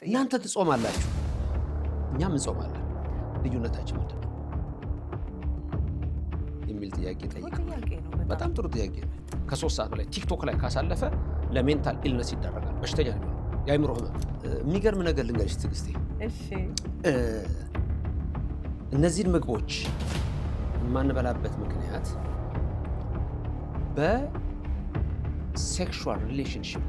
እናንተ ትጾማላችሁ እኛም እንጾማለን ልዩነታችን ምንድን ነው የሚል ጥያቄ ጠይቀናል። በጣም ጥሩ ጥያቄ ነው። ከ3 ሰዓት በላይ ቲክቶክ ላይ ካሳለፈ ለሜንታል ኢልነስ ይዳረጋል፣ በሽተኛ ነው የአእምሮ ህመም። የሚገርም ነገር ልንገርሽ ትዕግስቴ፣ እነዚህን ምግቦች የማንበላበት ምክንያት በሴክሹዋል ሪሌሽንሽፕ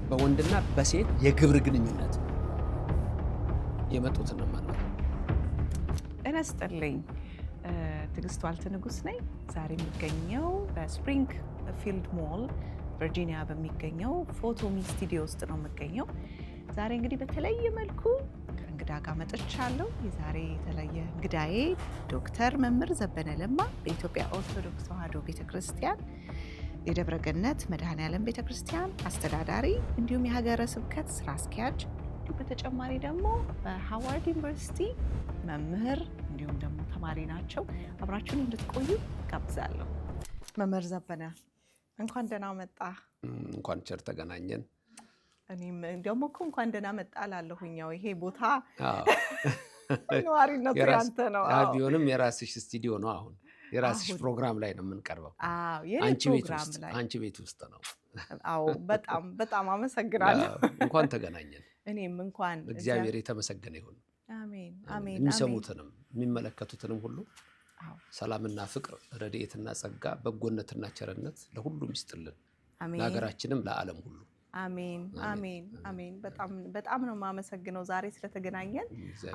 በወንድና በሴት የግብረ ግንኙነት የመጡትን ነው ማለት ነው። ጤና ይስጥልኝ። ትዕግስት ዋልተ ንጉስ ነኝ። ዛሬ የሚገኘው በስፕሪንግ ፊልድ ሞል ቨርጂኒያ በሚገኘው ፎቶሚ ስቱዲዮ ውስጥ ነው የምገኘው። ዛሬ እንግዲህ በተለየ መልኩ ከእንግዳ ጋር መጥቻለሁ። የዛሬ የተለየ እንግዳዬ ዶክተር መምህር ዘበነ ለማ በኢትዮጵያ ኦርቶዶክስ ተዋሕዶ ቤተክርስቲያን የደብረ ገነት መድኃኔዓለም ቤተክርስቲያን አስተዳዳሪ እንዲሁም የሀገረ ስብከት ስራ አስኪያጅ፣ በተጨማሪ ደግሞ በሃዋርድ ዩኒቨርሲቲ መምህር እንዲሁም ደግሞ ተማሪ ናቸው። አብራችሁን እንድትቆዩ ጋብዛለሁ። መምህር ዘበነ እንኳን ደህና መጣ። እንኳን ቸር ተገናኘን። እኔም ደግሞ እኮ እንኳን ደህና መጣ ላለሁኛው ይሄ ቦታ ነዋሪነቱ ያንተ ነው። ቢሆንም የራስሽ ስቱዲዮ ነው። አሁን የራስሽ ፕሮግራም ላይ ነው የምንቀርበው። አንቺ ቤት ውስጥ ነው። አዎ፣ በጣም በጣም አመሰግናለሁ። እንኳን ተገናኘን። እኔም እንኳን እግዚአብሔር የተመሰገነ ይሁን። አሜን አሜን። የሚሰሙትንም የሚመለከቱትንም ሁሉ ሰላምና ፍቅር፣ ረድኤትና ጸጋ፣ በጎነትና ቸርነት ለሁሉም ይስጥልን፣ ለሀገራችንም ለዓለም ሁሉ አሜን አሜን አሜን። በጣም ነው የማመሰግነው ዛሬ ስለተገናኘን።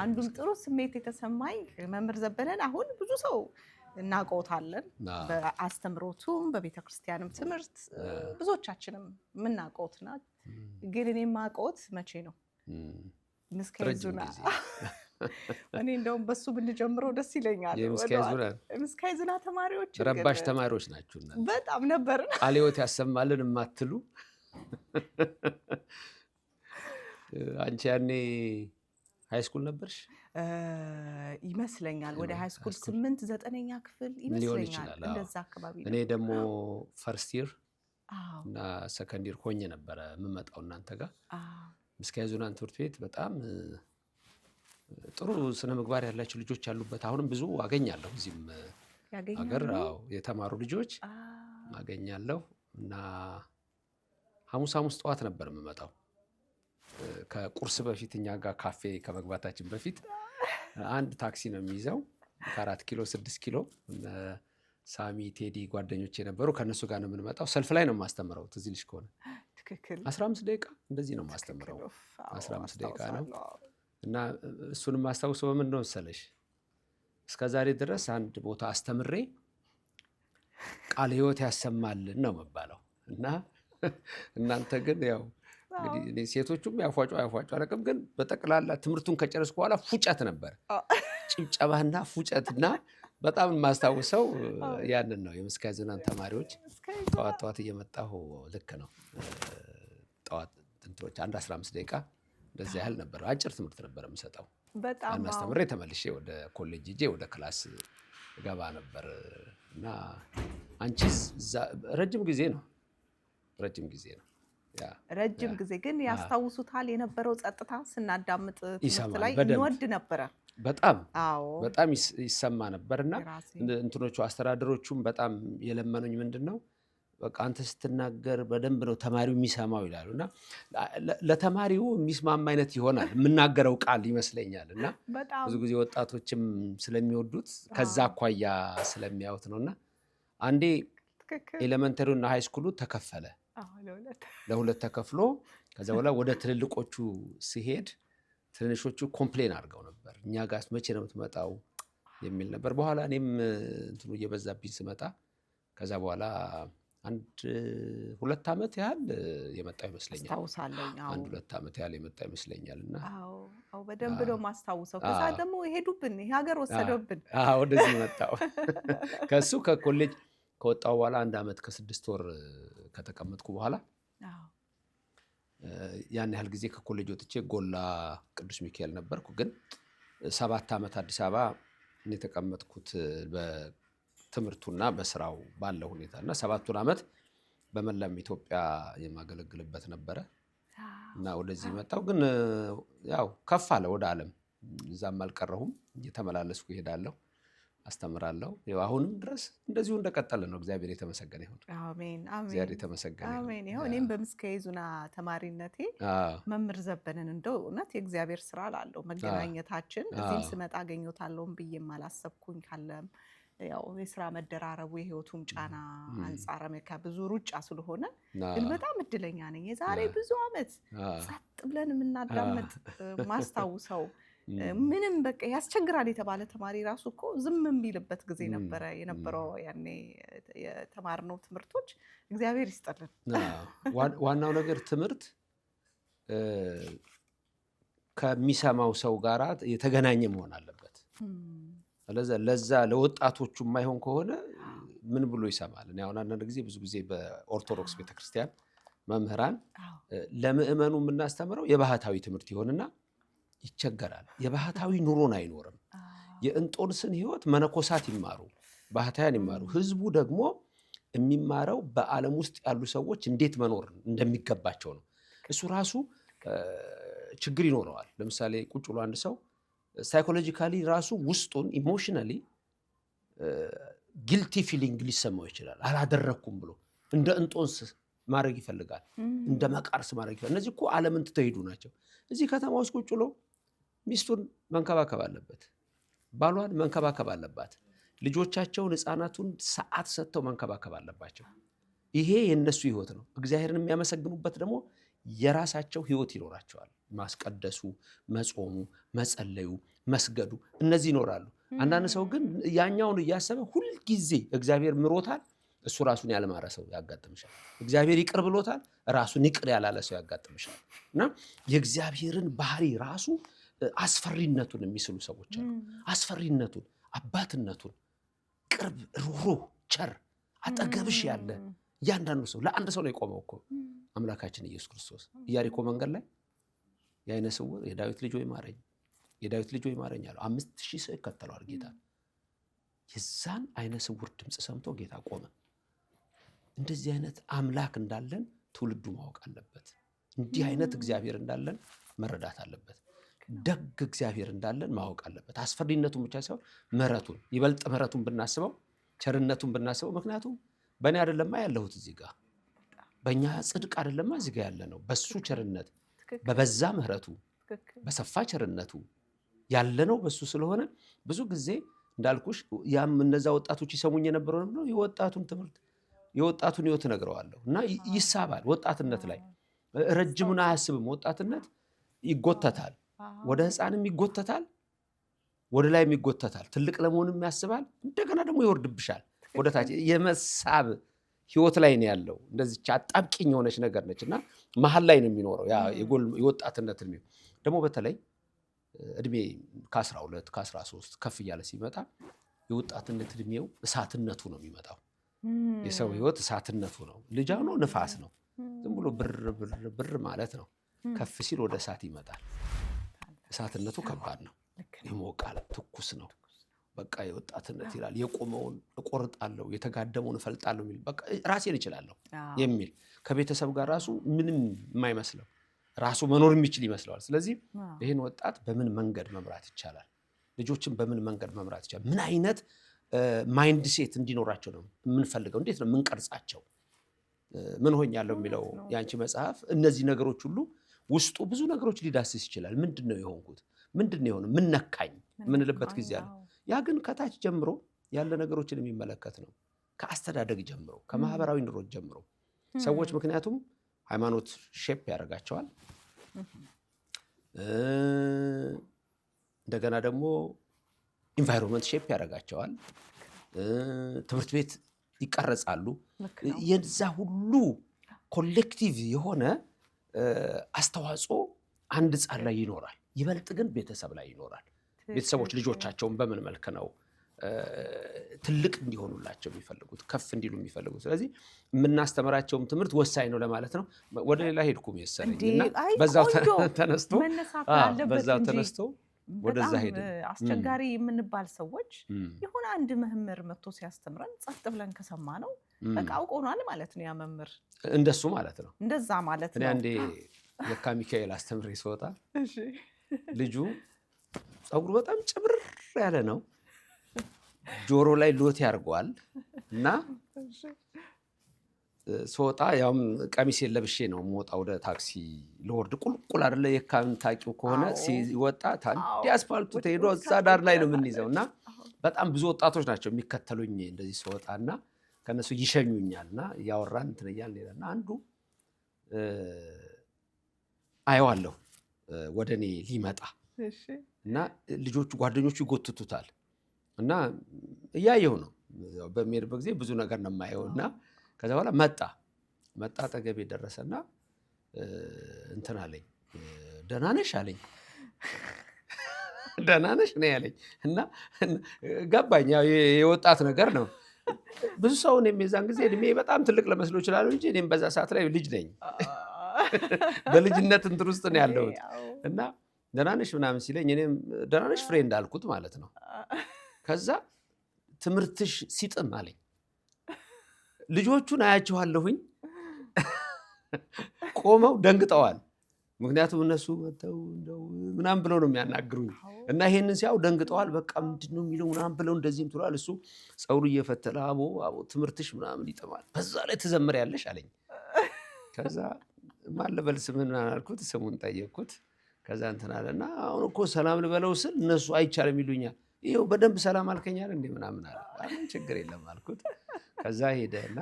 አንዱም ጥሩ ስሜት የተሰማኝ መምህር ዘበነን አሁን ብዙ ሰው እናውቀውታለን፣ በአስተምሮቱም በቤተክርስቲያንም ትምህርት ብዙዎቻችንም የምናውቀውት ናት። ግን እኔ የማውቀውት መቼ ነው? ምስካይዙና እኔ እንደውም በሱ ብንጀምረው ደስ ይለኛል። ምስካይዙና ተማሪዎች ረባሽ ተማሪዎች ናችሁ። በጣም ነበር ቃለ ሕይወት ያሰማልን የማትሉ አንቺ ያኔ ሃይስኩል ነበርሽ ይመስለኛል። ወደ ሃይስኩል 8-9ኛ ክፍል ይመስለኛል፣ እንደዛ አካባቢ ነው። እኔ ደግሞ ፈርስት ይር እና ሰከንድ ይር ሆኜ ነበረ የምመጣው እናንተ ጋር። ምስካየ ትምህርት ቤት በጣም ጥሩ ስነ ምግባር ያላቸው ልጆች ያሉበት፣ አሁንም ብዙ አገኛለሁ እዚህም ሀገር የተማሩ ልጆች አገኛለሁ። እና ሐሙስ ጠዋት ነበር የምመጣው ከቁርስ በፊት። እኛ ጋር ካፌ ከመግባታችን በፊት አንድ ታክሲ ነው የሚይዘው ከ4 ኪሎ 6 ኪሎ። ሳሚ ቴዲ ጓደኞች የነበሩ ከነሱ ጋር ነው የምንመጣው። ሰልፍ ላይ ነው የማስተምረው። ትዝ ይልሽ ከሆነ 15 ደቂቃ እንደዚህ ነው የማስተምረው። 15 ደቂቃ ነው። እና እሱን የማስታውሰው በምን ነው መሰለሽ? እስከ ዛሬ ድረስ አንድ ቦታ አስተምሬ ቃለ ሕይወት ያሰማልን ነው መባለው። እና እናንተ ግን ያው እንግዲህ ሴቶቹም ያፏጩ አላውቅም፣ ግን በጠቅላላ ትምህርቱን ከጨረስኩ በኋላ ፉጨት ነበር፣ ጭብጨባና ፉጨትና በጣም የማስታውሰው ያንን ነው። የምስካየ ኅዙናን ተማሪዎች ጠዋት እየመጣሁ ልክ ነው ጠዋት እንትኖች 15 ደቂቃ እንደዚህ ያህል ነበር። አጭር ትምህርት ነበር የምሰጠው። በጣም አስተምሬ ተመልሼ ወደ ኮሌጅ ሄጄ ወደ ክላስ ገባ ነበር። እና አንቺስ ረጅም ጊዜ ነው ረጅም ጊዜ ግን ያስታውሱታል የነበረው ጸጥታ ስናዳምጥ ትምህርት ላይ እንወድ ነበረ። በጣም ይሰማ ነበርና እንትኖቹ አስተዳደሮቹም በጣም የለመኑኝ ምንድነው በቃ አንተ ስትናገር በደንብ ነው ተማሪው የሚሰማው ይላሉና ለተማሪው የሚስማማ አይነት ይሆናል የምናገረው ቃል ይመስለኛል። እና ብዙ ጊዜ ወጣቶችም ስለሚወዱት ከዛ አኳያ ስለሚያዩት ነውና አንዴ ኤሌመንተሪውና ሃይ ስኩሉ ተከፈለ፣ ለሁለት ተከፍሎ ከዛ በኋላ ወደ ትልልቆቹ ሲሄድ ትንሾቹ ኮምፕሌን አድርገው ነበር። እኛ ጋር መቼ ነው የምትመጣው የሚል ነበር። በኋላ እኔም እንትኑ እየበዛብኝ ስመጣ ከዛ በኋላ 1-2 ዓመት ያህል የመጣው ይመስለኛል። አስታውሳለሁ። 1-2 ዓመት ያህል የመጣው ይመስለኛል። እና አዎ በደንብ ነው ማስታውሰው። ከዛ ደግሞ ሄዱብን፣ ሀገር ወሰደብን። ወደዚህ መጣው። ከሱ ከኮሌጅ ከወጣው በኋላ 1 ዓመት ከ6 ወር ከተቀመጥኩ በኋላ ያን ያህል ጊዜ ከኮሌጅ ወጥቼ ጎላ ቅዱስ ሚካኤል ነበርኩ። ግን 7 ዓመት አዲስ አበባ የተቀመጥኩት በትምህርቱና በስራው ባለው ሁኔታና 7ቱን ዓመት በመላም ኢትዮጵያ የማገለግልበት ነበረ። እና ወደዚህ መጣሁ። ግን ያው ከፍ አለ ወደ ዓለም። እዛም አልቀረሁም፣ እየተመላለስኩ እሄዳለሁ፣ አስተምራለሁ። ያው አሁንም ድረስ እንደዚሁ እንደቀጠለ ነው። እግዚአብሔር የተመሰገነ ይሁን። አሜን እግዚአብሔር የተመሰገነ ይሁን። አሜን። ይኸው እኔም በምስካየ ኅዙና ተማሪነቴ መምህር ዘበንን እንደው እውነት የእግዚአብሔር ስራ ላለው መገናኘታችን እዚህም ስመጣ አገኘታለሁም ብዬም አላሰብኩኝ። ካለም ያው የስራ መደራረቡ የህይወቱም ጫና አንጻር አሜሪካ ብዙ ሩጫ ስለሆነ ግን በጣም እድለኛ ነኝ። የዛሬ ብዙ ዓመት ጸጥ ብለን የምናዳምጥ ማስታውሰው ምንም በቃ ያስቸግራል የተባለ ተማሪ ራሱ እኮ ዝም የሚልበት ጊዜ ነበረ የነበረው። ያኔ የተማርነው ትምህርቶች እግዚአብሔር ይስጥልን። ዋናው ነገር ትምህርት ከሚሰማው ሰው ጋር የተገናኘ መሆን አለበት። ለዛ ለወጣቶቹ የማይሆን ከሆነ ምን ብሎ ይሰማል? እኔ አሁን አንዳንድ ጊዜ ብዙ ጊዜ በኦርቶዶክስ ቤተክርስቲያን መምህራን ለምእመኑ የምናስተምረው የባህታዊ ትምህርት ይሆንና ይቸገራል። የባህታዊ ኑሮን አይኖርም። የእንጦንስን ህይወት መነኮሳት ይማሩ፣ ባህታውያን ይማሩ። ህዝቡ ደግሞ የሚማረው በዓለም ውስጥ ያሉ ሰዎች እንዴት መኖር እንደሚገባቸው ነው። እሱ ራሱ ችግር ይኖረዋል። ለምሳሌ ቁጭ ብሎ አንድ ሰው ሳይኮሎጂካሊ ራሱ ውስጡን ኢሞሽናሊ ጊልቲ ፊሊንግ ሊሰማው ይችላል። አላደረኩም ብሎ እንደ እንጦንስ ማድረግ ይፈልጋል፣ እንደ መቃርስ ማድረግ ይፈልጋል። እነዚህ እኮ ዓለምን ትተው ሄዱ ናቸው። እዚህ ከተማ ውስጥ ቁጭ ብሎ ሚስቱን መንከባከብ አለበት፣ ባሏን መንከባከብ አለባት፣ ልጆቻቸውን ህፃናቱን ሰዓት ሰጥተው መንከባከብ አለባቸው። ይሄ የነሱ ህይወት ነው። እግዚአብሔርን የሚያመሰግኑበት ደግሞ የራሳቸው ህይወት ይኖራቸዋል። ማስቀደሱ፣ መጾሙ፣ መጸለዩ፣ መስገዱ እነዚህ ይኖራሉ። አንዳንድ ሰው ግን ያኛውን እያሰበ ሁልጊዜ እግዚአብሔር ምሮታል፣ እሱ ራሱን ያልማረ ሰው ያጋጥምሻል። እግዚአብሔር ይቅር ብሎታል፣ ራሱን ይቅር ያላለ ሰው ያጋጥምሻል። እና የእግዚአብሔርን ባህሪ ራሱ አስፈሪነቱን የሚስሉ ሰዎች አሉ። አስፈሪነቱን፣ አባትነቱን፣ ቅርብ፣ ሩህሩህ፣ ቸር፣ አጠገብሽ ያለ እያንዳንዱ ሰው ለአንድ ሰው ነው የቆመው እኮ አምላካችን ኢየሱስ ክርስቶስ። ኢያሪኮ መንገድ ላይ የዓይነ ስውር የዳዊት ልጅ ሆይ ማረኝ፣ የዳዊት ልጅ ሆይ ማረኝ አለው። 5000 ሰው ይከተለዋል ጌታ። የዛን ዓይነ ስውር ድምፅ ሰምቶ ጌታ ቆመ። እንደዚህ አይነት አምላክ እንዳለን ትውልዱ ማወቅ አለበት። እንዲህ አይነት እግዚአብሔር እንዳለን መረዳት አለበት። ደግ እግዚአብሔር እንዳለን ማወቅ አለበት። አስፈሪነቱን ብቻ ሳይሆን ምሕረቱን፣ ይበልጥ ምሕረቱን ብናስበው፣ ቸርነቱን ብናስበው። ምክንያቱም በእኔ አይደለማ ያለሁት እዚህ ጋር፣ በእኛ ጽድቅ አይደለማ እዚህ ጋር ያለ ነው። በሱ ቸርነት፣ በበዛ ምሕረቱ፣ በሰፋ ቸርነቱ ያለነው በሱ ስለሆነ ብዙ ጊዜ እንዳልኩሽ ያም እነዛ ወጣቶች ይሰሙኝ የነበረው ነው የወጣቱን ትምህርት የወጣቱን ህይወት እነግረዋለሁ እና ይሳባል። ወጣትነት ላይ ረጅሙን አያስብም። ወጣትነት ይጎተታል፣ ወደ ህፃንም ይጎተታል፣ ወደ ላይም ይጎተታል። ትልቅ ለመሆንም ያስባል፣ እንደገና ደግሞ ይወርድብሻል ወደ ታች። የመሳብ ህይወት ላይ ነው ያለው። እንደዚች አጣብቂኝ የሆነች ነገር ነች እና መሀል ላይ ነው የሚኖረው የወጣትነት እድሜ። ደግሞ በተለይ እድሜ ከ12 ከ13 ከፍ እያለ ሲመጣ የወጣትነት እድሜው እሳትነቱ ነው የሚመጣው። የሰው ህይወት እሳትነቱ ነው። ልጅ ነው፣ ንፋስ ነው፣ ዝም ብሎ ብር ብር ብር ማለት ነው። ከፍ ሲል ወደ እሳት ይመጣል። እሳትነቱ ከባድ ነው፣ ይሞቃል፣ ትኩስ ነው። በቃ የወጣትነት ይላል። የቆመውን እቆርጣለሁ፣ የተጋደመውን እፈልጣለሁ የሚል በቃ ራሴን እችላለሁ የሚል ከቤተሰብ ጋር ራሱ ምንም የማይመስለው ራሱ መኖር የሚችል ይመስለዋል። ስለዚህ ይህን ወጣት በምን መንገድ መምራት ይቻላል? ልጆችን በምን መንገድ መምራት ይቻላል? ምን አይነት ማይንድ ሴት እንዲኖራቸው ነው የምንፈልገው? እንዴት ነው የምንቀርጻቸው? ምን ሆኛለሁ የሚለው የአንቺ መጽሐፍ እነዚህ ነገሮች ሁሉ ውስጡ ብዙ ነገሮች ሊዳስስ ይችላል። ምንድን ነው የሆንኩት? ምንድን ነው የሆነው? ምን ነካኝ ምንልበት ጊዜ አለ። ያ ግን ከታች ጀምሮ ያለ ነገሮችን የሚመለከት ነው። ከአስተዳደግ ጀምሮ፣ ከማህበራዊ ኑሮች ጀምሮ ሰዎች ምክንያቱም ሃይማኖት ሼፕ ያደርጋቸዋል። እንደገና ደግሞ ኢንቫይሮንመንት ሼፕ ያደርጋቸዋል። ትምህርት ቤት ይቀረጻሉ። የዛ ሁሉ ኮሌክቲቭ የሆነ አስተዋጽኦ አንድ ሕፃን ላይ ይኖራል። ይበልጥ ግን ቤተሰብ ላይ ይኖራል። ቤተሰቦች ልጆቻቸውን በምን መልክ ነው ትልቅ እንዲሆኑላቸው የሚፈልጉት፣ ከፍ እንዲሉ የሚፈልጉት? ስለዚህ የምናስተምራቸውም ትምህርት ወሳኝ ነው ለማለት ነው። ወደ ሌላ ሄድኩ መሰለኝ እና በዛው ተነስቶ ወደዛ ሄደ። አስቸጋሪ የምንባል ሰዎች የሆነ አንድ መምህር መጥቶ ሲያስተምረን ጸጥ ብለን ከሰማ ነው በቃ አውቆናል ማለት ነው። ያ መምህር እንደሱ ማለት ነው። እንደዛ ማለት ነው። አንዴ የካ ሚካኤል አስተምሬ ስወጣ ልጁ ፀጉሩ በጣም ጭብር ያለ ነው፣ ጆሮ ላይ ሎት ያርጓል እና ስወጣ ያውም ቀሚሴን ለብሼ ነው የምወጣው ወደ ታክሲ ለወርድ ቁልቁል አይደለ የካን ታውቂው ከሆነ ሲወጣ ታንዲ አስፋልቱ ተሄዶ እዛ ዳር ላይ ነው የምንይዘው እና በጣም ብዙ ወጣቶች ናቸው የሚከተሉኝ እንደዚህ ስወጣና ከነሱ ይሸኙኛልና ያወራን እንትን እያልን ሄደና አንዱ አየዋለሁ ወደኔ ሊመጣ እና ልጆቹ ጓደኞቹ ይጎትቱታል እና እያየሁ ነው በሚሄድበት ጊዜ ብዙ ነገር ነው የማየውና ከዛ በኋላ መጣ አጠገቤ ደረሰና እንትን አለኝ ደህና ነሽ አለኝ ደህና ነሽ ነው ያለኝ እና ገባኝ ያው የወጣት ነገር ነው ብዙ ሰው እኔም የዛን ጊዜ እድሜ በጣም ትልቅ ለመስሎ ይችላል እንጂ እኔም በዛ ሰዓት ላይ ልጅ ነኝ በልጅነት እንትን ውስጥ ነው ያለሁት እና ደህና ነሽ ምናምን ሲለኝ እኔም ደህና ነሽ ፍሬንድ አልኩት ማለት ነው ከዛ ትምህርትሽ ሲጥም አለኝ ልጆቹን አያቸዋለሁኝ ቆመው ደንግጠዋል ምክንያቱም እነሱ መተው እንደው ምናምን ብለው ነው የሚያናግሩኝ እና ይሄንን ሲያው ደንግጠዋል በቃ ምንድነው የሚለው ምናምን ብለው እንደዚህም ትሏል እሱ ፀጉሩ እየፈተለ አቦ ትምህርትሽ ምናምን ይጥማል በዛ ላይ ትዘምሪያለሽ አለኝ ከዛ ማለበል ስምን አልኩት ስሙን ጠየቅኩት ከዛ እንትን አለና አሁን እኮ ሰላም ልበለው ስል እነሱ አይቻልም ይሉኛል ይሄው በደንብ ሰላም አልከኛል እንዴ ምናምን አለ አሁን ችግር የለም አልኩት ከዛ ሄደና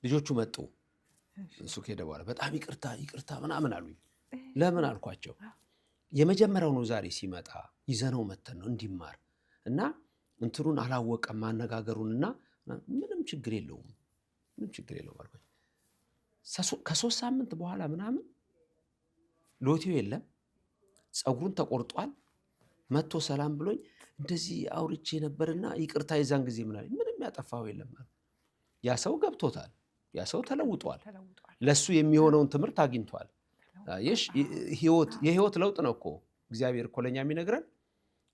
ልጆቹ መጡ እሱ ከሄደ በኋላ በጣም ይቅርታ ምናምን አሉኝ ለምን አልኳቸው የመጀመሪያው ነው ዛሬ ሲመጣ ይዘነው መተን ነው እንዲማር እና እንትሩን አላወቀም ማነጋገሩንና ምንም ችግር የለውም አልኳቸው ከ3 ሳምንት በኋላ ምናምን ሎቴው የለም ፀጉሩን ተቆርጧል መጥቶ ሰላም ብሎኝ እንደዚህ አውርቼ ነበርና ይቅርታ የዛን ጊዜ ምንም ያጠፋው የለም ያ ሰው ገብቶታል ያ ሰው ተለውጧል ለሱ የሚሆነውን ትምህርት አግኝቷል የህይወት ለውጥ ነው እኮ እግዚአብሔር እኮ ለኛ የሚነግረን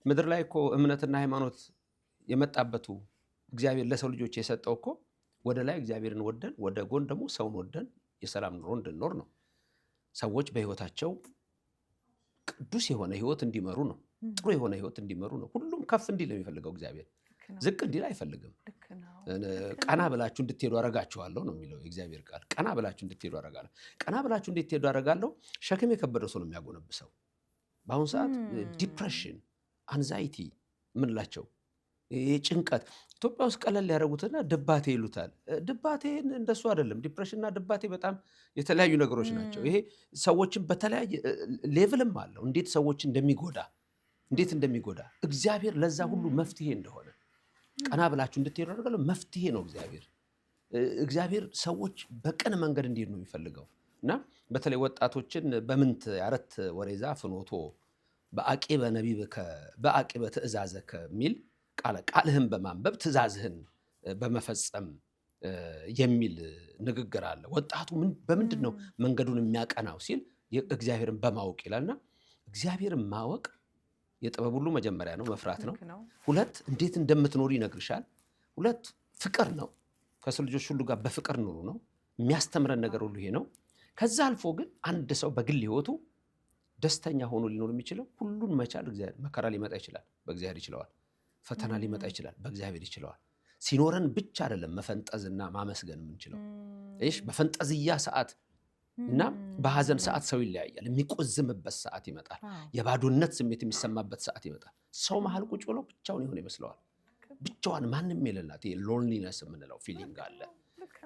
ምድር ላይ እኮ እምነትና ሃይማኖት የመጣበቱ እግዚአብሔር ለሰው ልጆች የሰጠው እኮ ወደ ላይ እግዚአብሔርን ወደን ወደ ጎን ደግሞ ሰውን ወደን የሰላም ኑሮ እንድንኖር ነው ሰዎች በህይወታቸው ቅዱስ የሆነ ህይወት እንዲመሩ ነው ጥሩ የሆነ ህይወት እንዲመሩ ነው ሁሉም ከፍ እንዲል ነው የሚፈልገው እግዚአብሔር ዝቅ እንዲል አይፈልግም ቀና ብላችሁ እንድትሄዱ አረጋችኋለሁ ነው የሚለው የእግዚአብሔር ቃል ቀና ብላችሁ እንድትሄዱ አረጋለሁ ቀና ብላችሁ እንድትሄዱ አረጋለሁ ሸክም የከበደው ሰው ነው የሚያጎነብሰው በአሁን ሰዓት ዲፕሬሽን አንዛይቲ ምንላቸው ጭንቀት ኢትዮጵያ ውስጥ ቀለል ያደረጉትና ድባቴ ይሉታል ድባቴን እንደሱ አይደለም ዲፕሬሽንና ድባቴ በጣም የተለያዩ ነገሮች ናቸው ይሄ ሰዎችን በተለያየ ሌቭልም አለው እንዴት ሰዎች እንደሚጎዳ እግዚአብሔር ለዛ ሁሉ መፍትሄ እንደሆነ ቀና ብላችሁ እንድትሄዱ አደረጋለሁ መፍትሄ ነው እግዚአብሔር ሰዎች በቀን መንገድ እንዲሄዱ ነው የሚፈልገው እና በተለይ ወጣቶችን በምንት ያረት ወሬዛ ፍኖቶ በአቂበ ነቢብከ በአቂበ ትእዛዘከ ሚል ቃልህን በማንበብ ትእዛዝህን በመፈጸም የሚል ንግግር አለ ወጣቱ በምንድን ነው መንገዱን የሚያቀናው ሲል እግዚአብሔርን በማወቅ ይላልና እግዚአብሔርን ማወቅ የጥበብ ሁሉ መጀመሪያ ነው መፍራት ነው 2 እንዴት እንደምትኖር ይነግርሻል 2 ፍቅር ነው ከሰው ልጆች ሁሉ ጋር በፍቅር ኑሩ ነው የሚያስተምረን ነገር ሁሉ ይሄ ነው ከዛ አልፎ ግን አንድ ሰው በግል ህይወቱ ደስተኛ ሆኖ ሊኖር የሚችለው ሁሉን መቻል እግዚአብሔር መከራ ሊመጣ ይችላል በእግዚአብሔር ይችላል ፈተና ሊመጣ ይችላል በእግዚአብሔር ይችላል ሲኖረን ብቻ አይደለም መፈንጠዝና ማመስገን የምንችለው እሺ በፈንጠዝያ ሰዓት እና በሐዘን ሰዓት ሰው ይለያያል የሚቆዝምበት ሰዓት ይመጣል የባዶነት ስሜት የሚሰማበት ሰዓት ይመጣል ሰው መሃል ቁጭ ብሎ ብቻውን ይሆን ይመስለዋል ብቻዋን ማንንም የሌላት ሎንሊነስ የምንለው ፊሊንግ አለ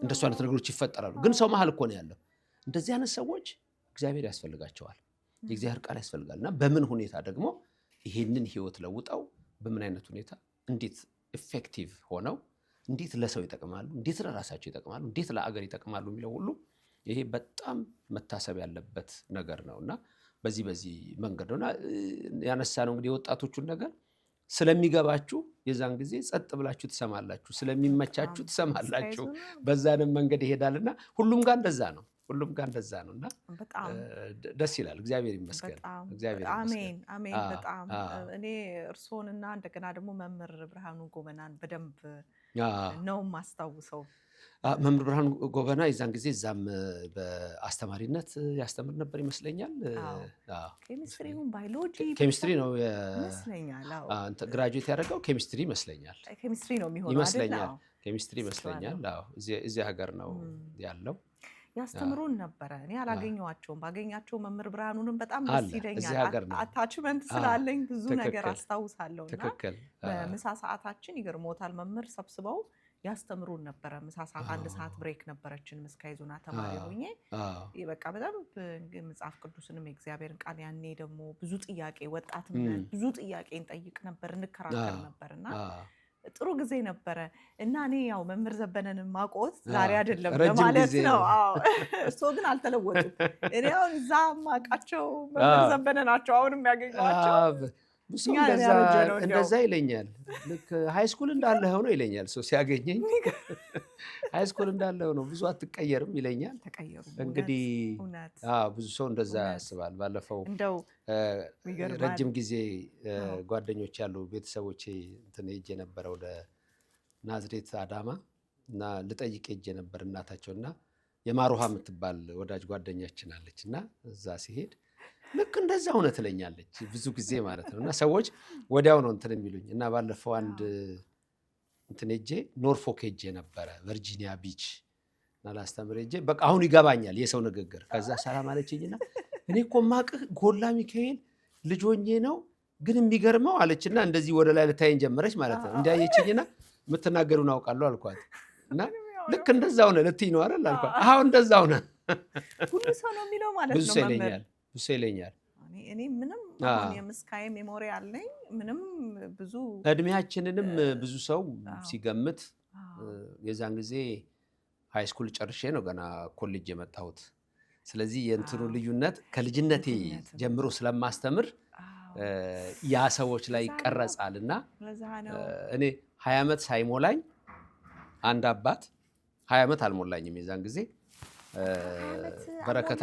እንደሱ አይነት ነገሮች ይፈጠራሉ ግን ሰው መሃል እኮ ነው ያለው እንደዚህ አይነት ሰዎች እግዚአብሔር ያስፈልጋቸዋል የእግዚአብሔር ቃል ያስፈልጋልና በምን ሁኔታ ደግሞ ይሄንን ህይወት ለውጠው በምን አይነት ሁኔታ እንዴት ኢፌክቲቭ ሆነው እንዴት ለሰው ይጠቅማሉ እንዴት ለራሳቸው ይጠቅማሉ እንዴት ለአገር ይጠቅማሉ የሚለው ሁሉ ይሄ በጣም መታሰብ ያለበት ነገር ነውና በዚህ መንገድ ነውና ያነሳነው እንግዲህ ወጣቶቹን ነገር ስለሚገባችሁ የዛን ጊዜ ጸጥ ብላችሁ ትሰማላችሁ ስለሚመቻችሁ ትሰማላችሁ በዛንም መንገድ ይሄዳልና ሁሉም ጋር እንደዛ ነው ሁሉም ጋር እንደዛ ነው እና ደስ ይላል። እግዚአብሔር ይመስገን። አሜን አሜን። በጣም እኔ እርስዎንና እንደገና ደግሞ መምህር ብርሃኑ ጎበናን በደንብ ነው የማስታውሰው። መምህር ብርሃኑ ጎበና የዛን ጊዜ እዛም በአስተማሪነት ያስተምር ነበር ይመስለኛል። ኬሚስትሪውን ባዮሎጂ ኬሚስትሪ ነው ይመስለኛል። ግራጁዌት ያደረገው ኬሚስትሪ ይመስለኛል። ኬሚስትሪ ነው የሚሆነው ይመስለኛል። ኬሚስትሪ ይመስለኛል። እዚህ ሀገር ነው ያለው። ያስተምሩን ነበረ። እኔ አላገኘኋቸውም። ባገኛቸው መምህር ብርሃኑንም በጣም ደስ ይለኛል። አታችመንት ስላለኝ ብዙ ነገር አስታውሳለሁ። እና በምሳ ሰዓታችን ይገርሞታል መምህር ሰብስበው ያስተምሩን ነበረ። ምሳ ሰዓት 1 ሰዓት ብሬክ ነበረችን። ምስካይዙና ተማሪ ሆኜ በቃ በጣም መጽሐፍ ቅዱስንም የእግዚአብሔርን ቃል ያኔ ደግሞ ብዙ ጥያቄ ወጣትም ብዙ ጥያቄ እንጠይቅ ነበር፣ እንከራከር ነበርና ጥሩ ጊዜ ነበረ። እና እኔ ያው መምህር ዘበነን ማቆት ዛሬ አይደለም ለማለት ነው። እሱ ግን አልተለወጡም። እኔ አሁን እዛ ማቃቸው መምህር ዘበነ ናቸው አሁንም ያገኘዋቸው። እንደዛ ይለኛል። ልክ ሃይስኩል እንዳለ ሆኖ ይለኛል። ሰው ሲያገኘኝ ሃይስኩል እንዳለ ሆኖ ብዙ አትቀየርም ይለኛል። እንግዲህ ብዙ ሰው እንደዛ ያስባል። ባለፈው ረጅም ጊዜ ጓደኞች ያሉ ቤተሰቦቼ እንትን ሄጄ ነበረ ወደ ናዝሬት አዳማ እና ልጠይቅ ሄጄ ነበር እናታቸው እና የማሩሃ የምትባል ወዳጅ ጓደኛችን አለች እና እዛ ሲሄድ ልክ እንደዛ ሆነ ትለኛለች ብዙ ጊዜ ማለት ነው። እና ሰዎች ወዲያው ነው እንትን የሚሉኝ እና ባለፈው አንድ እንትን ሄጄ ኖርፎክ ሄጄ ነበረ ቨርጂኒያ ቢች እና ላስተምር ሄጄ በቃ አሁን ይገባኛል የሰው ንግግር። ከዛ ሰላም አለችኝና እኔ እኮ ማቅህ ጎላ ሚካኤል ልጅ ሆኜ ነው ግን የሚገርመው አለችና እንደዚህ ወደ ላይ ልታየኝ ጀመረች ማለት ነው። እንዲያየችኝና የምትናገሩን አውቃለሁ አልኳት እና ልክ እንደዛ ሆነ ልትይ ነው አይደል አልኳት። አሁን እንደዛ ሆነ። ሁሉ ሰው ነው የሚለው ማለት ነው መምህር ብዙ ይለኛል። እኔ ምንም አሁን የምስካዬ ሜሞሪ አለኝ። ምንም ብዙ እድሜያችንንም ብዙ ሰው ሲገምት የዛን ጊዜ ሃይስኩል ጨርሼ ነው ገና ኮሌጅ የመጣሁት። ስለዚህ የእንትኑ ልዩነት ከልጅነቴ ጀምሮ ስለማስተምር ያ ሰዎች ላይ ይቀረጻልና እኔ 20 ዓመት ሳይሞላኝ አንድ አባት 20 ዓመት አልሞላኝም የዛን ጊዜ በረከተ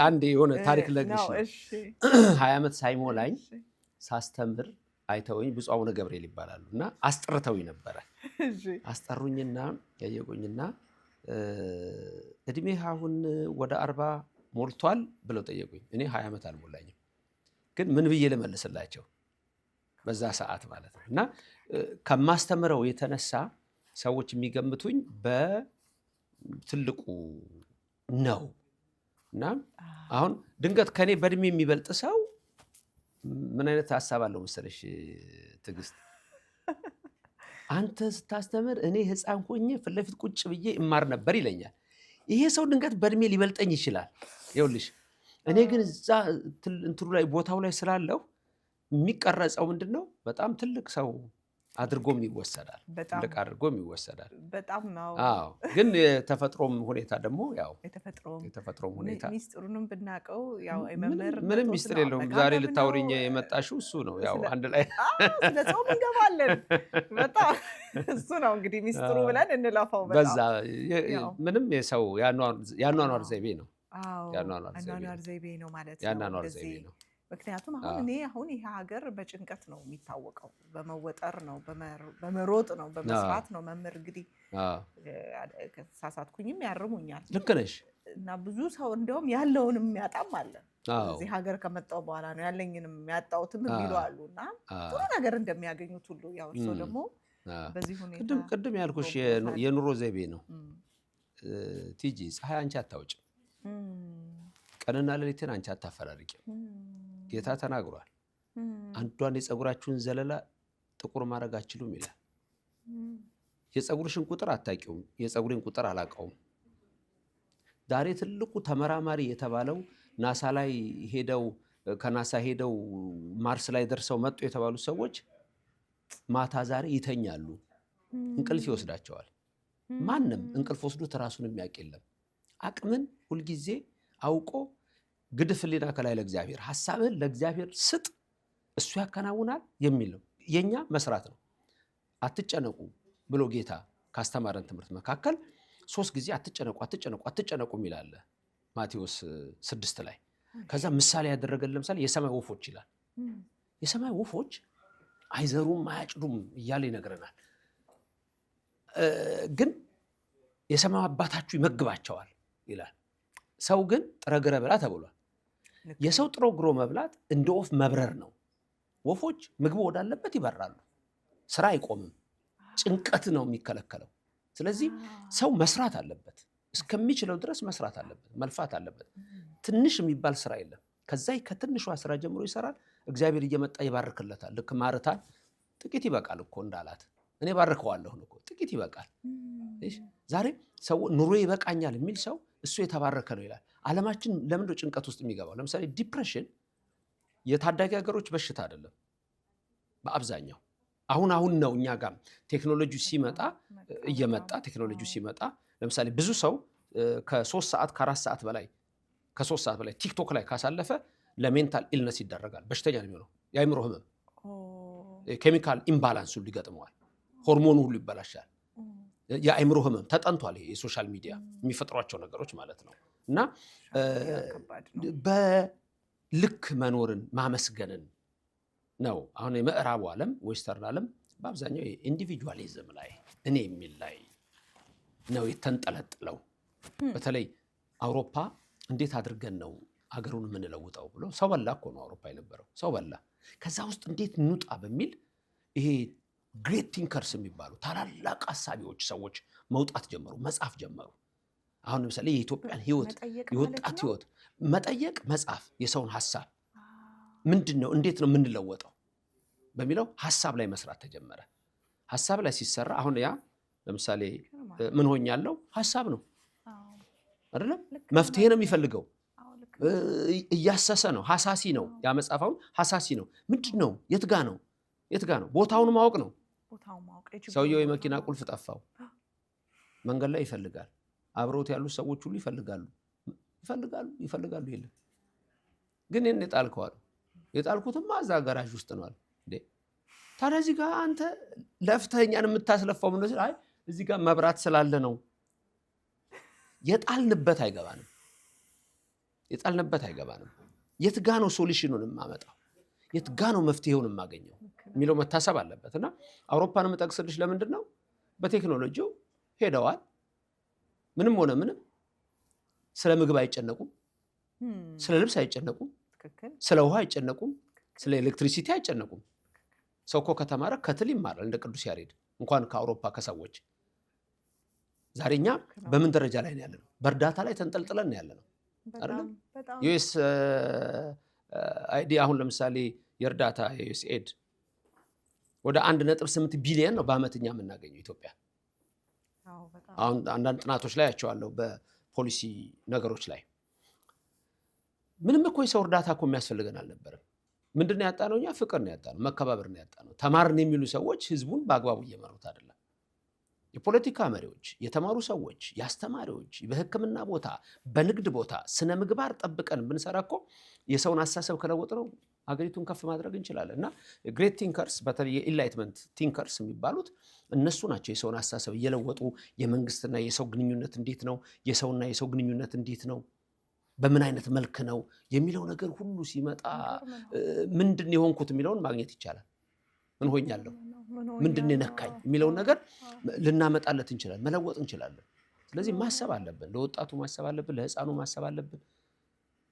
አንድ የሆነ ታሪክ ለግሽ 20 ዓመት ሳይሞላኝ ሳስተምር አይተውኝ ብፁዕ አቡነ ገብርኤል ይባላሉ እና አስጠርተውኝ ነበረ። አስጠሩኝና ያየቁኝና እድሜህ አሁን ወደ 40 ሞልቷል ብለው ጠየቁኝ። እኔ 20 ዓመት አልሞላኝም፣ ግን ምን ብዬ ልመልስላቸው በዛ ሰዓት ማለት ነው። እና ከማስተምረው የተነሳ ሰዎች የሚገምቱኝ በትልቁ ነው። እና አሁን ድንገት ከኔ በእድሜ የሚበልጥ ሰው ምን አይነት ሀሳብ አለው መሰለሽ ትዕግስት፣ አንተ ስታስተምር እኔ ህፃን ሆኜ ፊት ለፊት ቁጭ ብዬ እማር ነበር ይለኛል። ይሄ ሰው ድንገት በእድሜ ሊበልጠኝ ይችላል። ይኸውልሽ እኔ ግን እዛ እንትኑ ላይ ቦታው ላይ ስላለሁ የሚቀረጸው ምንድነው በጣም ትልቅ ሰው አድርጎም ይወሰዳል። ትልቅ አድርጎም ይወሰዳል። በጣም ነው። ግን የተፈጥሮም ሁኔታ ደግሞ ያው የተፈጥሮም ሁኔታ ሚስጥሩንም ብናቀው ያው መምህር ምንም ሚስጥር የለውም። ዛሬ ልታወሪኝ የመጣሽው እሱ ነው። ያው አንድ ላይ ስለጾም እንገባለን። በጣም እሱ ነው እንግዲህ ሚስጥሩ ብለን እንለፋው። በዛ ምንም የሰው ያኗኗር ዘይቤ ነው። ያኗኗር ዘይቤ ነው ማለት ነው። ያኗኗር ዘይቤ ነው። ምክንያቱም አሁን ይሄ ሀገር በጭንቀት ነው የሚታወቀው፣ በመወጠር ነው፣ በመሮጥ ነው፣ በመስራት ነው። መምህር እንግዲህ ከተሳሳትኩኝም ያርሙኛል። ልክ ነሽ። እና ብዙ ሰው እንደውም ያለውንም የሚያጣም አለ። እዚህ ሀገር ከመጣሁ በኋላ ነው ያለኝንም ያጣሁትም የሚሉ አሉ። እና ጥሩ ነገር እንደሚያገኙት ሁሉ ያው እርሶ ደግሞ በዚህ ሁኔታ ቅድም ያልኩሽ የኑሮ ዘይቤ ነው። ቲጂ ፀሐይ አንቺ አታውጭም፣ ቀንና ሌሊትን አንቺ አታፈራርቂም። ጌታ ተናግሯል። አንዷን የፀጉራችሁን ዘለላ ጥቁር ማድረግ አትችሉም ይላል። የፀጉርሽን ቁጥር አታውቂውም፣ የፀጉሬን ቁጥር አላውቀውም። ዛሬ ትልቁ ተመራማሪ የተባለው ናሳ ላይ ሄደው ከናሳ ሄደው ማርስ ላይ ደርሰው መጡ የተባሉ ሰዎች ማታ ዛሬ ይተኛሉ፣ እንቅልፍ ይወስዳቸዋል። ማንም እንቅልፍ ወስዶት ራሱን የሚያውቅ የለም። አቅምን ሁልጊዜ አውቆ ግድፍ ህሊና ከላይ ለእግዚአብሔር፣ ሐሳብህን ለእግዚአብሔር ስጥ እሱ ያከናውናል የሚል ነው። የኛ መስራት ነው። አትጨነቁ ብሎ ጌታ ካስተማረን ትምህርት መካከል 3 ጊዜ አትጨነቁ አትጨነቁ አትጨነቁ የሚል አለ። ማቴዎስ 6 ላይ። ከዛ ምሳሌ ያደረገልን ለምሳሌ የሰማይ ወፎች ይላል። የሰማይ ወፎች አይዘሩም አያጭዱም እያለ ይነግረናል። ግን የሰማይ አባታችሁ ይመግባቸዋል ይላል። ሰው ግን ጥረ ግረ ብላ ተብሏል። የሰው ጥሮ ግሮ መብላት እንደ ወፍ መብረር ነው። ወፎች ምግብ ወዳለበት ይበራሉ። ስራ አይቆምም። ጭንቀት ነው የሚከለከለው። ስለዚህ ሰው መስራት አለበት፣ እስከሚችለው ድረስ መስራት አለበት፣ መልፋት አለበት። ትንሽ የሚባል ስራ የለም። ከዛ ከትንሿ ስራ ጀምሮ ይሰራል። እግዚአብሔር እየመጣ ይባርክለታል። ልክ ማርታን ጥቂት ይበቃል እኮ እንዳላት እኔ ባርከዋለሁ እኮ ጥቂት ይበቃል። ዛሬ ሰው ኑሮ ይበቃኛል የሚል ሰው እሱ የተባረከ ነው ይላል። ዓለማችን ለምንድነው ጭንቀት ውስጥ የሚገባው? ለምሳሌ ዲፕሬሽን የታዳጊ ሀገሮች በሽታ አይደለም በአብዛኛው። አሁን ነው እኛ ጋር ቴክኖሎጂ ሲመጣ ቴክኖሎጂ ሲመጣ ለምሳሌ ብዙ ሰው ከ3 ሰዓት ከ4 ሰዓት በላይ ከ3 ሰዓት በላይ ቲክቶክ ላይ ካሳለፈ ለሜንታል ኢልነስ ይዳረጋል። በሽተኛ ነው የሚሆነው። የአእምሮ ህመም፣ ኬሚካል ኢምባላንስ ሁሉ ይገጥመዋል። ሆርሞኑ ሁሉ ይበላሻል። የአእምሮ ህመም ተጠንቷል። ይሄ የሶሻል ሚዲያ የሚፈጥሯቸው ነገሮች ማለት ነው። እና በልክ መኖርን ማመስገንን ነው። አሁን የምዕራቡ ዓለም ዌስተርን ዓለም በአብዛኛው ኢንዲቪጁዋሊዝም ላይ እኔ የሚል ላይ ነው የተንጠለጠለው። በተለይ አውሮፓ እንዴት አድርገን ነው አገሩን የምንለውጠው ብሎ ሰው በላ እኮ ነው አውሮፓ የነበረው። ሰው በላ። ከዛ ውስጥ እንዴት እንውጣ በሚል ይሄ ግሬት ቲንከርስ የሚባሉ ታላላቅ ሀሳቢዎች ሰዎች መውጣት ጀመሩ፣ መጻፍ ጀመሩ። አሁን ለምሳሌ የኢትዮጵያን ህይወት የወጣት ህይወት መጠየቅ፣ መጻፍ፣ የሰውን ሀሳብ ምንድን ነው እንዴት ነው የምንለወጠው በሚለው ሀሳብ ላይ መስራት ተጀመረ። ሀሳብ ላይ ሲሰራ አሁን ያ ለምሳሌ ምን ሆኛለሁ ሀሳብ ነው አይደለም፣ መፍትሄ ነው የሚፈልገው፣ እያሰሰ ነው፣ ሀሳሲ ነው። ያ መጽሐፍ አሁን ሀሳሲ ነው። ምንድን ነው የት ጋ ነው ቦታውን ማወቅ ነው። ሰውየው የመኪና ቁልፍ ጠፋው፣ መንገድ ላይ ይፈልጋል። አብረውት ያሉት ሰዎች ሁሉ ይፈልጋሉ። የለም ግን እኔ ጣልከዋል። የጣልኩትማ እዛ ጋራዥ ውስጥ ነው አለ። ታዲያ እዚህ ጋር አንተ ለፍተኛን የምታስለፋው ምን ነው? አይ እዚህ ጋር መብራት ስላለ ነው። የጣልንበት አይገባንም። የት ጋ ነው ሶሉሽኑን የማመጣው? የት ጋ ነው መፍትሄውን የማገኘው የሚለው መታሰብ አለበት። እና አውሮፓን የምጠቅስልሽ ለምንድን ነው? በቴክኖሎጂው ሄደዋል። ምንም ሆነ ምንም ስለ ምግብ አይጨነቁም፣ ስለ ልብስ አይጨነቁም፣ ስለ ውሃ አይጨነቁም፣ ስለ ኤሌክትሪሲቲ አይጨነቁም። ሰው እኮ ከተማረ ከትል ይማራል እንደ ቅዱስ ያሬድ እንኳን ከአውሮፓ ከሰዎች። ዛሬ እኛ በምን ደረጃ ላይ ነው ያለነው? በእርዳታ ላይ ተንጠልጥለን ነው ያለነው አይደለም? ዩኤስ አይዲ አሁን ለምሳሌ የእርዳታ የዩኤስኤድ ወደ 1.8 ቢሊዮን ነው በአመት እኛ የምናገኘው ኢትዮጵያ። አሁን አንዳንድ ጥናቶች ላይ ያቸዋለሁ በፖሊሲ ነገሮች ላይ ምንም እኮ የሰው እርዳታ እኮ የሚያስፈልገን አልነበረም። ምንድነው ያጣነው? እኛ ፍቅር ነው ያጣነው፣ መከባበር ነው ያጣነው። ተማርን የሚሉ ሰዎች ህዝቡን በአግባቡ እየመሩት አይደለም። የፖለቲካ መሪዎች፣ የተማሩ ሰዎች፣ የአስተማሪዎች፣ በሕክምና ቦታ፣ በንግድ ቦታ ስነ ምግባር ጠብቀን ብንሰራ እኮ የሰውን አስተሳሰብ ከለወጥ ነው ሀገሪቱን ከፍ ማድረግ እንችላለን። እና ግሬት ቲንከርስ በተለይ የኢንላይትመንት ቲንከርስ የሚባሉት እነሱ ናቸው። የሰውን አስተሳሰብ እየለወጡ የመንግስትና የሰው ግንኙነት እንዴት ነው፣ የሰውና የሰው ግንኙነት እንዴት ነው፣ በምን አይነት መልክ ነው የሚለው ነገር ሁሉ ሲመጣ ምንድን የሆንኩት የሚለውን ማግኘት ይቻላል። ምን ሆኛለሁ፣ ምንድን የነካኝ የሚለውን ነገር ልናመጣለት እንችላለን፣ መለወጥ እንችላለን። ስለዚህ ማሰብ አለብን። ለወጣቱ ማሰብ አለብን፣ ለህፃኑ ማሰብ አለብን።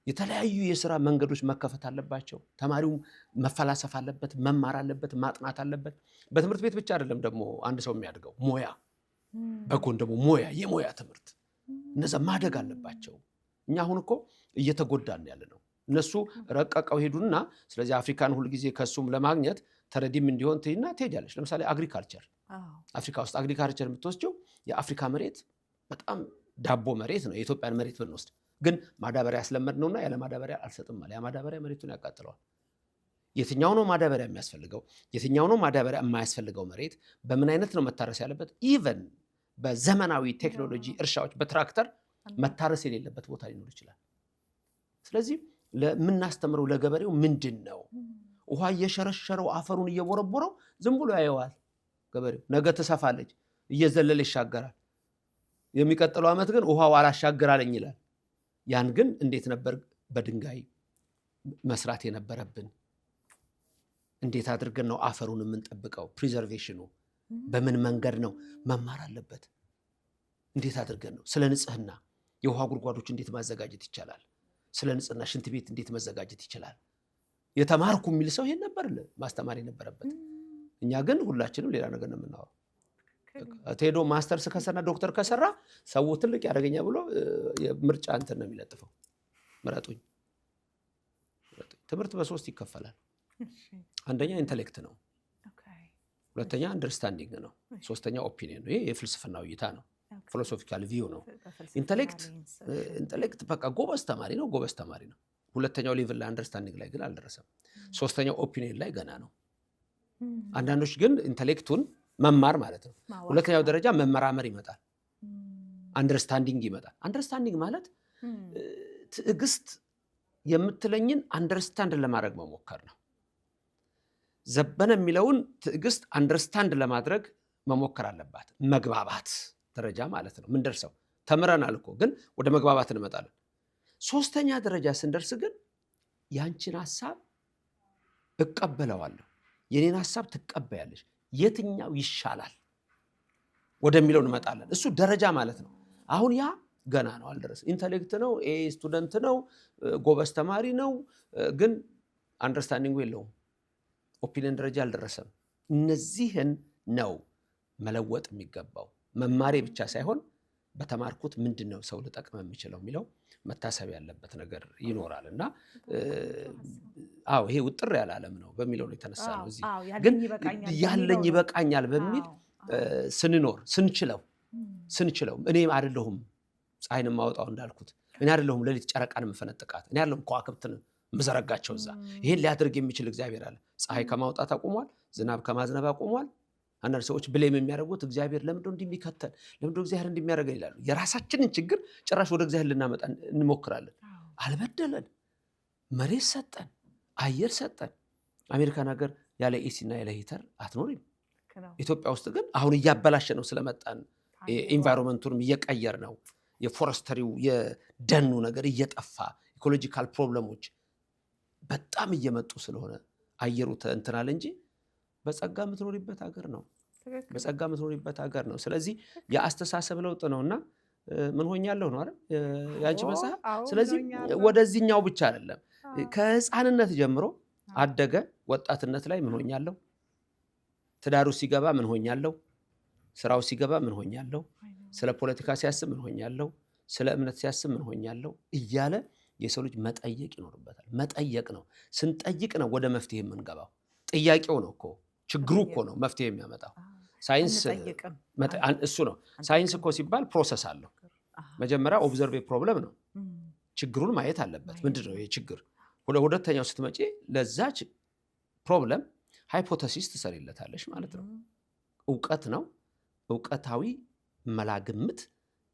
የተለያዩ የስራ መንገዶች መከፈት አለባቸው። ተማሪው መፈላሰፍ አለበት፣ መማር አለበት፣ ማጥናት አለበት። በትምህርት ቤት ብቻ አይደለም ደግሞ አንድ ሰው የሚያድገው፣ ሙያ በጎን ደግሞ የሙያ ትምህርት እነዛ ማደግ አለባቸው። እኛ አሁን እኮ እየተጎዳን ያለ ነው። እነሱ ረቀቀው ሄዱና ስለዚህ አፍሪካን ሁሉ ጊዜ ከሱም ለማግኘት ተረዲም እንዲሆን ትይና ትሄጃለሽ። ለምሳሌ አግሪካልቸር፣ አፍሪካ ውስጥ አግሪካልቸር የምትወስጂው የአፍሪካ መሬት በጣም ዳቦ መሬት ነው። የኢትዮጵያን መሬት ብንወስድ ግን ማዳበሪያ ያስለመድ ነውና ያለ ማዳበሪያ አልሰጥም አለ። ያ ማዳበሪያ መሬቱን ያቃጥለዋል። የትኛው ነው ማዳበሪያ የሚያስፈልገው? የትኛው ነው ማዳበሪያ የማያስፈልገው? መሬት በምን አይነት ነው መታረስ ያለበት? ኢቨን በዘመናዊ ቴክኖሎጂ እርሻዎች በትራክተር መታረስ የሌለበት ቦታ ሊኖር ይችላል። ስለዚህ ለምናስተምረው ለገበሬው ምንድን ነው? ውሃ እየሸረሸረው አፈሩን እየቦረቦረው ዝም ብሎ ያየዋል ገበሬው። ነገ ትሰፋለች፣ እየዘለለ ይሻገራል። የሚቀጥለው ዓመት ግን ውሃው አላሻገራለኝ ይላል። ያን ግን እንዴት ነበር በድንጋይ መስራት የነበረብን? እንዴት አድርገን ነው አፈሩን የምንጠብቀው? ፕሪዘርቬሽኑ በምን መንገድ ነው መማር አለበት? እንዴት አድርገን ነው ስለ ንጽህና የውሃ ጉድጓዶች እንዴት ማዘጋጀት ይቻላል? ስለ ንጽህና ሽንት ቤት እንዴት መዘጋጀት ይችላል? የተማርኩ የሚል ሰው ይሄን ነበር ማስተማር የነበረበት። እኛ ግን ሁላችንም ሌላ ነገር ነው የምናወራው። ቴዶ ማስተርስ ከሰራ ዶክተር ከሰራ ሰው ትልቅ ያደርገኛ ብሎ ምርጫ እንትን ነው የሚለጥፈው። ምረጡኝ። ትምህርት በ3 ይከፈላል። አንደኛ ኢንተሌክት ነው፣ ሁለተኛ አንደርስታንዲንግ ነው፣ ሶስተኛ ኦፒኒየን ነው። ይሄ የፍልስፍናው እይታ ነው፣ ፊሎሶፊካል ቪው ነው። ኢንተሌክት በቃ ጎበዝ ተማሪ ነው። ሁለተኛው ሌቭል ላይ አንደርስታንዲንግ ላይ ግን አልደረሰም። ሶስተኛው ኦፒኒየን ላይ ገና ነው። አንዳንዶች ግን ኢንተሌክቱን መማር ማለት ነው። ሁለተኛው ደረጃ መመራመር ይመጣል፣ አንደርስታንዲንግ ይመጣል። አንደርስታንዲንግ ማለት ትዕግስት የምትለኝን አንደርስታንድ ለማድረግ መሞከር ነው። ዘበነ የሚለውን ትዕግስት አንደርስታንድ ለማድረግ መሞከር አለባት። መግባባት ደረጃ ማለት ነው። ምን ደርሰው ተምረናል እኮ ግን ወደ መግባባት እንመጣለን። ሶስተኛ ደረጃ ስንደርስ ግን ያንቺን ሐሳብ እቀበለዋለሁ፣ የኔን ሐሳብ ትቀበያለሽ፣ የትኛው ይሻላል ወደሚለው እንመጣለን። እሱ ደረጃ ማለት ነው። አሁን ያ ገና ነው፣ አልደረሰም። ኢንተሌክት ነው፣ ስቱደንት ነው፣ ጎበዝ ተማሪ ነው፣ ግን አንደርስታንዲንጉ የለውም። ኦፒኒየን ደረጃ አልደረሰም። እነዚህን ነው መለወጥ የሚገባው። መማሬ ብቻ ሳይሆን በተማርኩት ምንድን ነው ሰው ልጠቅም የሚችለው የሚለው መታሰብ ያለበት ነገር ይኖራል። እና ይሄ ውጥር ያለ ዓለም ነው በሚለው ነው የተነሳ ነው። እዚህ ግን ያለኝ ይበቃኛል በሚል ስንኖር ስንችለው እኔ አይደለሁም ፀሐይን ማወጣው እንዳልኩት፣ እኔ አይደለሁም ሌሊት ጨረቃን የምፈነጥቃት፣ እኔ አይደለሁም ከዋክብትን ምዘረጋቸው እዛ። ይሄን ሊያደርግ የሚችል እግዚአብሔር አለ። ፀሐይ ከማውጣት አቁሟል፣ ዝናብ ከማዝነብ አቁሟል። አንዳንድ ሰዎች ብሌም የሚያደርጉት እግዚአብሔር ለምንድነው እንደሚከተል ለምንድነው እግዚአብሔር እንደሚያደርገን ይላሉ። የራሳችንን ችግር ጭራሽ ወደ እግዚአብሔር ልናመጣ እንሞክራለን። አልበደለን፣ መሬት ሰጠን፣ አየር ሰጠን። አሜሪካን ሀገር ያለ ኤሲና ያለ ሂተር አትኖሪም። ኢትዮጵያ ውስጥ ግን አሁን እያበላሸ ነው ስለመጣን ኢንቫይሮንመንቱንም እየቀየር ነው። የፎረስተሪው የደኑ ነገር እየጠፋ ኢኮሎጂካል ፕሮብለሞች በጣም እየመጡ ስለሆነ አየሩ እንትናል እንጂ በጸጋ የምትኖሪበት ሀገር ነው። በጸጋ የምትኖሪበት ሀገር ነው። ስለዚህ የአስተሳሰብ ለውጥ ነውና ምን ሆኛለሁ ነው አይደል ያንቺ መጽሐፍ። ስለዚህ ወደዚህኛው ብቻ አይደለም፣ ከህፃንነት ጀምሮ አደገ። ወጣትነት ላይ ምን ሆኛለሁ፣ ትዳሩ ሲገባ ምን ሆኛለሁ፣ ስራው ሲገባ ምን ሆኛለሁ፣ ስለ ፖለቲካ ሲያስብ ምን ሆኛለሁ፣ ስለ እምነት ሲያስብ ምን ሆኛለሁ እያለ የሰው ልጅ መጠየቅ ይኖርበታል። መጠየቅ ነው። ስንጠይቅ ነው ወደ መፍትሄ የምንገባው። ጥያቄው ነው እኮ ችግሩ እኮ ነው መፍትሄ የሚያመጣው። ሳይንስ እሱ ነው። ሳይንስ እኮ ሲባል ፕሮሰስ አለው። መጀመሪያ ኦብዘርቭ ፕሮብለም ነው፣ ችግሩን ማየት አለበት። ምንድን ነው ይሄ ችግር? ሁለተኛው ስትመጪ ለዛች ፕሮብለም ሃይፖተሲስ ትሰሪለታለሽ ማለት ነው። እውቀት ነው፣ እውቀታዊ መላግምት።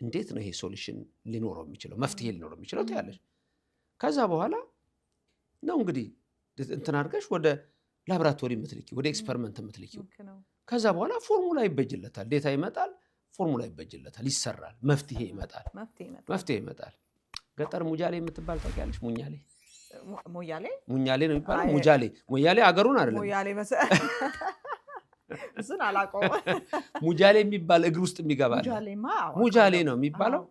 እንዴት ነው ይሄ ሶሉሽን ሊኖረው የሚችለው መፍትሄ ሊኖረው የሚችለው ትያለሽ። ከዛ በኋላ ነው እንግዲህ እንትን አድርገሽ ወደ ላብራቶሪ የምትልኪው፣ ወደ ኤክስፐሪመንት የምትልኪው። ከዛ በኋላ ፎርሙላ ይበጅለታል፣ ዴታ ይመጣል፣ ፎርሙላ ይበጅለታል፣ ይሰራል፣ መፍትሄ ይመጣል። ገጠር ሙጃሌ የምትባል ታውቂያለሽ? ሙኛሌ ነው የሚባለው። ሙጃሌ አገሩን አይደለም። እሱን አላውቀውም። ሙጃሌ የሚባል እግር ውስጥ የሚገባል ሙጃሌ ነው የሚባለው።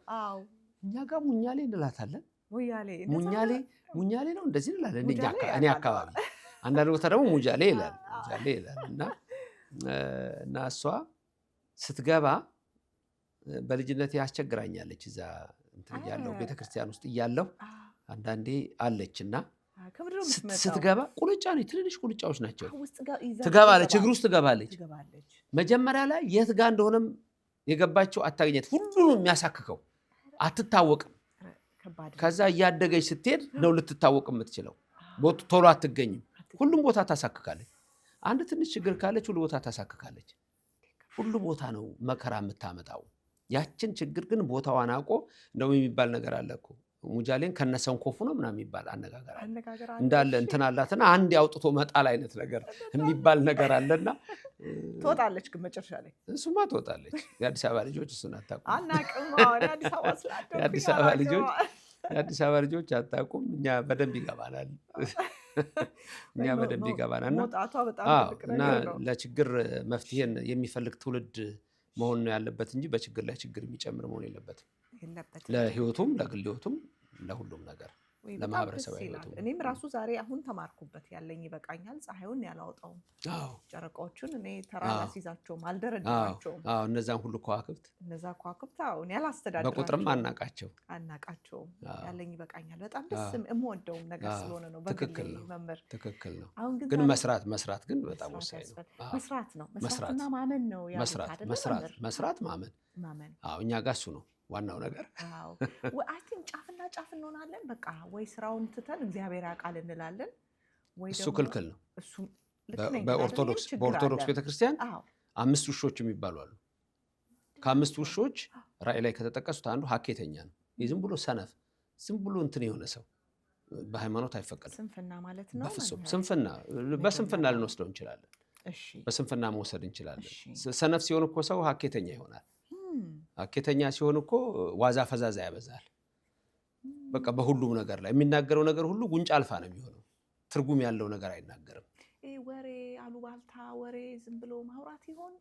እኛ ጋር ሙኛሌ እንላታለን። ሙኛሌ ነው እንደዚህ እንላለን እኔ አካባቢ። አንዳንድ ቦታ ደግሞ ሙጃሌ ይላል። እና እሷ ስትገባ በልጅነት ያስቸግራኛለች። እዛ እንትን እያለሁ ቤተክርስቲያን ውስጥ እያለሁ አንዳንዴ አለችና ስትገባ ቁልጫ ነች፣ ትንንሽ ቁልጫዎች ናቸው። ትገባለች፣ እግር ውስጥ ትገባለች። መጀመሪያ ላይ የት ጋር እንደሆነም የገባቸው አታገኘት። ሁሉም የሚያሳክከው አትታወቅም። ከዛ እያደገች ስትሄድ ነው ልትታወቅ የምትችለው። ቶሎ አትገኝም። ሁሉም ቦታ ታሳክካለች። አንድ ትንሽ ችግር ካለች ሁሉ ቦታ ታሳክካለች። ሁሉ ቦታ ነው መከራ የምታመጣው። ያችን ችግር ግን ቦታዋን አውቆ እንደውም የሚባል ነገር አለ እኮ ሙጃሌን ከነሰንኮፉ ነው ምናምን የሚባል አነጋገር አለ። እንዳለ እንትን አላትና አንድ ያውጥቶ መጣል አይነት ነገር የሚባል ነገር አለና ትወጣለች። ግን መጨረሻ ላይ እሱማ ትወጣለች። የአዲስ አበባ ልጆች እሱን አታውቁም። አናውቅም። የአዲስ አበባ ልጆች የአዲስ አበባ ልጆች አታውቁም፣ እኛ በደንብ ይገባናል። እኛ በደንብ ይገባናል። እና ለችግር መፍትሄን የሚፈልግ ትውልድ መሆን ነው ያለበት እንጂ በችግር ላይ ችግር የሚጨምር መሆን የለበትም። ለህይወቱም፣ ለግል ህይወቱም፣ ለሁሉም ነገር ለማህበረሰብ ህይወቱ። እኔም ራሱ ዛሬ አሁን ተማርኩበት። ያለኝ ይበቃኛል። ፀሐዩን ያላወጣውም፣ ጨረቃዎቹን እኔ ተራ አላስይዛቸውም፣ አልደረድራቸውም። እነዛን ሁሉ ከዋክብት እኔ አላስተዳድራቸውም፣ በቁጥርም አናቃቸውም። ያለኝ ይበቃኛል። በጣም ደስ የምወደውም ነገር ስለሆነ ነው። በግል መምህር ትክክል ነው። ግን መስራት ግን በጣም ወሳኝ ነው። መስራትና ማመን ነው ያሉት። መስራት ማመን። እኛ ጋር እሱ ነው ዋናው ነገር። አይ ቲንክ ጫፍና ጫፍ እንሆናለን። በቃ ወይ ስራውን ትተን እግዚአብሔር ያውቃል እንላለን፣ ወይ እሱ ክልክል ነው። በኦርቶዶክስ ቤተክርስቲያን 5 ውሾች የሚባሉ አሉ። ከ5 ውሾች ራእይ ላይ ከተጠቀሱት አንዱ ሀኬተኛ ነው። ዝም ብሎ ሰነፍ፣ ዝም ብሎ እንትን የሆነ ሰው በሃይማኖት አይፈቀድም። ስንፍና ማለት ነው። በፍጹም በስንፍና ልንወስደው እንችላለን። በስንፍና መውሰድ እንችላለን። ሰነፍ ሲሆን እኮ ሰው ሀኬተኛ ይሆናል። ሀኬተኛ ሲሆን እኮ ዋዛ ፈዛዛ ያበዛል። በቃ በሁሉም ነገር ላይ የሚናገረው ነገር ሁሉ ጉንጭ አልፋ ነው የሚሆነው። ትርጉም ያለው ነገር አይናገርም። ወሬ፣ አሉባልታ ወሬ፣ ዝም ብሎ ማውራት ይሆን?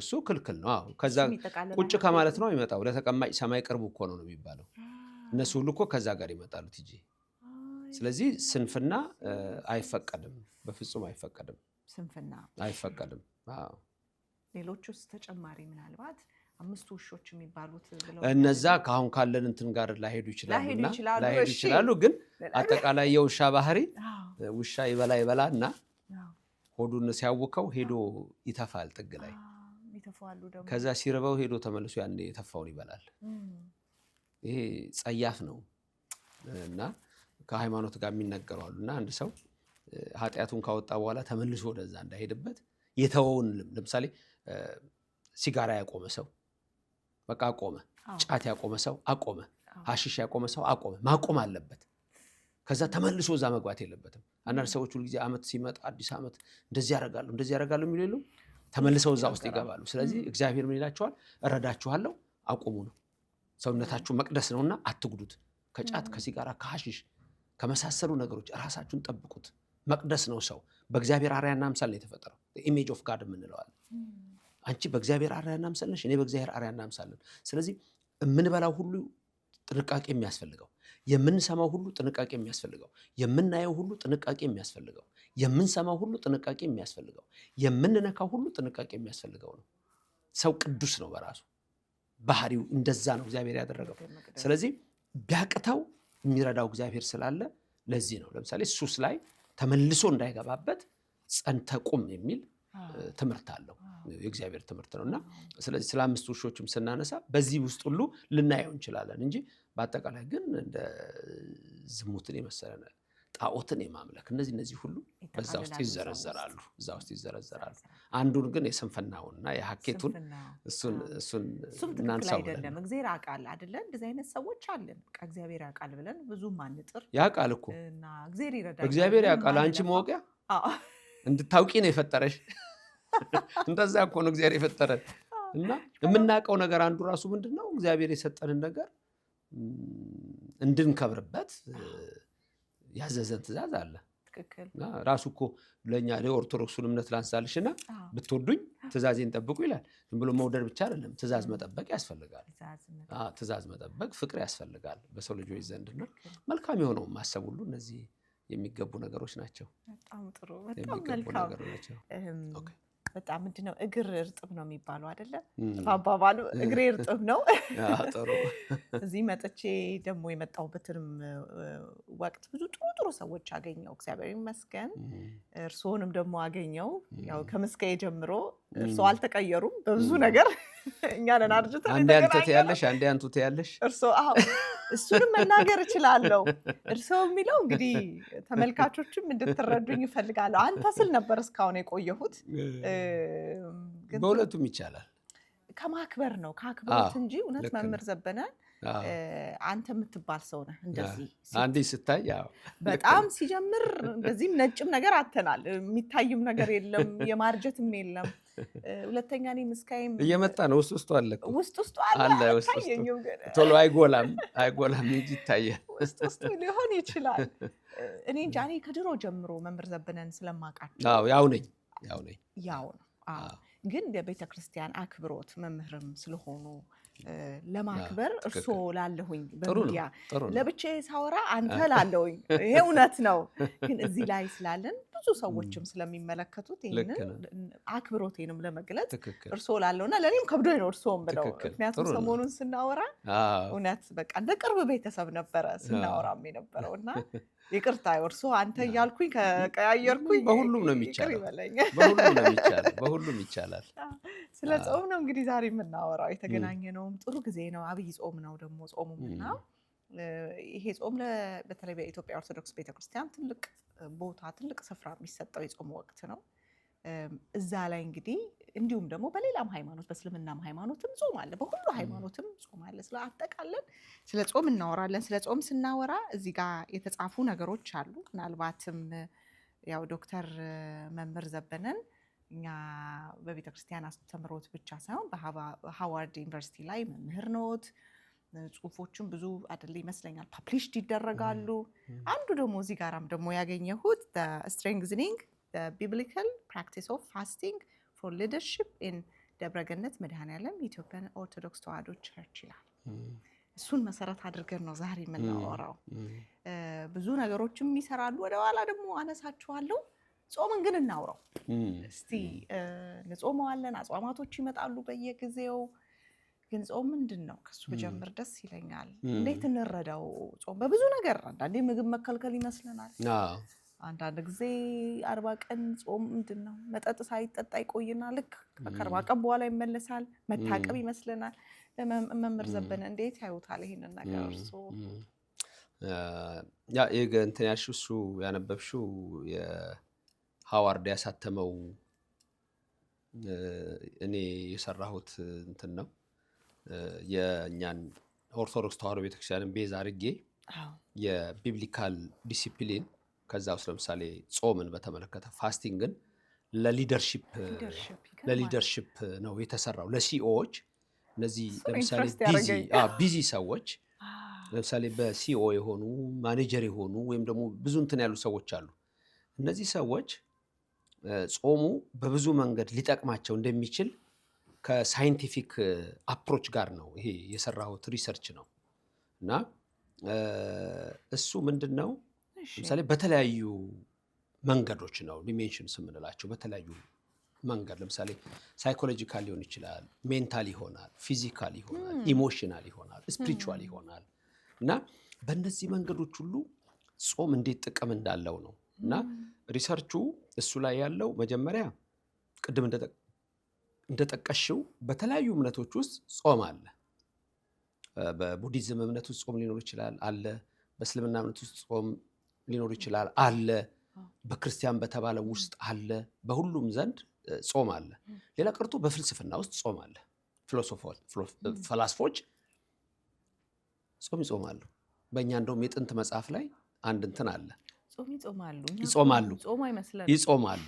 እሱ ክልክል ነው። ከዛ ቁጭ ከማለት ነው የሚመጣው። ለተቀማጭ ሰማይ ቅርቡ እኮ ነው የሚባለው። እነሱ ሁሉ እኮ ከዛ ጋር ይመጣሉ እንጂ። ስለዚህ ስንፍና አይፈቀድም፣ በፍጹም አይፈቀድም። ስንፍና አይፈቀድም። ሌሎች ውስጥ ተጨማሪ ምናልባት 5 ውሾች የሚባሉት ብለው እነዛ ከአሁን ካለን እንትን ጋር ላይሄዱ ይችላሉ። ግን አጠቃላይ የውሻ ባህሪ ውሻ ይበላና ሆዱን ሲያውከው ሄዶ ይተፋል ጥግ ላይ። ከዛ ሲርበው ሄዶ ተመልሶ ያን የተፋውን ይበላል። ይሄ ጸያፍ ነው እና ከሃይማኖት ጋር የሚነገሩ አሉና አንድ ሰው ኃጢአቱን ካወጣ በኋላ ተመልሶ ወደዛ እንዳይሄድበት የተወውን ለምሳሌ ሲጋራ ያቆመ ሰው በቃ አቆመ። ጫት ያቆመ ሰው አቆመ። ሐሺሽ ያቆመ ሰው አቆመ። ማቆም አለበት። ከዛ ተመልሶ እዛ መግባት የለበትም። አንዳንድ ሰዎች ሁሉ ጊዜ ዓመት ሲመጣ አዲስ ዓመት እንደዚህ ያደርጋሉ የሚሉ የሉም። ተመልሰው እዛ ውስጥ ይገባሉ። ስለዚህ እግዚአብሔር ምን ይላቸዋል? እረዳችኋለሁ፣ አቁሙ ነው። ሰውነታችሁ መቅደስ ነውና አትጉዱት። ከጫት ከሲጋራ ከሐሺሽ ከመሳሰሉ ነገሮች ራሳችሁን ጠብቁት። መቅደስ ነው ሰው። በእግዚአብሔር አርአያና አምሳል ነው የተፈጠረው። ኢሜጅ ኦፍ ጋድ የምንለዋል። አንቺ በእግዚአብሔር አርአያና አምሳል ነሽ፣ እኔ በእግዚአብሔር አርአያና አምሳል ነን። ስለዚህ የምንበላው ሁሉ ጥንቃቄ የሚያስፈልገው፣ የምንሰማው ሁሉ ጥንቃቄ የሚያስፈልገው፣ የምናየው ሁሉ ጥንቃቄ የሚያስፈልገው፣ የምንሰማው ሁሉ ጥንቃቄ የሚያስፈልገው፣ የምንነካው ሁሉ ጥንቃቄ የሚያስፈልገው ነው። ሰው ቅዱስ ነው በራሱ ባህሪው፣ እንደዛ ነው እግዚአብሔር ያደረገው። ስለዚህ ቢያቅተው የሚረዳው እግዚአብሔር ስላለ ለዚህ ነው ለምሳሌ ሱስ ላይ ተመልሶ እንዳይገባበት ጸንተ ቁም የሚል ትምህርት አለው። የእግዚአብሔር ትምህርት ነውና ስለዚህ ስለ 5 ውሾችም ስናነሳ በዚህ ውስጥ ሁሉ ልናየው እንችላለን እንጂ በአጠቃላይ ግን እንደ ዝሙትን የመሰለ ጣዖትን የማምለክ እነዚህ ሁሉ በዛ ውስጥ ይዘረዘራሉ። አንዱን ግን የስንፍናውንና የሀኬቱን እሱን እናንሳው አይደለም። እግዚአብሔር ያውቃል አይደለ? እንደዚህ አይነት ሰዎች አለን። በቃ እግዚአብሔር ያውቃል ብለን ብዙም አንጥር። ያውቃል እኮ እና እግዚአብሔር ይረዳል። እግዚአብሔር ያውቃል። አንቺ ማወቂያ እንድታውቂ ነው የፈጠረሽ። እንደዛ እኮ ነው እግዚአብሔር የፈጠረን። እና የምናውቀው ነገር አንዱ ራሱ ምንድነው? እግዚአብሔር የሰጠንን ነገር እንድንከብርበት ያዘዘን ትእዛዝ አለ። ራሱ እኮ ለእኛ ለኦርቶዶክሱን እምነት ላንሳልሽና ብትወዱኝ ትእዛዜን ጠብቁ ይላል። ዝም ብሎ መውደድ ብቻ አይደለም፣ ትእዛዝ መጠበቅ ያስፈልጋል። ትእዛዝ መጠበቅ ፍቅር ያስፈልጋል በሰው ልጆች ዘንድና መልካም የሆነውን ማሰብ ሁሉ እነዚህ የሚገቡ ነገሮች ናቸው። በጣም ጥሩ፣ በጣም መልካም። በጣም ምንድነው እግር እርጥብ ነው የሚባለው አይደለ? አባባሉ እግሬ እርጥብ ነው። ጥሩ። እዚህ መጥቼ ደግሞ የመጣሁበትንም ወቅት ብዙ ጥሩ ሰዎች አገኘው፣ እግዚአብሔር ይመስገን። እርስዎንም ደግሞ አገኘው። ያው ከምስጋዬ ጀምሮ እርስዎ አልተቀየሩም በብዙ ነገር። እኛ ነን አርጅተን አንዴ አንተ ትያለሽ፣ አንዴ አንቱ ትያለሽ። እርስዎ እሱንም መናገር እችላለሁ። እርስዎ የሚለው እንግዲህ ተመልካቾችም እንድትረዱኝ ይፈልጋለሁ። አንተ ስል ነበር እስካሁን የቆየሁት። በሁለቱም ይቻላል። ከማክበር ነው ከአክብሮት እንጂ እውነት መምህር ዘበነ አንተ የምትባል ሰው ነህ። እንደዚህ አንዴ ስታይ በጣም ሲጀምር እንደዚህም ነጭም ነገር አተናል። የሚታይም ነገር የለም፣ የማርጀትም የለም። ሁለተኛ እኔ ምስካዬም እየመጣ ነው። ውስጡ አለ እኮ ውስጡ አለ አይታየኝም፣ ግን ቶሎ አይጎላም እንጂ ይታያል። ውስጡ ሊሆን ይችላል። እኔ እንጃ። እኔ ከድሮ ጀምሮ መምህር ዘበነን ስለማውቃቸው ያው ነው። ግን የቤተክርስቲያን አክብሮት መምህርም ስለሆኑ ለማክበር እርሶ ላለሁኝ በሚዲያ ለብቻዬ ሳወራ አንተ ላለሁኝ ይሄ እውነት ነው። ግን እዚህ ላይ ስላለን ብዙ ሰዎችም ስለሚመለከቱት ይሄንን አክብሮቴንም ለመግለጽ እርሶ ላለውና ለኔም ከብዶኝ ነው እርሶም ብለው። ምክንያቱም ሰሞኑን ስናወራ እውነት በቃ እንደ ቅርብ ቤተሰብ ነበረ ስናወራም የነበረውና ይቅርታ እርሶ አንተ እያልኩኝ ከቀያየርኩኝ በሁሉም ነው የሚቻለው። በሁሉም ይቻላል። ስለ ጾም ነው እንግዲህ ዛሬ የምናወራው። የተገናኘ ነውም ጥሩ ጊዜ ነው። አብይ ጾም ነው ደግሞ ጾሙምና ይሄ ጾም በተለይ በኢትዮጵያ ኦርቶዶክስ ቤተክርስቲያን ትልቅ ቦታ ትልቅ ስፍራ የሚሰጠው የጾም ወቅት ነው። እዛ ላይ እንግዲህ እንዲሁም ደግሞ በሌላም ሃይማኖት በእስልምናም ሃይማኖትም ጾም አለ፣ በሁሉ ሃይማኖትም ጾም አለ። ስለ አጠቃለን ስለ ጾም እናወራለን። ስለ ጾም ስናወራ እዚህ ጋር የተጻፉ ነገሮች አሉ። ምናልባትም ያው ዶክተር መምህር ዘበነን እኛ በቤተክርስቲያን አስተምሮት ብቻ ሳይሆን በሃዋርድ ዩኒቨርሲቲ ላይ መምህር ኖት። ጽሁፎቹም ብዙ አይደል ይመስለኛል ፐብሊሽድ ይደረጋሉ። አንዱ ደግሞ እዚህ ጋራም ደግሞ ያገኘሁት strengthening the biblical practice of fasting for leadership in ደብረገነት መድኃኔዓለም ኢትዮጵያን ኦርቶዶክስ ተዋሕዶ ቸርች ይላል። እሱን መሰረት አድርገን ነው ዛሬ የምናወራው። ብዙ ነገሮችም ይሰራሉ፣ ወደ ኋላ ደግሞ አነሳችኋለሁ። ጾምን ግን እናውራው እስቲ። እንጾመዋለን፣ አጽዋማቶች ይመጣሉ በየጊዜው። ግን ጾም ምንድን ነው? ከሱ ብጀምር ደስ ይለኛል። እንዴት እንረዳው ጾም? በብዙ ነገር አንዳንዴ ምግብ መከልከል ይመስለናል። አንዳንድ ጊዜ 40 ቀን ጾም ምንድን ነው? መጠጥ ሳይጠጣ ይቆይና ልክ ከ40 ቀን በኋላ ይመለሳል። መታቀብ ይመስለናል። መምህር ዘበነ እንዴት ያዩታል ይሄንን ነገር እርሶ? እንትን ያልሽው እሱ ያነበብሽው የሃዋርድ ያሳተመው እኔ የሰራሁት እንትን ነው። የእኛን ኦርቶዶክስ ተዋሕዶ ቤተክርስቲያንን ቤዝ አድርጌ የቢብሊካል ዲሲፕሊን ከዛ ውስጥ ለምሳሌ ጾምን በተመለከተ ፋስቲንግን ለሊደርሺፕ ነው የተሰራው። ለሲኦዎች እነዚህ ለምሳሌ ቢዚ ሰዎች ለምሳሌ በሲኦ የሆኑ ማኔጀር የሆኑ ወይም ደግሞ ብዙ እንትን ያሉ ሰዎች አሉ። እነዚህ ሰዎች ጾሙ በብዙ መንገድ ሊጠቅማቸው እንደሚችል ከሳይንቲፊክ አፕሮች ጋር ነው ይሄ የሰራሁት ሪሰርች ነው። እና እሱ ምንድን ነው ለምሳሌ በተለያዩ መንገዶች ነው ዲሜንሽንስ የምንላቸው። በተለያዩ መንገድ ለምሳሌ ሳይኮሎጂካል ሊሆን ይችላል፣ ሜንታል ይሆናል፣ ፊዚካል ይሆናል፣ ኢሞሽናል ይሆናል፣ ስፒሪቹዋል ይሆናል። እና በእነዚህ መንገዶች ሁሉ ጾም እንዴት ጥቅም እንዳለው ነው። እና ሪሰርቹ እሱ ላይ ያለው መጀመሪያ ቅድም እንደጠቀሽው በተለያዩ እምነቶች ውስጥ ጾም አለ። በቡዲዝም እምነት ውስጥ ጾም ሊኖር ይችላል አለ። በእስልምና እምነት ውስጥ ጾም ሊኖር ይችላል አለ። በክርስቲያን በተባለው ውስጥ አለ። በሁሉም ዘንድ ጾም አለ። ሌላ ቀርቶ በፍልስፍና ውስጥ ጾም አለ። ፈላስፎች ጾም ይጾማሉ። በእኛ እንደውም የጥንት መጽሐፍ ላይ አንድ እንትን አለ። ይጾማሉ።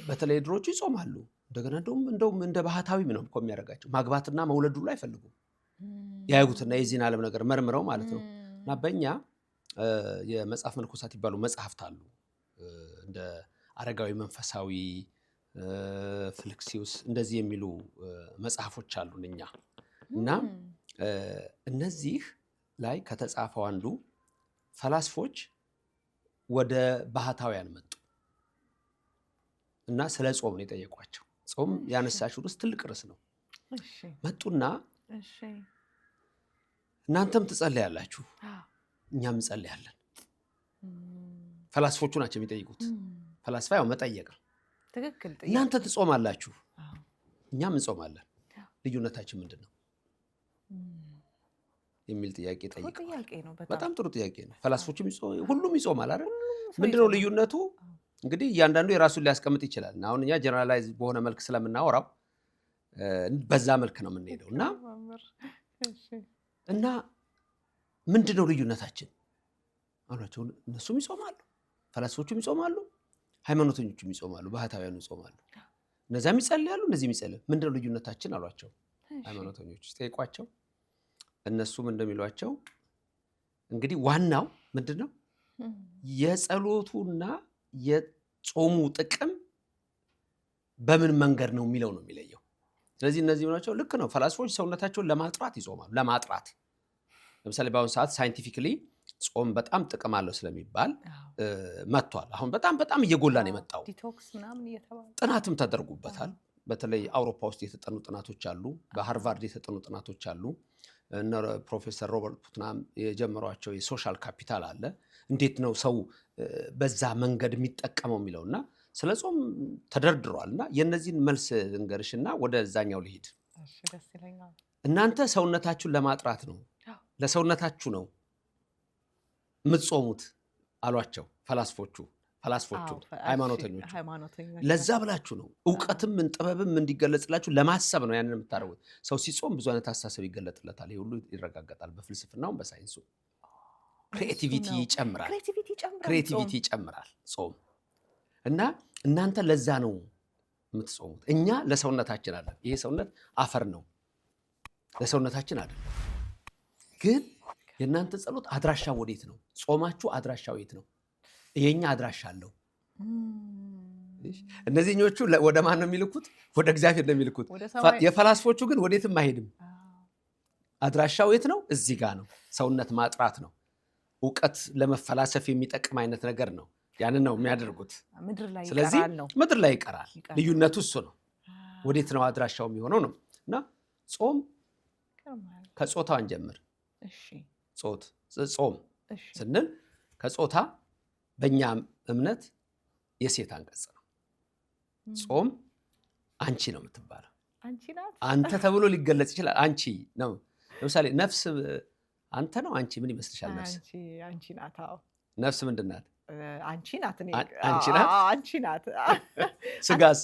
በተለይ ድሮቹ ይጾማሉ። እንደገና እንደውም እንደ ባህታዊም ነው እኮ የሚያደርጋቸው። ማግባትና መውለዱ ላይ አይፈልጉም። ያዩትና የዚህን ዓለም ነገር መርምረው ማለት ነው። እና በእኛ የመጽሐፍ መነኮሳት ይባሉ መጽሐፍት አሉ። እንደ አረጋዊ መንፈሳዊ፣ ፍልክሲዩስ እንደዚህ የሚሉ መጽሐፎች አሉን እኛ። እና እነዚህ ላይ ከተጻፈው አንዱ ፈላስፎች ወደ ባህታውያን መጡ እና ስለ ጾም ነው የጠየቋቸው። ጾም ያነሳችው ርዕስ ትልቅ ርዕስ ነው። መጡና እናንተም ትጸልያላችሁ፣ እኛም እንጸልያለን። ፈላስፎቹ ናቸው የሚጠይቁት። ፈላስፋ ያው መጠየቅ ነው። እናንተ ትጾማላችሁ፣ እኛም እንጾማለን፣ ልዩነታችን ምንድን ነው የሚል ጥያቄ ጠይቀዋል። በጣም ጥሩ ጥያቄ ነው። ፈላስፎችም ሁሉም ይጾማል አይደል? ምንድነው ልዩነቱ? እንግዲህ እያንዳንዱ የራሱን ሊያስቀምጥ ይችላል። አሁን እኛ ጀነራላይዝ በሆነ መልክ ስለምናወራው በዛ መልክ ነው የምንሄደው። እና ምንድነው ልዩነታችን አሏቸው። እነሱም ይጾማሉ፣ ፈላስፎቹም ይጾማሉ፣ ሃይማኖተኞቹም ይጾማሉ፣ ባህታውያኑ ይጾማሉ። እነዚያም ይጸልያሉ፣ እነዚህም ይጸልያሉ። ምንድነው ልዩነታችን አሏቸው ሃይማኖተኞች ሲጠይቋቸው። እነሱም እንደሚሏቸው እንግዲህ ዋናው ምንድነው የጸሎቱና የጾሙ ጥቅም በምን መንገድ ነው የሚለው ነው የሚለየው። ስለዚህ እነዚህ ናቸው ልክ ነው። ፈላስፎች ሰውነታቸውን ለማጥራት ይጾማሉ። ለማጥራት ለምሳሌ በአሁኑ ሰዓት ሳይንቲፊክሊ ጾም በጣም ጥቅም አለው ስለሚባል መጥቷል። አሁን በጣም እየጎላ ነው የመጣው። ዲቶክስ ምናምን እየተባለ ጥናትም ተደርጎበታል። በተለይ አውሮፓ ውስጥ የተጠኑ ጥናቶች አሉ፣ በሃርቫርድ የተጠኑ ጥናቶች አሉ። እነ ፕሮፌሰር ሮበርት ፑትናም የጀመሯቸው የሶሻል ካፒታል አለ። እንዴት ነው ሰው በዛ መንገድ የሚጠቀመው የሚለውና ስለ ጾም ተደርድሯል። እና የነዚህን መልስ እንገርሽና ወደዛኛው ልሂድ። እናንተ ሰውነታችሁን ለማጥራት ነው፣ ለሰውነታችሁ ነው የምትጾሙት አሏቸው ፈላስፎቹ ሃይማኖተኞቹ። ለዛ ብላችሁ ነው እውቀትም ጥበብም እንዲገለጽላችሁ ለማሰብ ነው ያንን የምታደርጉት። ሰው ሲጾም ብዙ አይነት አስተሳሰብ ይገለጥለታል። ይሄ ሁሉ ይረጋገጣል በፍልስፍናውም በሳይንሱ። ክሬቲቪቲ ይጨምራል ጾም። እና እናንተ ለዛ ነው የምትጾሙት። እኛ ለሰውነታችን አይደለም። ይሄ ሰውነት አፈር ነው፣ ለሰውነታችን አይደለም። ግን የእናንተ ጸሎት አድራሻ ወዴት ነው? ጾማችሁ አድራሻው የት ነው? የኛ አድራሻ አለው። እነዚህኞቹ ወደ ማን ነው የሚልኩት? ወደ እግዚአብሔር ነው የሚልኩት። የፈላስፎቹ ግን ወዴትም አይሄድም። አድራሻው የት ነው? እዚህ ጋር ነው። ሰውነት ማጥራት ነው። እውቀት ለመፈላሰፍ የሚጠቅም አይነት ነገር ነው። ያንን ነው የሚያደርጉት። ስለዚህ ምድር ላይ ይቀራል። ልዩነቱ እሱ ነው። ወዴት ነው አድራሻው የሚሆነው ነው። እና ጾም ከጾታው እንጀምር። ጾም ስንል ከጾታ በእኛ እምነት የሴት አንቀጽ ነው። ጾም አንቺ ነው የምትባለው። አንተ ተብሎ ሊገለጽ ይችላል። አንቺ ነው። ለምሳሌ ነፍስ አንተ ነው። አንቺ ምን ይመስልሻል? ነፍስ ምንድን ናት? አንቺ ናት። አንቺ ናት። ስጋስ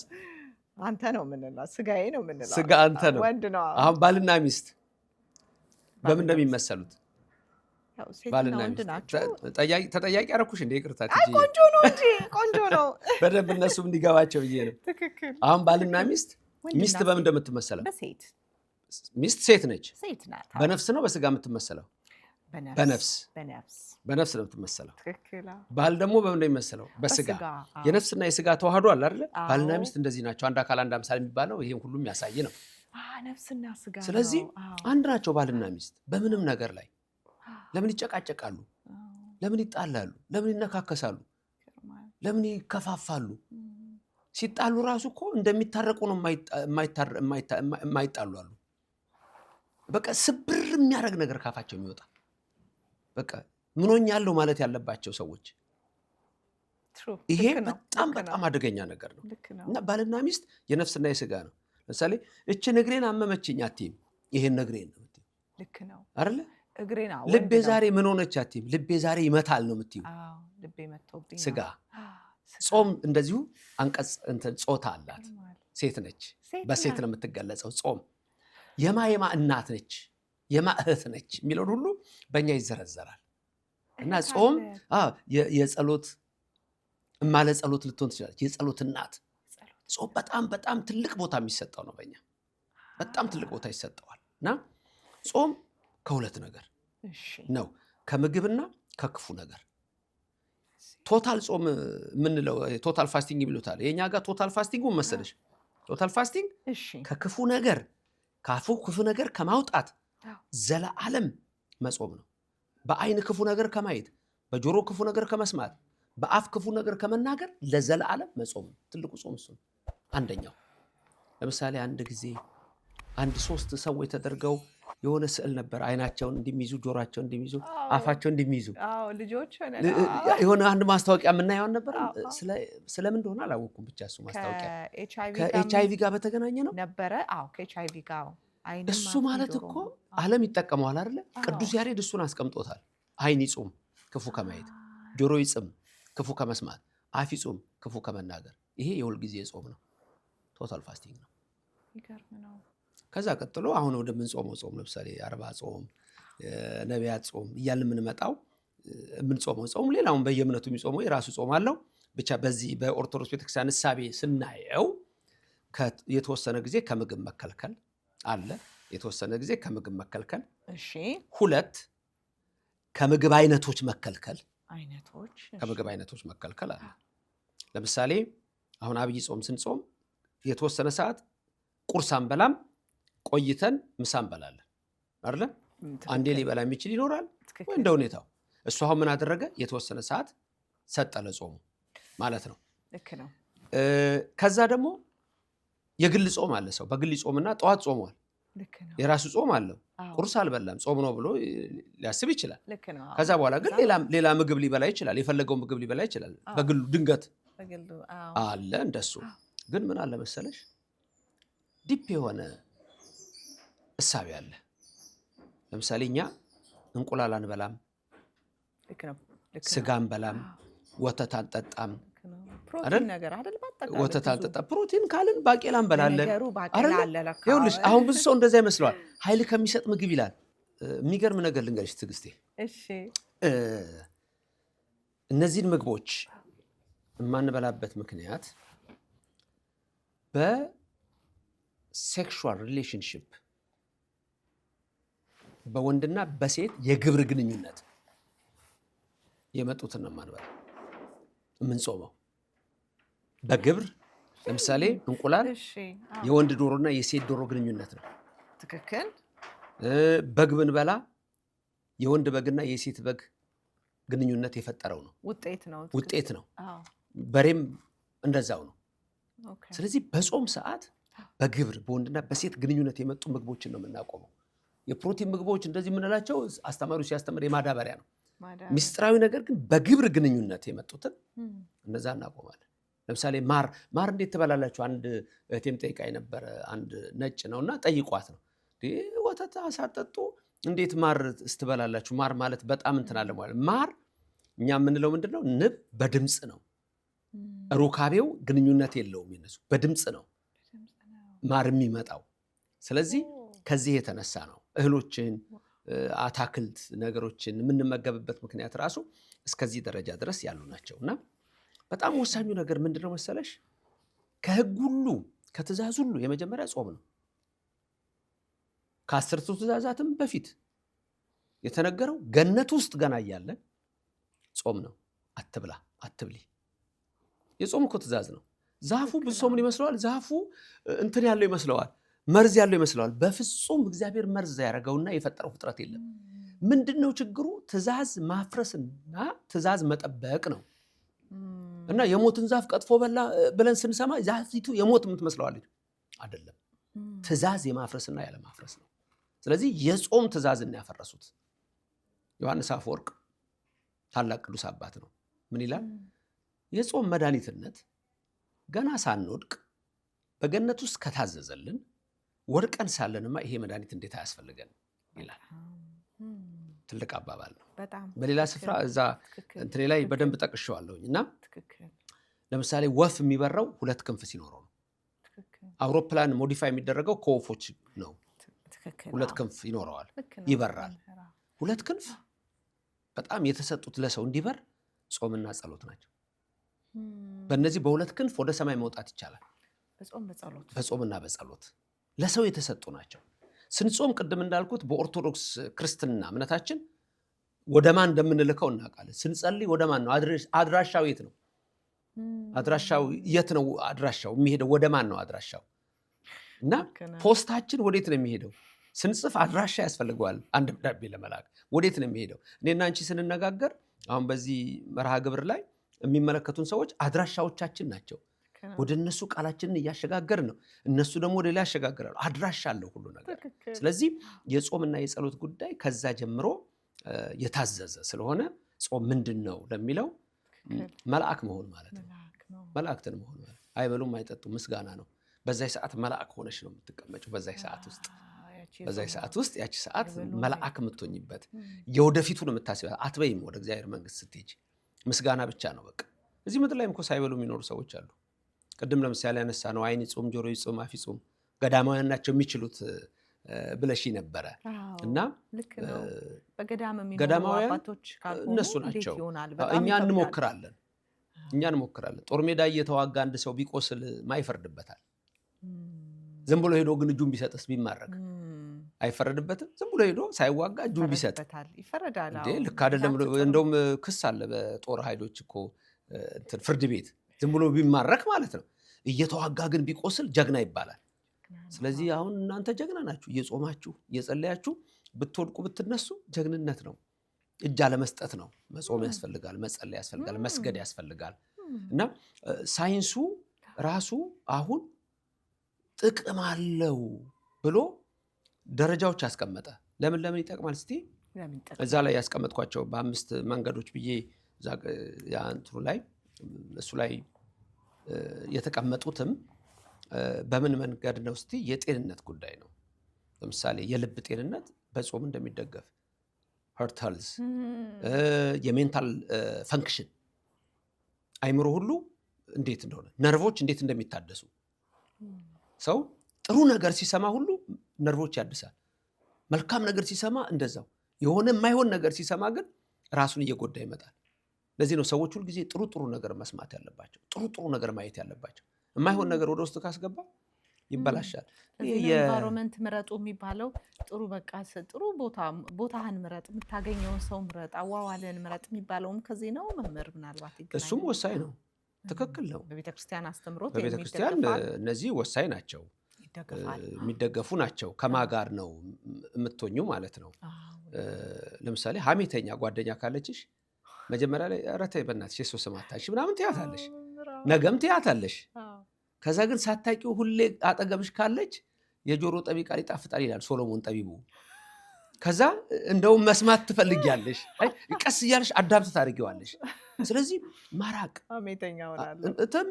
አንተ ነው የምንለው። ስጋዬ ነው የምንለው። ስጋ አንተ ነው። ወንድ ነው። አሁን ባልና ሚስት በምን እንደሚመሰሉት ባልና ሚስት ተጠያቂ አደረኩሽ እንደ ይቅርታ። ቆንጆ ነው እንጂ ቆንጆ ነው። በደንብ እነሱም እንዲገባቸው ብዬ ነው። አሁን ባልና ሚስት በምን እንደምትመሰለው? ሚስት ሴት ነች። በነፍስ ነው በስጋ የምትመሰለው? በነፍስ ነው የምትመሰለው። ባል ደግሞ በምን እንደሚመሰለው? በስጋ። የነፍስና የስጋ ተዋህዶ አለ አይደለ? ባልና ሚስት እንደዚህ ናቸው። አንድ አካል አንድ አምሳል የሚባለው ይሄን ሁሉ የሚያሳይ ነው። ነፍስና ስጋ። ስለዚህ አንድ ናቸው ባልና ሚስት በምንም ነገር ላይ። ለምን ይጨቃጨቃሉ? ለምን ይጣላሉ? ለምን ይነካከሳሉ? ለምን ይከፋፋሉ? ሲጣሉ ራሱ እኮ እንደሚታረቁ ነው የማይጣሉ አሉ። በቃ ስብር የሚያደርግ ነገር ካፋቸው የሚወጣ በቃ ምኖኛለሁ ማለት ያለባቸው ሰዎች። ይሄ በጣም አደገኛ ነገር ነው። እና ባልና ሚስት የነፍስና የስጋ ነው። ለምሳሌ እችን እግሬን አመመችኝ አትይም፣ ይሄን እግሬን ነው የምትይው። ልክ ነው አይደለ? ልቤ ዛሬ ምን ሆነች አትይም፣ ልቤ ዛሬ ይመታል ነው የምትይው። ስጋ። ጾም እንደዚሁ አንቀጽ ጾታ አላት። ሴት ነች፣ በሴት ነው የምትገለጸው። ጾም የማ እናት ነች፣ የማ እህት ነች የሚለውን ሁሉ በእኛ ይዘረዘራል። እና ጾም የጸሎት እማለ ጸሎት ልትሆን ትችላለች። የጸሎት እናት ጾም በጣም ትልቅ ቦታ የሚሰጠው ነው። በእኛ በጣም ትልቅ ቦታ ይሰጠዋል። እና ጾም ከሁለት ነገር ነው፣ ከምግብና ከክፉ ነገር። ቶታል ጾም የምንለው ቶታል ፋስቲንግ ይብሉታል። የኛ ጋር ቶታል ፋስቲንግ ምን መሰለሽ? ቶታል ፋስቲንግ ከክፉ ነገር ክፉ ነገር ከማውጣት ዘለዓለም መጾም ነው። በአይን ክፉ ነገር ከማየት፣ በጆሮ ክፉ ነገር ከመስማት፣ በአፍ ክፉ ነገር ከመናገር ለዘለዓለም መጾም ነው። ትልቁ ጾም እሱ ነው። አንደኛው ለምሳሌ አንድ ጊዜ 3 ሰዎች ተደርገው የሆነ ስዕል ነበር። አይናቸውን እንዲሚይዙ፣ ጆሮአቸውን እንዲሚይዙ፣ አፋቸውን እንዲሚይዙ ልጆች የሆነ አንድ ማስታወቂያ የምናየውን ነበር። ስለምን እንደሆነ አላወኩም። ብቻ እሱ ማስታወቂያ ከኤችአይቪ ጋር በተገናኘ ነው ነበረ። ከኤችአይቪ ጋር እሱ ማለት እኮ ዓለም ይጠቀመዋል አይደለ? ቅዱስ ያሬድ እሱን አስቀምጦታል። አይን ይጹም ክፉ ከማየት፣ ጆሮ ይጽም ክፉ ከመስማት፣ አፍ ይጹም ክፉ ከመናገር። ይሄ የሁልጊዜ ጾም ነው። ቶታል ፋስቲንግ ነው። ይገርም ነው። ከዛ ቀጥሎ አሁን ወደምንጾመው ጾም ለምሳሌ 40 ጾም፣ ነቢያት ጾም እያልን የምንመጣው የምንጾመው ጾም ሌላውን በየእምነቱ የሚጾመው የራሱ ጾም አለው። ብቻ በዚህ በኦርቶዶክስ ቤተክርስቲያን እሳቤ ስናየው የተወሰነ ጊዜ ከምግብ መከልከል አለ። የተወሰነ ጊዜ ከምግብ መከልከል። እሺ 2 ከምግብ አይነቶች መከልከል። ከምግብ እሺ አይነቶች መከልከል አለ። ለምሳሌ አሁን አብይ ጾም ስንጾም የተወሰነ ሰዓት ቁርስ አንበላም፣ ቆይተን ምሳ እንበላለን አይደል? አንዴ ትክክል ሊበላ የሚችል ይኖራል ወይ ትክክል እንደ ሁኔታው። እሱ አሁን ምን አደረገ? የተወሰነ ሰዓት ሰጠ ለጾሙ ማለት ነው። ልክ ነው። ከዛ ደግሞ የግል ጾም አለ። ሰው በግል ጾምና ጠዋት ጾሟል፣ ልክ ነው። የራሱ ጾም አለው። አዎ ቁርስ አልበላም ጾም ነው ብሎ ሊያስብ ይችላል። ልክ ነው። ከዛ አዎ በኋላ ግን ከዛ ሌላ ምግብ ሊበላ ይችላል። የፈለገው ምግብ ሊበላ ይችላል አዎ በግሉ ድንገት በግሉ አዎ አለ እንደሱ። አዎ ግን ምን አለ መሰለሽ ዲፕ የሆነ እሳቤ አለ። ለምሳሌ እኛ እንቁላል አንበላም፣ ልክ ነው። ልክ ነው። ስጋ አንበላም፣ አዎ ወተት አንጠጣም ልክ ነው። ፕሮቲን አይደል? ነገር አይደል? በአጠቃላይ ወተት ብዙ አንጠጣም። ፕሮቲን ካልን ባቄላ እንበላለን ለነገሩ ባቄላ አይደል? አለ ለካ። ይኸውልሽ አሁን ብዙ ሰው እንደዛ ይመስለዋል። ኃይል ከሚሰጥ ምግብ ይላል። የሚገርም ነገር ልንገርሽ ትዕግስቴ፣ እሺ እ፣ እነዚህን ምግቦች የማንበላበት ምክንያት በሴክሹዋል ሪሌሽንሽፕ በወንድና በሴት የግብር ግንኙነት የመጡትን ነው የማንበላ የምንጾመው። በግብር ለምሳሌ እንቁላል እሺ አዎ የወንድ ዶሮና የሴት ዶሮ ግንኙነት ነው። ትክክል በግ ብንበላ የወንድ በግና የሴት በግ ግንኙነት የፈጠረው ነው፣ ውጤት ነው። ውጤት ትክክል ነው። አዎ በሬም እንደዛው ነው። ኦኬ ስለዚህ በጾም ሰዓት በግብር በወንድና በሴት ግንኙነት የመጡ ምግቦችን ነው የምናቆመው። የፕሮቲን ምግቦች እንደዚህ የምንላቸው አስተማሪው ሲያስተምር የማዳበሪያ ነው። ማዳበሪያ ሚስጥራዊ ነገር ግን በግብር ግንኙነት የመጡትን እም፣ እነዛ እናቆማለን። ለምሳሌ ማር እንዴት ትበላላችሁ? አንድ እህቴም ጠይቃኝ ነበረ። አንድ ነጭ ነውና ጠይቋት ነው ወተት አሳጠጡ እንዴት ማር ስትበላላችሁ? ማር ማለት በጣም እንትን አለ ማለት ማር እኛ የምንለው ምንድን ነው? ንብ በድምፅ ነው። እም፣ ሩካቤው ግንኙነት የለውም። የነሱ በድምፅ ነው ድምፅ ነው። ማር የሚመጣው። ስለዚህ ኦ ከዚህ የተነሳ ነው እህሎችን አታክልት ነገሮችን የምንመገብበት ምክንያት ራሱ እስከዚህ ደረጃ ድረስ ያሉ ናቸው። እና በጣም ወሳኙ ነገር ምንድን ነው መሰለሽ? ከህግ ሁሉ ከትእዛዝ ሁሉ የመጀመሪያ ጾም ነው። ከ10ቱ ትእዛዛትም በፊት የተነገረው ገነት ውስጥ ገና እያለን ጾም ነው። አትብላ አትብሊ። የጾም እኮ ትእዛዝ ነው። ዛፉ ብዙ ሰው ምን ይመስለዋል? ዛፉ እንትን ያለው ይመስለዋል፣ መርዝ ያለው ይመስለዋል። በፍጹም እግዚአብሔር መርዝ ያደረገውና የፈጠረው ፍጥረት የለም። ምንድን ነው ችግሩ? ትእዛዝ ማፍረስና ትእዛዝ መጠበቅ ነው። እና የሞትን ዛፍ ቀጥፎ በላ ብለን ስንሰማ ዛፊቱ የሞት የምትመስለዋለች። አይደለም፣ ትእዛዝ የማፍረስና ያለማፍረስ ነው። ስለዚህ የጾም ትእዛዝን ያፈረሱት ዮሐንስ አፈወርቅ ታላቅ ቅዱስ አባት ነው። ምን ይላል? የጾም መድኃኒትነት ገና ሳንወድቅ በገነት ውስጥ ከታዘዘልን ወድቀን ሳለንማ ይሄ መድኃኒት እንዴት አያስፈልገን ይላል። ትልቅ አባባል ነው። በሌላ ስፍራ እዛ እንትኔ ላይ በደንብ ጠቅሼዋለሁኝ። እና ለምሳሌ ወፍ የሚበራው 2 ክንፍ ሲኖረው ነው። አውሮፕላን ሞዲፋይ የሚደረገው ከወፎች ነው። 2 ክንፍ ይኖረዋል፣ ይበራል። 2 ክንፍ በጣም የተሰጡት ለሰው እንዲበር ጾምና ጸሎት ናቸው። በእነዚህ በ2 ክንፍ ወደ ሰማይ መውጣት ይቻላል። በጾምና በጸሎት ለሰው የተሰጡ ናቸው። ስንጾም ቅድም እንዳልኩት በኦርቶዶክስ ክርስትና እምነታችን ወደ ማን እንደምንልከው እናውቃለን። ስንጸልይ ወደ ማን ነው? አድራሻው የት ነው? አድራሻው የት ነው? አድራሻው የሚሄደው ወደ ማን ነው? አድራሻው እና ፖስታችን ወዴት ነው የሚሄደው? ስንጽፍ አድራሻ ያስፈልገዋል። አንድ ደብዳቤ ለመላክ ወዴት ነው የሚሄደው? እኔና አንቺ ስንነጋገር አሁን በዚህ መርሃ ግብር ላይ የሚመለከቱን ሰዎች አድራሻዎቻችን ናቸው። ወደ እነሱ ቃላችንን እያሸጋገርን ነው፣ እነሱ ደግሞ ወደ ላይ ያሸጋግራሉ። አድራሻ አለው ሁሉ ነገር። ስለዚህ የጾምና የጸሎት ጉዳይ ከዛ ጀምሮ የታዘዘ ስለሆነ ጾም ምንድን ነው ለሚለው መልአክ መሆን ማለት ነው። መላእክትን መሆን ማለት አይበሉም አይጠጡም፣ ምስጋና ነው። በዛይ ሰዓት መልአክ ሆነሽ ነው የምትቀመጪው። በዛይ ሰዓት ውስጥ ያቺ ሰዓት መልአክ የምትሆኝበት የወደፊቱን የምታስቢው አትበይም። ወደ እግዚአብሔር መንግስት ስትሄጂ ምስጋና ብቻ ነው በቃ። እዚህ ምድር ላይም እኮ ሳይበሉ የሚኖሩ ሰዎች አሉ። ቅድም ለምሳሌ ያነሳ ነው አይን ጾም፣ ጆሮ ጾም፣ አፍ ጾም ገዳማውያን ናቸው የሚችሉት ብለሽ ነበረ። እና ገዳማውያን እነሱ ናቸው። እኛ እንሞክራለን። ጦር ሜዳ እየተዋጋ አንድ ሰው ቢቆስል ማይፈርድበታል ዝም ብሎ ሄዶ ግን እጁን ቢሰጥስ ቢማረክ አይፈረድበትም? ዝም ብሎ ሄዶ ሳይዋጋ እጁን ቢሰጥ ይፈረዳል እንዴ? ልክ አይደለም። እንደውም ክስ አለ በጦር ኃይሎች እኮ እንትን ፍርድ ቤት ዝም ብሎ ቢማረክ ማለት ነው። እየተዋጋ ግን ቢቆስል ጀግና ይባላል። ስለዚህ አሁን እናንተ ጀግና ናችሁ፣ እየጾማችሁ እየጸለያችሁ ብትወድቁ ብትነሱ ጀግንነት ነው። እጅ አለመስጠት ነው። መጾም ያስፈልጋል፣ መጸለይ ያስፈልጋል፣ መስገድ ያስፈልጋል። እና ሳይንሱ ራሱ አሁን ጥቅም አለው ብሎ ደረጃዎች ያስቀመጠ። ለምን ይጠቅማል? እስቲ እዛ ላይ ያስቀመጥኳቸው በ5 መንገዶች ብዬ እንትኑ ላይ እሱ ላይ የተቀመጡትም በምን መንገድ ነው? እስቲ የጤንነት ጉዳይ ነው። ለምሳሌ የልብ ጤንነት በጾም እንደሚደገፍ፣ ሀርት ሄልዝ፣ የሜንታል ፈንክሽን አይምሮ ሁሉ እንዴት እንደሆነ፣ ነርቮች እንዴት እንደሚታደሱ፣ ሰው ጥሩ ነገር ሲሰማ ሁሉ ነርቮች ያድሳል። መልካም ነገር ሲሰማ እንደዛው፣ የሆነ የማይሆን ነገር ሲሰማ ግን ራሱን እየጎዳ ይመጣል። ለዚህ ነው ሰዎች ሁል ጊዜ ጥሩ ነገር መስማት ያለባቸው፣ ጥሩ ነገር ማየት ያለባቸው። የማይሆን ነገር ወደ ውስጥ ካስገባ ይበላሻል። የኢንቫይሮንመንት ምረጡ የሚባለው ጥሩ ቦታህን ምረጥ፣ የምታገኘውን ሰው ምረጥ፣ አዋዋልን ምረጥ የሚባለውም ከዚህ ነው። መምህር ምናልባት እሱም ወሳኝ ነው። ትክክል ነው። በቤተክርስቲያን አስተምሮት በቤተክርስቲያን እነዚህ ወሳኝ ናቸው፣ የሚደገፉ ናቸው። ከማጋር ነው የምትሆኙ ማለት ነው። ለምሳሌ ሀሜተኛ ጓደኛ ካለችሽ መጀመሪያ ላይ ኧረ ተይ በእናትሽ የሰው ስም አታንሺ ምናምን ትያታለሽ፣ ነገም ትያታለሽ። ከዛ ግን ሳታውቂው ሁሌ አጠገብሽ ካለች የጆሮ ጠቢ ቃል ይጣፍጣል ይላል ሶሎሞን ጠቢቡ። ከዛ እንደውም መስማት ትፈልጊያለሽ፣ ቀስ እያለሽ አዳምት ታደርጊዋለሽ። ስለዚህ ማራቅ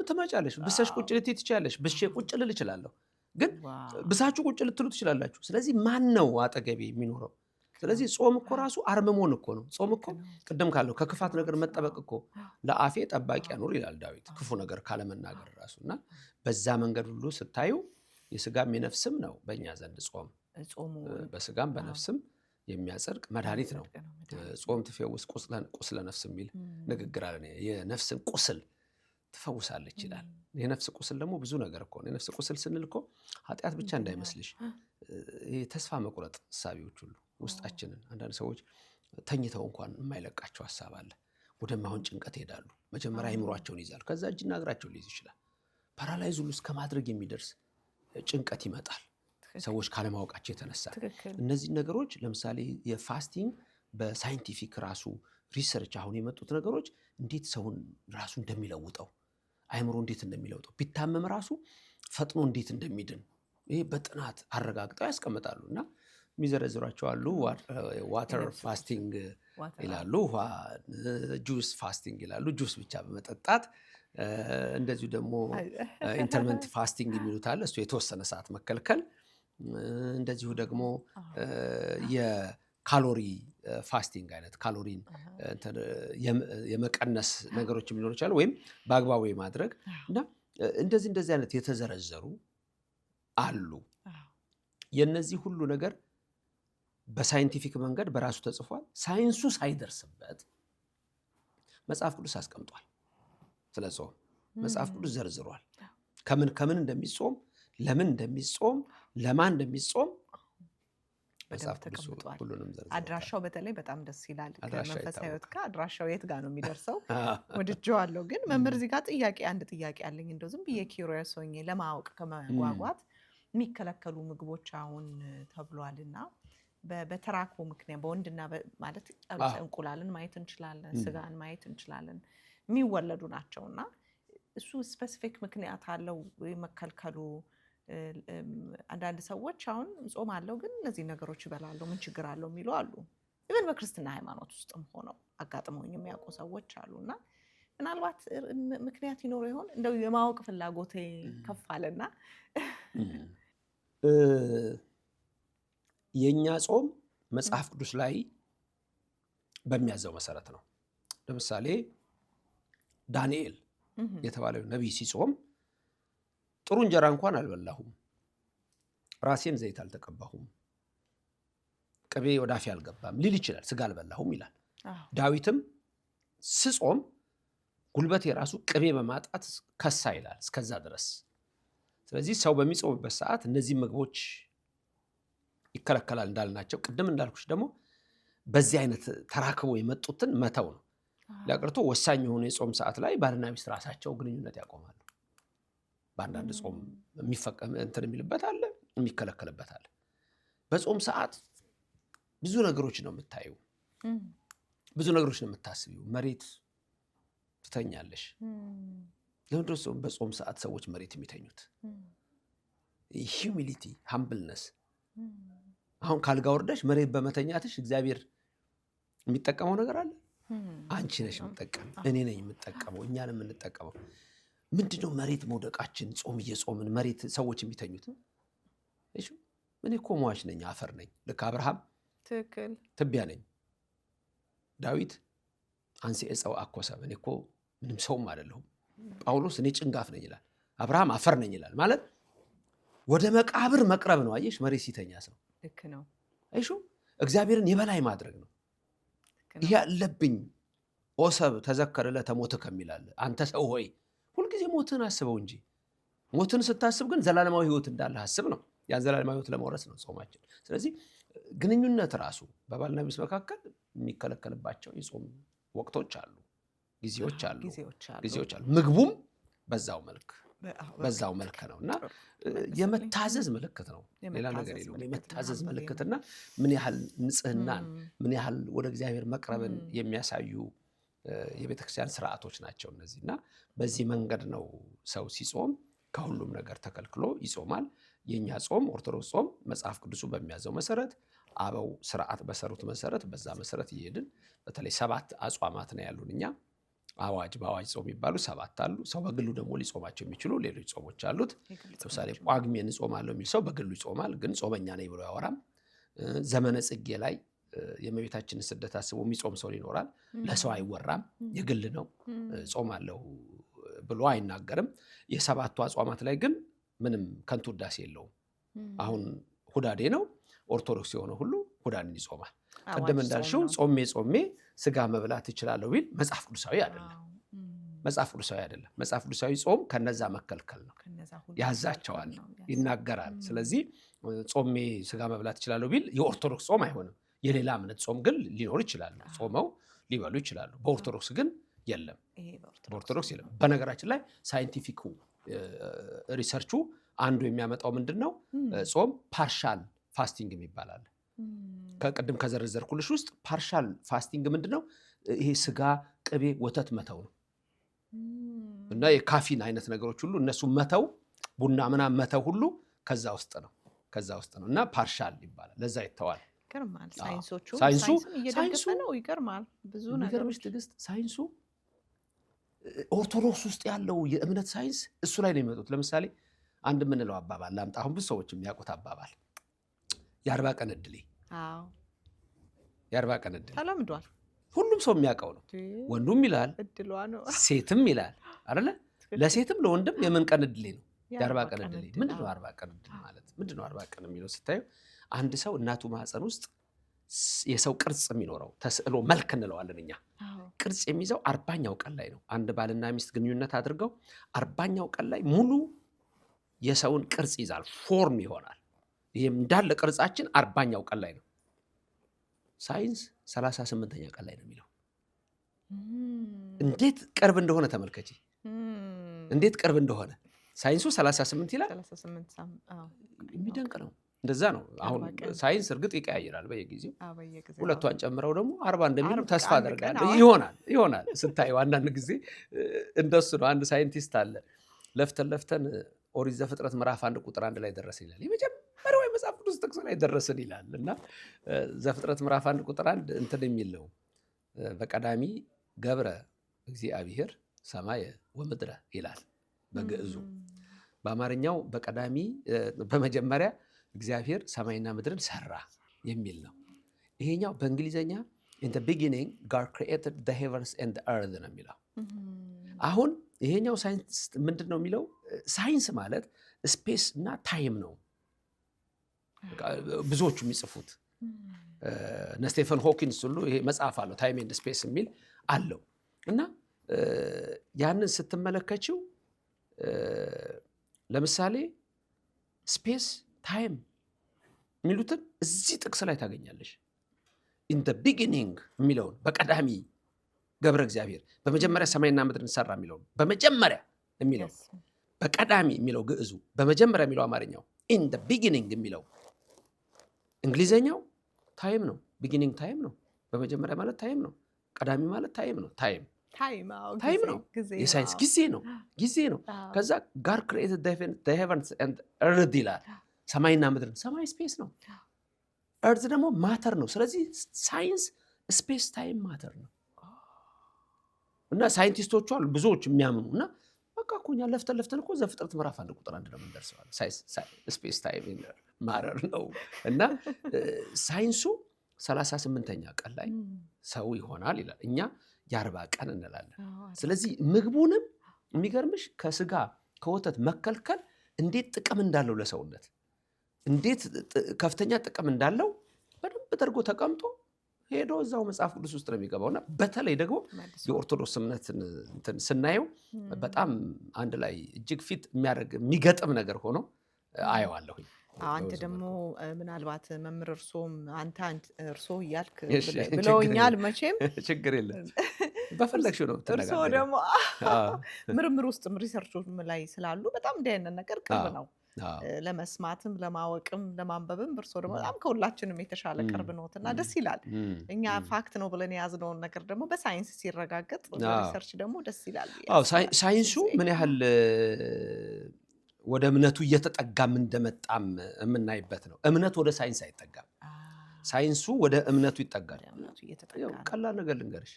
ትመጫለሽ። ብሰሽ ቁጭ ልትይ ትችላለሽ፣ ብሼ ቁጭ ልል እችላለሁ፣ ግን ብሳችሁ ቁጭ ልትሉ ትችላላችሁ። ስለዚህ ማን ነው አጠገቤ የሚኖረው? ስለዚህ ጾም እኮ ራሱ አርምሞን እኮ ነው። ጾም እኮ ቅድም ካለው ከክፋት ነገር መጠበቅ እኮ ለአፌ ጠባቂ ያኑር ይላል ዳዊት፣ ክፉ ነገር ካለመናገር ራሱ። እና በዛ መንገድ ሁሉ ስታዩ የስጋም የነፍስም ነው በእኛ ዘንድ ጾም። በስጋም በነፍስም የሚያጸድቅ መድኃኒት ነው። ጾም ትፈውስ ቁስለ ነፍስ የሚል ንግግር አለ። የነፍስን ቁስል ትፈውሳለች ይላል። የነፍስ ቁስል ደግሞ ብዙ ነገር እኮ ነው። የነፍስ ቁስል ስንል እኮ ኃጢአት ብቻ እንዳይመስልሽ፣ ተስፋ መቁረጥ እሳቢዎች ሁሉ ውስጣችንን። አንዳንድ ሰዎች ተኝተው እንኳን የማይለቃቸው ሀሳብ አለ። ወደማይሆን ጭንቀት ይሄዳሉ። መጀመሪያ አይምሯቸውን ይዛሉ፣ ከዛ እጅና እግራቸውን ሊይዝ ይችላል። ፓራላይዝ ሁሉ እስከ ማድረግ የሚደርስ ጭንቀት ይመጣል፣ ሰዎች ካለማወቃቸው የተነሳ። እነዚህ ነገሮች ለምሳሌ የፋስቲንግ በሳይንቲፊክ ራሱ ሪሰርች አሁን የመጡት ነገሮች እንዴት ሰውን ራሱ እንደሚለውጠው፣ አይምሮ እንዴት እንደሚለውጠው፣ ቢታመም ራሱ ፈጥኖ እንዴት እንደሚድን ይሄ በጥናት አረጋግጠው ያስቀምጣሉ። እና የሚዘረዝሯቸው አሉ። ዋተር ፋስቲንግ ይላሉ፣ ጁስ ፋስቲንግ ይላሉ፣ ጁስ ብቻ በመጠጣት እንደዚሁ ደግሞ ኢንተርመንት ፋስቲንግ የሚሉት አለ፣ እሱ የተወሰነ ሰዓት መከልከል። እንደዚሁ ደግሞ የካሎሪ ፋስቲንግ አይነት ካሎሪን የመቀነስ ነገሮች የሚኖሩ ይችላሉ፣ ወይም በአግባቡ የማድረግ እና እንደዚህ አይነት የተዘረዘሩ አሉ። የነዚህ ሁሉ ነገር በሳይንቲፊክ መንገድ በራሱ ተጽፏል። ሳይንሱ ሳይደርስበት መጽሐፍ ቅዱስ አስቀምጧል። ስለ ጾም መጽሐፍ ቅዱስ ዘርዝሯል። ከምን እንደሚጾም፣ ለምን እንደሚጾም፣ ለማን እንደሚጾም መጽሐፍ ቅዱስ ሁሉንም ዘርዝሯል። አድራሻው በተለይ በጣም ደስ ይላል። ከመንፈሳዊ ሕይወት ጋር አድራሻው የት ጋር ነው የሚደርሰው? ወድጄዋለሁ። ግን መምህር እዚህ ጋር አንድ ጥያቄ አለኝ። እንደው ዝም ብዬ ኪዩሪየስ ሆኜ ለማወቅ ከመጓጓት የሚከለከሉ ምግቦች አሁን ተብሏልና በተራኮ ምክንያት በወንድና ማለት እንቁላልን ማየት እንችላለን፣ ስጋን ማየት እንችላለን፣ የሚወለዱ ናቸውና እሱ ስፔሲፊክ ምክንያት አለው መከልከሉ? አንዳንድ ሰዎች አሁን ጾም አለው ግን እነዚህ ነገሮች ይበላሉ ምን ችግር አለው የሚሉ አሉ። ኢቨን በክርስትና ሃይማኖት ውስጥም ሆነው አጋጥመውኝ የሚያውቁ ሰዎች አሉና ምናልባት ምክንያት ይኖር ይሆን? እንደው የማወቅ ፍላጎቴ ከፍ አለና የኛ ጾም መጽሐፍ ቅዱስ ላይ በሚያዘው መሰረት ነው። ለምሳሌ ዳንኤል የተባለው ነቢይ ሲጾም ጥሩ እንጀራ እንኳን አልበላሁም፣ ራሴን ዘይት አልተቀባሁም፣ ቅቤ ወደ አፌ አልገባም ሊል ይችላል። ስጋ አልበላሁም ይላል። ዳዊትም ስጾም ጉልበቴ ራሱ ቅቤ በማጣት ከሳ ይላል። እስከዛ ድረስ ስለዚህ ሰው በሚጾምበት ሰዓት እነዚህ ምግቦች ይከለከላል እንዳልናቸው፣ ቅድም እንዳልኩሽ ደግሞ በዚህ አይነት ተራክቦ የመጡትን መተው ነው። ለቅርቶ ወሳኝ የሆነ የጾም ሰዓት ላይ ባልና ሚስት ራሳቸው ግንኙነት ያቆማሉ። በአንዳንድ ጾም የሚፈቀም እንትን የሚልበት አለ፣ የሚከለከልበት አለ። በጾም ሰዓት ብዙ ነገሮች ነው የምታዩ፣ ብዙ ነገሮች ነው የምታስቢው። መሬት ትተኛለሽ። ለምንድን ነው በጾም ሰዓት ሰዎች መሬት የሚተኙት? ሂዩሚሊቲ፣ ሃምብልነስ። አሁን ካልጋ ወርደሽ መሬት በመተኛትሽ እግዚአብሔር የሚጠቀመው ነገር አለ? አንቺ ነሽ የምትጠቀመው፣ እኔ ነኝ የምጠቀመው፣ እኛ ነን የምንጠቀመው። ምንድነው መሬት መውደቃችን? ጾም እየጾምን መሬት ሰዎች የሚተኙት። እሺ እኔ እኮ ሟች ነኝ፣ አፈር ነኝ። ልክ አብርሃም ትክክል ትቢያ ነኝ። ዳዊት አንሴ እፀው አኮሰብ፣ እኔ እኮ ምንም ሰውም አይደለሁም። ጳውሎስ እኔ ጭንጋፍ ነኝ ይላል። አብርሃም አፈር ነኝ ይላል። ማለት ወደ መቃብር መቅረብ ነው። አየሽ፣ መሬት ሲተኛ ሰው ልክ ነው። አይሹ እግዚአብሔርን የበላይ ማድረግ ነው። ይሄ አለብኝ ኦሰብ ተዘከረ ለተሞተ ከሚላል አንተ ሰው ሆይ ሁልጊዜ ሞትን አስበው እንጂ። ሞትን ስታስብ ግን ዘላለማዊ ህይወት እንዳለ አስብ ነው። ያን ዘላለማዊ ህይወት ለመውረስ ነው ጾማችን። ስለዚህ ግንኙነት ራሱ በባልና ሚስት መካከል የሚከለከልባቸው የጾም ወቅቶች አሉ፣ ጊዜዎች አሉ። ምግቡም በዛው መልክ ነው እና የመታዘዝ ምልክት ነው። ሌላ ነገር የለውም። የመታዘዝ ምልክትና ምን ያህል ንጽህናን፣ ምን ያህል ወደ እግዚአብሔር መቅረብን የሚያሳዩ የቤተክርስቲያን ስርዓቶች ናቸው እነዚህ። እና በዚህ መንገድ ነው ሰው ሲጾም ከሁሉም ነገር ተከልክሎ ይጾማል። የኛ ጾም ኦርቶዶክስ ጾም መጽሐፍ ቅዱሱ በሚያዘው መሰረት፣ አበው ስርዓት በሰሩት መሰረት፣ በዛ መሰረት እየሄድን በተለይ 7 አጽዋማት ነው ያሉን እኛ። በአዋጅ ጾም የሚባሉ 7 አሉ። ሰው በግሉ ደግሞ ሊጾማቸው የሚችሉ ሌሎች ጾሞች አሉት። ለምሳሌ ጳጉሜን እጾማለሁ የሚል ሰው በግሉ ይጾማል፣ ግን ጾመኛ ነኝ ብሎ ያወራም። ዘመነ ጽጌ ላይ የእመቤታችንን ስደት አስቦ የሚጾም ሰው ይኖራል። ለሰው አይወራም፣ የግል ነው፣ ጾማለሁ ብሎ አይናገርም። የ7ቱ አጽዋማት ላይ ግን ምንም ከንቱ ውዳሴ የለውም። አሁን ሁዳዴ ነው፣ ኦርቶዶክስ የሆነ ሁሉ ሁዳዴን ይጾማል። ቅድም እንዳልሽው ጾሜ ስጋ መብላት እችላለሁ ቢል መጽሐፍ ቅዱሳዊ አይደለም። መጽሐፍ ቅዱሳዊ ጾም ከነዛ መከልከል ነው፣ ያዛቸዋል፣ ይናገራል። ስለዚህ ጾሜ ስጋ መብላት እችላለሁ ቢል የኦርቶዶክስ ጾም አይሆንም። የሌላ እምነት ጾም ግን ሊኖር ይችላሉ፣ ጾመው ሊበሉ ይችላሉ። በኦርቶዶክስ ግን የለም። በኦርቶዶክስ የለም። በነገራችን ላይ ሳይንቲፊክ ሪሰርቹ አንዱ የሚያመጣው ምንድን ነው? ጾም ፓርሻል ፋስቲንግ የሚባል አለ። ከቅድም ከዘረዘርኩልሽ ውስጥ ፓርሻል ፋስቲንግ ምንድን ነው? ይሄ ስጋ፣ ቅቤ፣ ወተት መተው ነው እና የካፊን አይነት ነገሮች ሁሉ እነሱ መተው፣ ቡና ምናምን መተው ሁሉ ከዛ ውስጥ ነው እና ፓርሻል ይባላል። ለዛ ይተዋል። ሳይንሱ እየደገፈ ነው። ይገርማል። ብዙ ነገሮች ትዕግስት፣ ሳይንሱ ኦርቶዶክስ ውስጥ ያለው የእምነት ሳይንስ እሱ ላይ ነው የሚመጡት። ለምሳሌ አንድ የምንለው አባባል ላምጣ። አሁን ብዙ ሰዎች የሚያውቁት አባባል የ40 ቀን ዕድሌ። የ40 ቀን ዕድሌ ተለምዷል። ሁሉም ሰው የሚያውቀው ነው። ወንዱም ይላል፣ ሴትም ይላል አይደለ? ለሴትም ለወንድም የምን ቀን ዕድሌ ነው? የ40 ቀን ዕድሌ። ምንድነው 40 ቀን ዕድል ማለት? ምንድነው 40 ቀን የሚለው ስታዩ አንድ ሰው እናቱ ማህፀን ውስጥ የሰው ቅርጽ የሚኖረው ተስዕሎ መልክ እንለዋለን እኛ። ቅርጽ የሚይዘው 40ኛው ቀን ላይ ነው። አንድ ባልና ሚስት ግንኙነት አድርገው 40ኛው ቀን ላይ ሙሉ የሰውን ቅርጽ ይዛል፣ ፎርም ይሆናል። ይሄም እንዳለ ቅርጻችን 40ኛው ቀን ላይ ነው። ሳይንስ 38ኛ ቀን ላይ ነው የሚለው። እንዴት ቅርብ እንደሆነ ተመልከቺ፣ እንዴት ቅርብ እንደሆነ ሳይንሱ 38 ይላል። የሚደንቅ ነው። እንደዛ ነው። አሁን ሳይንስ እርግጥ ይቀያይራል በየጊዜው። ሁለቷን ጨምረው ደግሞ 40 እንደሚሉ ተስፋ አደርጋለሁ። ይሆናል ስታዩ አንዳንድ ጊዜ እንደሱ ነው። አንድ ሳይንቲስት አለ፣ ለፍተን ኦሪት ዘፍጥረት ምዕራፍ 1 ቁጥር 1 ላይ ደረስን ይላል። የመጀመሪያው የመጽሐፍ ቅዱስ ጥቅስ ላይ ደረስን ይላል እና ዘፍጥረት ምዕራፍ 1 ቁጥር 1 እንትን የሚል ነው። በቀዳሚ ገብረ እግዚአብሔር ሰማየ ወምድረ ይላል በግዕዙ። በአማርኛው በመጀመሪያ እግዚአብሔር ሰማይና ምድርን ሰራ የሚል ነው። ይሄኛው በእንግሊዘኛ in the beginning God created the heavens and the earth ነው የሚለው። አሁን ይሄኛው ሳይንስ ምንድን ነው የሚለው? ሳይንስ ማለት ስፔስ እና ታይም ነው። ብዙዎቹ የሚጽፉት እነ ስቴፈን ሆኪንስ ሁሉ ይሄ መጽሐፍ አለው ታይም ኤንድ ስፔስ የሚል አለው እና ያንን ስትመለከችው ለምሳሌ ስፔስ ታይም የሚሉትን እዚህ ጥቅስ ላይ ታገኛለሽ። ኢን ዘ ቢጊኒንግ የሚለውን በቀዳሚ ገብረ እግዚአብሔር በመጀመሪያ ሰማይና ምድርን ሰራ የሚለውን በመጀመሪያ የሚለው በቀዳሚ የሚለው ግዕዙ በመጀመሪያ የሚለው አማርኛው ኢን ዘ ቢጊኒንግ የሚለው እንግሊዘኛው ታይም ነው። ቢጊኒንግ ታይም ነው። በመጀመሪያ ማለት ታይም ነው። ቀዳሚ ማለት ታይም ነው። ታይም ነው። የሳይንስ ጊዜ ነው። ከዛ ጋድ ክሪኤትድ ዘ ሄቨንስ ኤንድ እርዝ ይላል። ሰማይና ምድርን ሰማይ ስፔስ ነው። እርዝ ደግሞ ማተር ነው። ስለዚህ ሳይንስ ስፔስ ታይም ማተር ነው። እና ሳይንቲስቶቹ አሉ ብዙዎች የሚያምኑ እና በቃ እኮ እኛ ለፍተን እኮ ዘፍጥረት ምዕራፍ 1 ቁጥር 1 ነው የምንደርሰው። ስፔስ ታይም ማተር ነው። እና ሳይንሱ 38ኛ ቀን ላይ ሰው ይሆናል ይላል። እኛ የ40 ቀን እንላለን። ስለዚህ ምግቡንም የሚገርምሽ ከስጋ ከወተት መከልከል እንዴት ጥቅም እንዳለው ለሰውነት እንዴት ከፍተኛ ጥቅም እንዳለው በደንብ ተደርጎ ተቀምጦ ሄዶ እዛው መጽሐፍ ቅዱስ ውስጥ ነው የሚገባውና በተለይ ደግሞ የኦርቶዶክስ እምነትን ስናየው በጣም አንድ ላይ እጅግ ፊት የሚገጥም ነገር ሆኖ አየዋለሁኝ። አንተ ደግሞ ምናልባት መምህር እርሶ እያልክ ብለውኛል። መቼም ችግር የለም በፈለግሽው ነው እርሶ ደግሞ ምርምር ውስጥ ሪሰርቾች ላይ ስላሉ በጣም እንዲህ አይነት ነገር ቅርብ ነው ለመስማትም ለማወቅም ለማንበብም። እርሶ ደግሞ በጣም ከሁላችንም የተሻለ ቅርብ ነዎትና ደስ ይላል። እኛ ፋክት ነው ብለን የያዝነውን ነገር ደግሞ በሳይንስ ሲረጋገጥ ሪሰርች ደግሞ ደስ ይላል። ሳይንሱ ምን ያህል ወደ እምነቱ እየተጠጋም እንደመጣም የምናይበት ነው። እምነት ወደ ሳይንስ አይጠጋም፣ ሳይንሱ ወደ እምነቱ ይጠጋል። ቀላል ነገር ልንገርሽ፣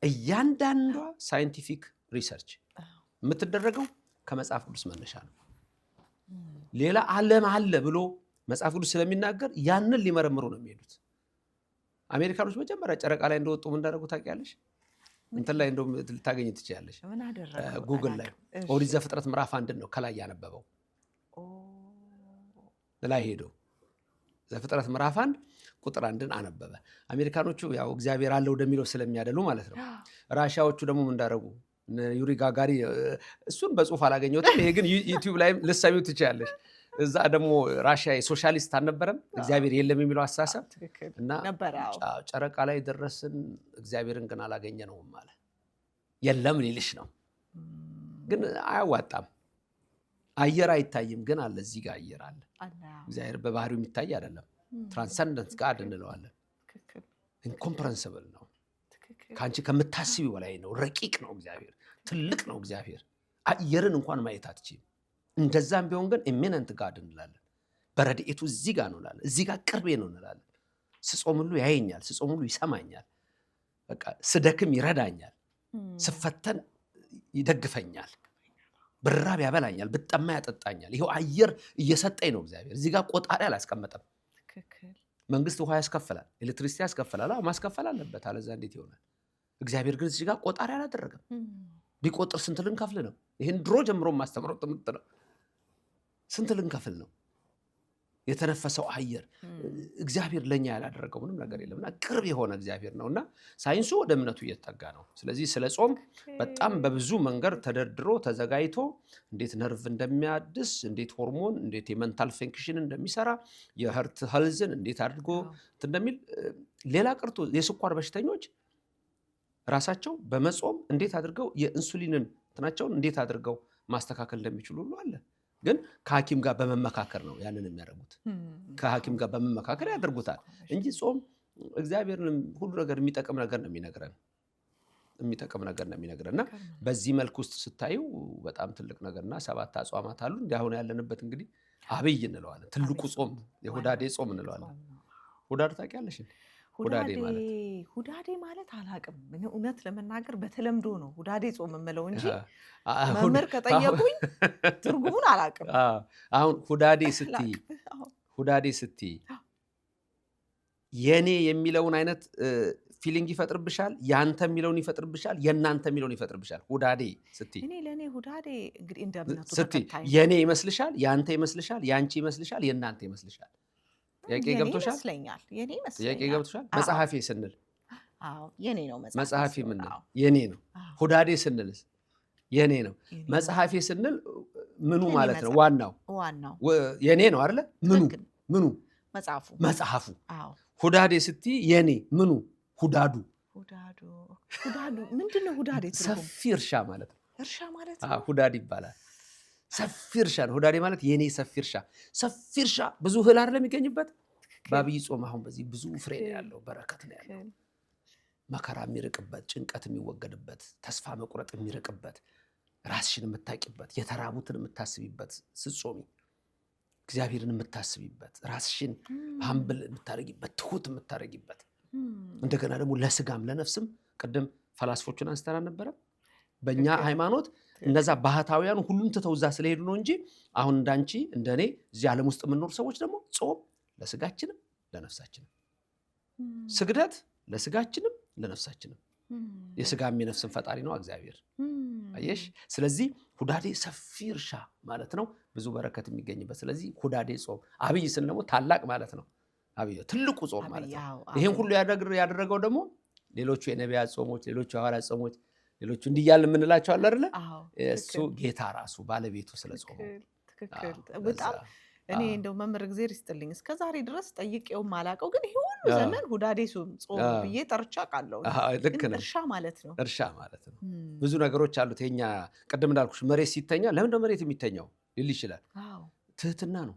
እያንዳንዷ ሳይንቲፊክ ሪሰርች የምትደረገው ከመጽሐፍ ቅዱስ መነሻ ነው። ሌላ ዓለም አለ ብሎ መጽሐፍ ቅዱስ ስለሚናገር ያንን ሊመረምሩ ነው የሚሄዱት። አሜሪካኖች መጀመሪያ ጨረቃ ላይ እንደወጡ ምን እንዳደረጉ ታውቂያለሽ? እንትን ላይ እንደውም ልታገኝ ትችያለሽ፣ ጉግል ላይ ኦሪት ዘፍጥረት ምዕራፍ 1 ነው ከላይ ያነበበው። ላይ ሄዶ ዘፍጥረት ምዕራፍ 1 ቁጥር 1 አነበበ። አሜሪካኖቹ ያው እግዚአብሔር አለ ወደሚለው ስለሚያደሉ ማለት ነው። ራሻዎቹ ደግሞ ምን እንዳደረጉ ዩሪ ጋጋሪ፣ እሱን በጽሁፍ አላገኘሁትም። ይሄ ግን ዩቲዩብ ላይ ልትሰሚው ትችያለሽ። እዛ ደግሞ ራሽያ ሶሻሊስት አልነበረም፣ እግዚአብሔር የለም የሚለው አስተሳሰብ እና ጨረቃ ላይ ደረስን፣ እግዚአብሔርን ግን አላገኘነውም አለ። የለም ሊልሽ ነው፣ ግን አያዋጣም። አየር አይታይም፣ ግን አለ። እዚህ ጋር አየር አለ። እግዚአብሔር በባህሪው የሚታይ አይደለም። ትራንሰንደንት ጋድ እንለዋለን። ኢንኮምፕረንስብል ነው፣ ከአንቺ ከምታስቢው በላይ ነው። ረቂቅ ነው እግዚአብሔር፣ ትልቅ ነው እግዚአብሔር። አየርን እንኳን ማየት አትችይም። እንደዛም ቢሆን ግን ኢሚነንት ጋድ እንላለን። በረድኤቱ እዚህ ጋር ነው እንላለን። እዚህ ጋር ቅርቤ ነው እንላለን። ስጾም ሁሉ ያየኛል፣ ስጾም ሁሉ ይሰማኛል። በቃ ስደክም ይረዳኛል፣ ስፈተን ይደግፈኛል፣ ብራብ ያበላኛል፣ ብጠማ ያጠጣኛል። ይኸው አየር እየሰጠኝ ነው እግዚአብሔር። እዚህ ጋር ቆጣሪ አላስቀመጠም። መንግስት ውሃ ያስከፍላል፣ ኤሌክትሪሲቲ ያስከፍላል። ማስከፈል አለበት፣ አለዛ እንዴት ይሆናል? እግዚአብሔር ግን እዚህ ጋር ቆጣሪ አላደረገም። ቢቆጥር ስንት ልንከፍል ነው? ይህን ድሮ ጀምሮ ማስተምረው ትምህርት ነው። ስንት ልንከፍል ነው? የተነፈሰው አየር እግዚአብሔር ለኛ ያላደረገው ምንም ነገር የለምና ቅርብ የሆነ እግዚአብሔር ነውና ሳይንሱ ወደ እምነቱ እየተጠጋ ነው። ስለዚህ ስለ ጾም በጣም በብዙ መንገድ ተደርድሮ ተዘጋጅቶ እንዴት ነርቭ እንደሚያድስ፣ እንዴት ሆርሞን፣ እንዴት የመንታል ፈንክሽን እንደሚሰራ፣ የሀርት ሄልዝን እንዴት አድርጎ እንደሚል ሌላ ቀርቶ የስኳር በሽተኞች ራሳቸው በመጾም እንዴት አድርገው የኢንሱሊንን እንትናቸውን እንዴት አድርገው ማስተካከል እንደሚችሉ ሁሉ አለ። ግን ከሐኪም ጋር በመመካከር ነው ያንን የሚያደርጉት። ከሐኪም ጋር በመመካከር ያደርጉታል እንጂ ጾም እግዚአብሔርን ሁሉ ነገር የሚጠቅም ነገር ነው የሚነግረን እና በዚህ መልክ ውስጥ ስታዩ በጣም ትልቅ ነገርና 7 አጽዋማት አሉ። እንዲህ አሁን ያለንበት እንግዲህ አብይ እንለዋለን። ትልቁ ጾም የሁዳዴ ጾም እንለዋለን። ሁዳዴ ታውቂያለሽ? ሁዳዴ ማለት አላቅም። እውነት ለመናገር በተለምዶ ነው ሁዳዴ ጾም የምለው እንጂ መምህር ከጠየቁኝ ትርጉሙን አላቅም። አሁን ሁዳዴ ስትይ የኔ የሚለውን አይነት ፊሊንግ ይፈጥርብሻል፣ ያንተ የሚለውን ይፈጥርብሻል፣ የናንተ የሚለውን ይፈጥርብሻል። ሁዳዴ ስትይ እኔ ለኔ ሁዳዴ እንግዲህ እንደ እምነቱ ተከታይ የኔ ይመስልሻል፣ ያንተ ይመስልሻል፣ ያንቺ ይመስልሻል፣ የናንተ ይመስልሻል። ጥያቄ ገብቶሻል? ጥያቄ ገብቶሻል? መጽሐፌ ስንል የኔ ነው። መጽሐፌ ምን ነው? የኔ ነው። ሁዳዴ ስንልስ የኔ ነው። መጽሐፌ ስንል ምኑ ማለት ነው? ዋናው የኔ ነው አይደለ? ምኑ መጽሐፉ። ሁዳዴ ስትይ የኔ ምኑ ሁዳዱ ምንድነው? ሁዳዴ ሰፊ እርሻ ማለት ነው። እርሻ ማለት ነው። ሁዳድ ይባላል። ሰፊ እርሻ ነው ሁዳዴ ማለት። የኔ ሰፊ እርሻ፣ ሰፊ እርሻ ብዙ እህል አይደለም የሚገኝበት። በአብይ ጾም አሁን በዚህ ብዙ ፍሬ ነው ያለው፣ በረከት ነው ያለው። መከራ የሚርቅበት፣ ጭንቀት የሚወገድበት፣ ተስፋ መቁረጥ የሚርቅበት፣ ራስሽን የምታቂበት፣ የተራቡትን የምታስቢበት ስትጾሚ፣ እግዚአብሔርን የምታስቢበት፣ ራስሽን ሀምብል የምታረጊበት፣ ትሁት የምታረጊበት፣ እንደገና ደግሞ ለስጋም ለነፍስም ቅድም ፈላስፎቹን አንስተን አልነበረም? በእኛ ሃይማኖት እነዛ ባህታውያን ሁሉም ትተው እዛ ስለሄዱ ነው እንጂ አሁን እንዳንቺ እንደኔ እዚህ ዓለም ውስጥ የምንኖር ሰዎች ደግሞ ጾም ለስጋችንም ለነፍሳችንም፣ ስግደት ለስጋችንም ለነፍሳችንም። የስጋም የነፍስን ፈጣሪ ነው እግዚአብሔር። አየሽ? ስለዚህ ሁዳዴ ሰፊ እርሻ ማለት ነው፣ ብዙ በረከት የሚገኝበት። ስለዚህ ሁዳዴ ጾም፣ አብይ ስን ደግሞ ታላቅ ማለት ነው። አብይ ትልቁ ጾም ማለት ነው። ይሄን ሁሉ ያደረገው ደግሞ ሌሎቹ የነቢያት ጾሞች፣ ሌሎቹ የሐዋርያት ጾሞች፣ ሌሎቹ እንዲያል የምንላቸው አለ አይደለ? እሱ ጌታ ራሱ ባለቤቱ ስለ ጾመው። ትክክል። በጣም እኔ እንደው መምህር እግዚአብሔር ይስጥልኝ እስከ ዛሬ ድረስ ጠይቄው ማላቀው ግን ይሄ ሁሉ ዘመን ሁዳዴ ጾም ብዬ ጠርቻ ቃለው። ልክ ነው። እርሻ ማለት ነው። እርሻ ማለት ነው። ብዙ ነገሮች አሉት። የኛ ቅድም እንዳልኩሽ መሬት ሲተኛ ለምን ነው መሬት የሚተኛው ሊል ይችላል። ትህትና ነው።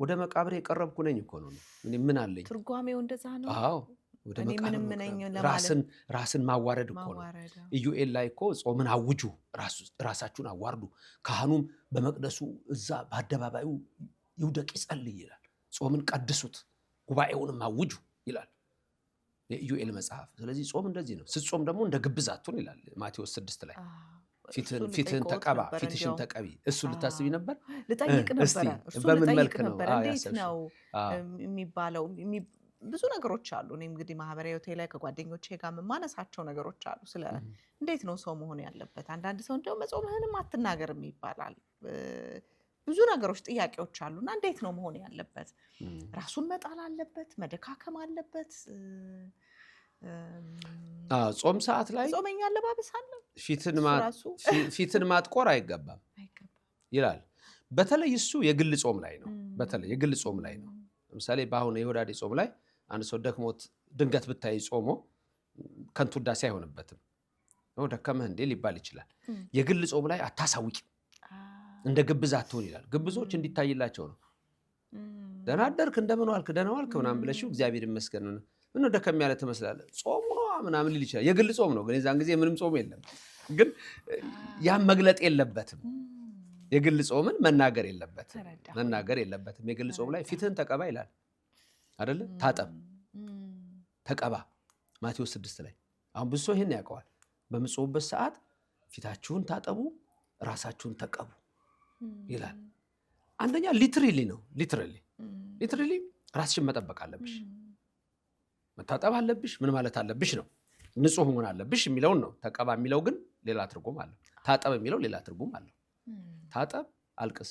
ወደ መቃብር የቀረብኩ ነኝ እኮ ነው። ምን አለኝ? ትርጓሜው እንደዛ ነው። አዎ ወደ መቃብር ራስን ማዋረድ እኮ ነው። ኢዩኤል ላይ እኮ ጾምን አውጁ፣ ራሳችሁን አዋርዱ፣ ካህኑም በመቅደሱ እዛ በአደባባዩ ይውደቅ ይጸልይ ይላል። ጾምን ቀድሱት፣ ጉባኤውንም አውጁ ይላል የኢዩኤል መጽሐፍ። ስለዚህ ጾም እንደዚህ ነው። ስትጾም ደግሞ እንደ ግብዝ አትሁን ይላል ማቴዎስ 6 ላይ። ፊትህን ተቀባ፣ ፊትሽን ተቀቢ። እሱ ልታስቢ ነበር? ልጠይቅ ነበረ። በምን መልክ ነው? እንዴት ነው የሚባለው? ብዙ ነገሮች አሉ። እኔ እንግዲህ ማህበራዊ ህይወቴ ላይ ከጓደኞቼ ጋር የማነሳቸው ነገሮች አሉ። ስለ እንዴት ነው ሰው መሆን ያለበት። አንዳንድ ሰው እንደው መጾምህንም አትናገርም ይባላል። ብዙ ነገሮች ጥያቄዎች አሉና እንዴት ነው መሆን ያለበት? ራሱን መጣል አለበት? መደካከም አለበት? ጾም ሰዓት ላይ ጾመኛ አለባበስ አለ? ፊትን ማጥቆር አይገባም ይላል። በተለይ እሱ የግል ጾም ላይ ነው። በተለይ የግል ጾም ላይ ነው። ለምሳሌ በአሁኑ የሁዳዴ ጾም ላይ አንድ ሰው ደክሞት ድንገት ብታይ ጾሞ ከንቱ ውዳሴ አይሆንበትም። ደከመህ እንዴ ሊባል ይችላል። የግል ጾም ላይ አታሳውቂ፣ እንደ ግብዝ አትሆን ይላል። ግብዞች እንዲታይላቸው ነው። ደህና አደርክ፣ እንደምን ዋልክ፣ ደህና ዋልክ ምናምን ብለሽው እግዚአብሔር ይመስገን ምን ደከም ያለ ትመስላለህ፣ ጾሙ ነው ምናምን ሊል ይችላል። የግል ጾም ነው ግን የዛን ጊዜ ምንም ጾም የለም። ግን ያን መግለጥ የለበትም። የግል ጾምን መናገር የለበትም። የግል ጾም ላይ ፊትህን ተቀባ ይላል አይደለ? ታጠብ፣ ተቀባ ማቴዎስ 6 ላይ። አሁን ብዙ ሰው ይሄን ያውቀዋል። በምጾሙበት ሰዓት ፊታችሁን ታጠቡ፣ ራሳችሁን ተቀቡ ይላል። አንደኛ ሊትራሊ ነው። ሊትራሊ ራስሽን መጠበቅ አለብሽ፣ መታጠብ አለብሽ። ምን ማለት አለብሽ ነው? ንጹህ መሆን አለብሽ የሚለውን ነው። ተቀባ የሚለው ግን ሌላ ትርጉም አለው። ታጠብ የሚለው ሌላ ትርጉም አለው። ታጠብ፣ አልቅስ፣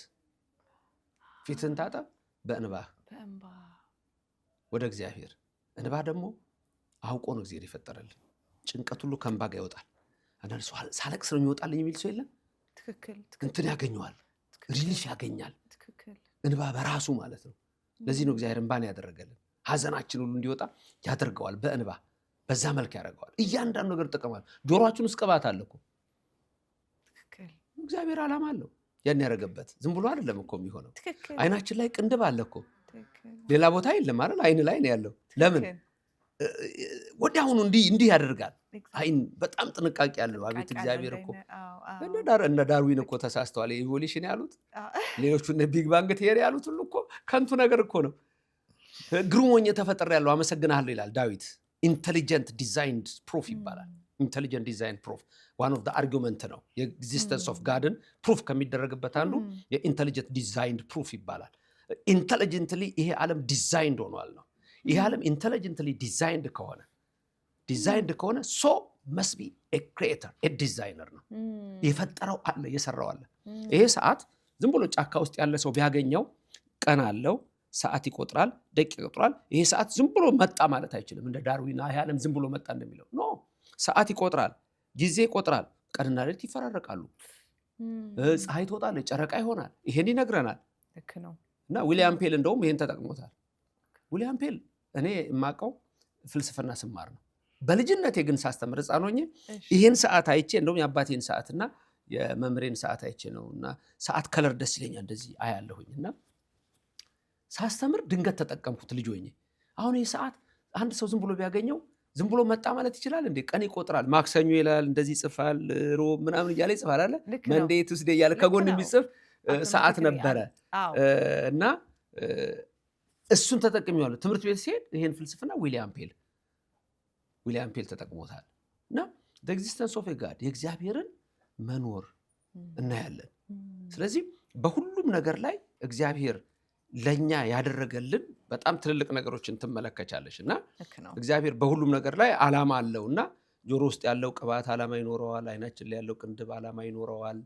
ፊትን ታጠብ በእንባ ወደ እግዚአብሔር። እንባ ደግሞ አውቆ ነው እግዚአብሔር የፈጠረልን። ጭንቀት ሁሉ ከእንባ ጋር ይወጣል። አንዳንድ ሰው ሳለቅስ ነው የሚወጣልኝ የሚል ሰው የለም። እንትን ያገኘዋል፣ ሪሊፍ ያገኛል። እንባ በራሱ ማለት ነው። ለዚህ ነው እግዚአብሔር እንባን ያደረገልን። ሀዘናችን ሁሉ እንዲወጣ ያደርገዋል። በእንባ በዛ መልክ ያደርገዋል። እያንዳንዱ ነገር ጥቅማል። ጆሮአችን ውስጥ ቅባት አለ እኮ። እግዚአብሔር ዓላማ አለው ያን ያደረገበት። ዝም ብሎ አይደለም እኮ የሚሆነው። አይናችን ላይ ቅንድብ አለ እኮ፣ ሌላ ቦታ የለም አይደል? አይን ላይ ነው ያለው። ለምን ወዲያውኑ እንዲህ ያደርጋል? አይን በጣም ጥንቃቄ ያለው። አቤት እግዚአብሔር እኮ እነ ዳርዊን እኮ ተሳስተዋል። ኢቮሉሽን ያሉት ሌሎቹ እነ ቢግ ባንግ ቲዮሪ ያሉት ሁሉ እኮ ከንቱ ነገር እኮ ነው። ግሩም ሆኜ ተፈጥሬያለሁ አመሰግናለሁ ይላል ዳዊት። ኢንቴሊጀንት ዲዛይንድ ፕሩፍ ይባላል። ኢንቴሊጀንት ዲዛይን ፕሩፍ ዋን ኦፍ ዘ አርጊመንት ነው። የኤግዚስተንስ ኦፍ ጋድን ፕሩፍ ከሚደረግበት አንዱ የኢንቴሊጀንት ዲዛይንድ ፕሩፍ ይባላል። ኢንቴሊጀንትሊ ይሄ ዓለም ዲዛይንድ ሆኗል ነው። ይሄ ዓለም ኢንቴሊጀንትሊ ዲዛይንድ ከሆነ ሶ መስት ቢ ኤ ክሪኤተር ኤ ዲዛይነር ነው። የፈጠረው አለ፣ የሰራው አለ። ይሄ ሰዓት ዝም ብሎ ጫካ ውስጥ ያለ ሰው ቢያገኘው ቀን አለው፣ ሰዓት ይቆጥራል፣ ደቂቃ ይቆጥራል። ይሄ ሰዓት ዝም ብሎ መጣ ማለት አይችልም። እንደ ዳርዊን ይሄ ዓለም ዝም ብሎ መጣ እንደሚለው ኖ፣ ሰዓት ይቆጥራል፣ ጊዜ ይቆጥራል። ቀንና ሌሊት ይፈራረቃሉ። ፀሐይ ትወጣለች፣ ጨረቃ ይሆናል። ይሄን ይነግረናል። ልክ ነው። እና ዊሊያም ፔል እንደውም ይሄን ተጠቅሞታል። ዊሊያም ፔል እኔ የማውቀው ፍልስፍና ስማር ነው። በልጅነቴ ግን ሳስተምር ሕፃን ሆኜ ይሄን ሰዓት አይቼ እንደውም የአባቴን ሰዓትና የመምሬን ሰዓት አይቼ ነው እና ሰዓት ከለር ደስ ይለኛል እንደዚህ አያለሁኝ እና ሳስተምር ድንገት ተጠቀምኩት ልጅ ሆኜ። አሁን ይህ ሰዓት አንድ ሰው ዝም ብሎ ቢያገኘው ዝም ብሎ መጣ ማለት ይችላል እንዴ? ቀን ይቆጥራል፣ ማክሰኞ ይላል፣ እንደዚህ ይጽፋል፣ ሮብ ምናምን እያለ ይጽፋል አለ መንዴ ቱስዴ እያለ ከጎን የሚጽፍ ሰዓት ነበረ እና እሱን ተጠቅሜዋለሁ። ትምህርት ቤት ሲሄድ ይሄን ፍልስፍና ዊሊያም ፔል ተጠቅሞታል እና the existence of a God የእግዚአብሔርን መኖር እናያለን። ስለዚህ በሁሉም ነገር ላይ እግዚአብሔር ለኛ ያደረገልን በጣም ትልልቅ ነገሮችን ትመለከቻለሽ እና እግዚአብሔር በሁሉም ነገር ላይ ዓላማ አለውና ጆሮ ውስጥ ያለው ቅባት ዓላማ ይኖረዋል፣ አይናችን ላይ ያለው ቅንድብ ዓላማ ይኖረዋል፣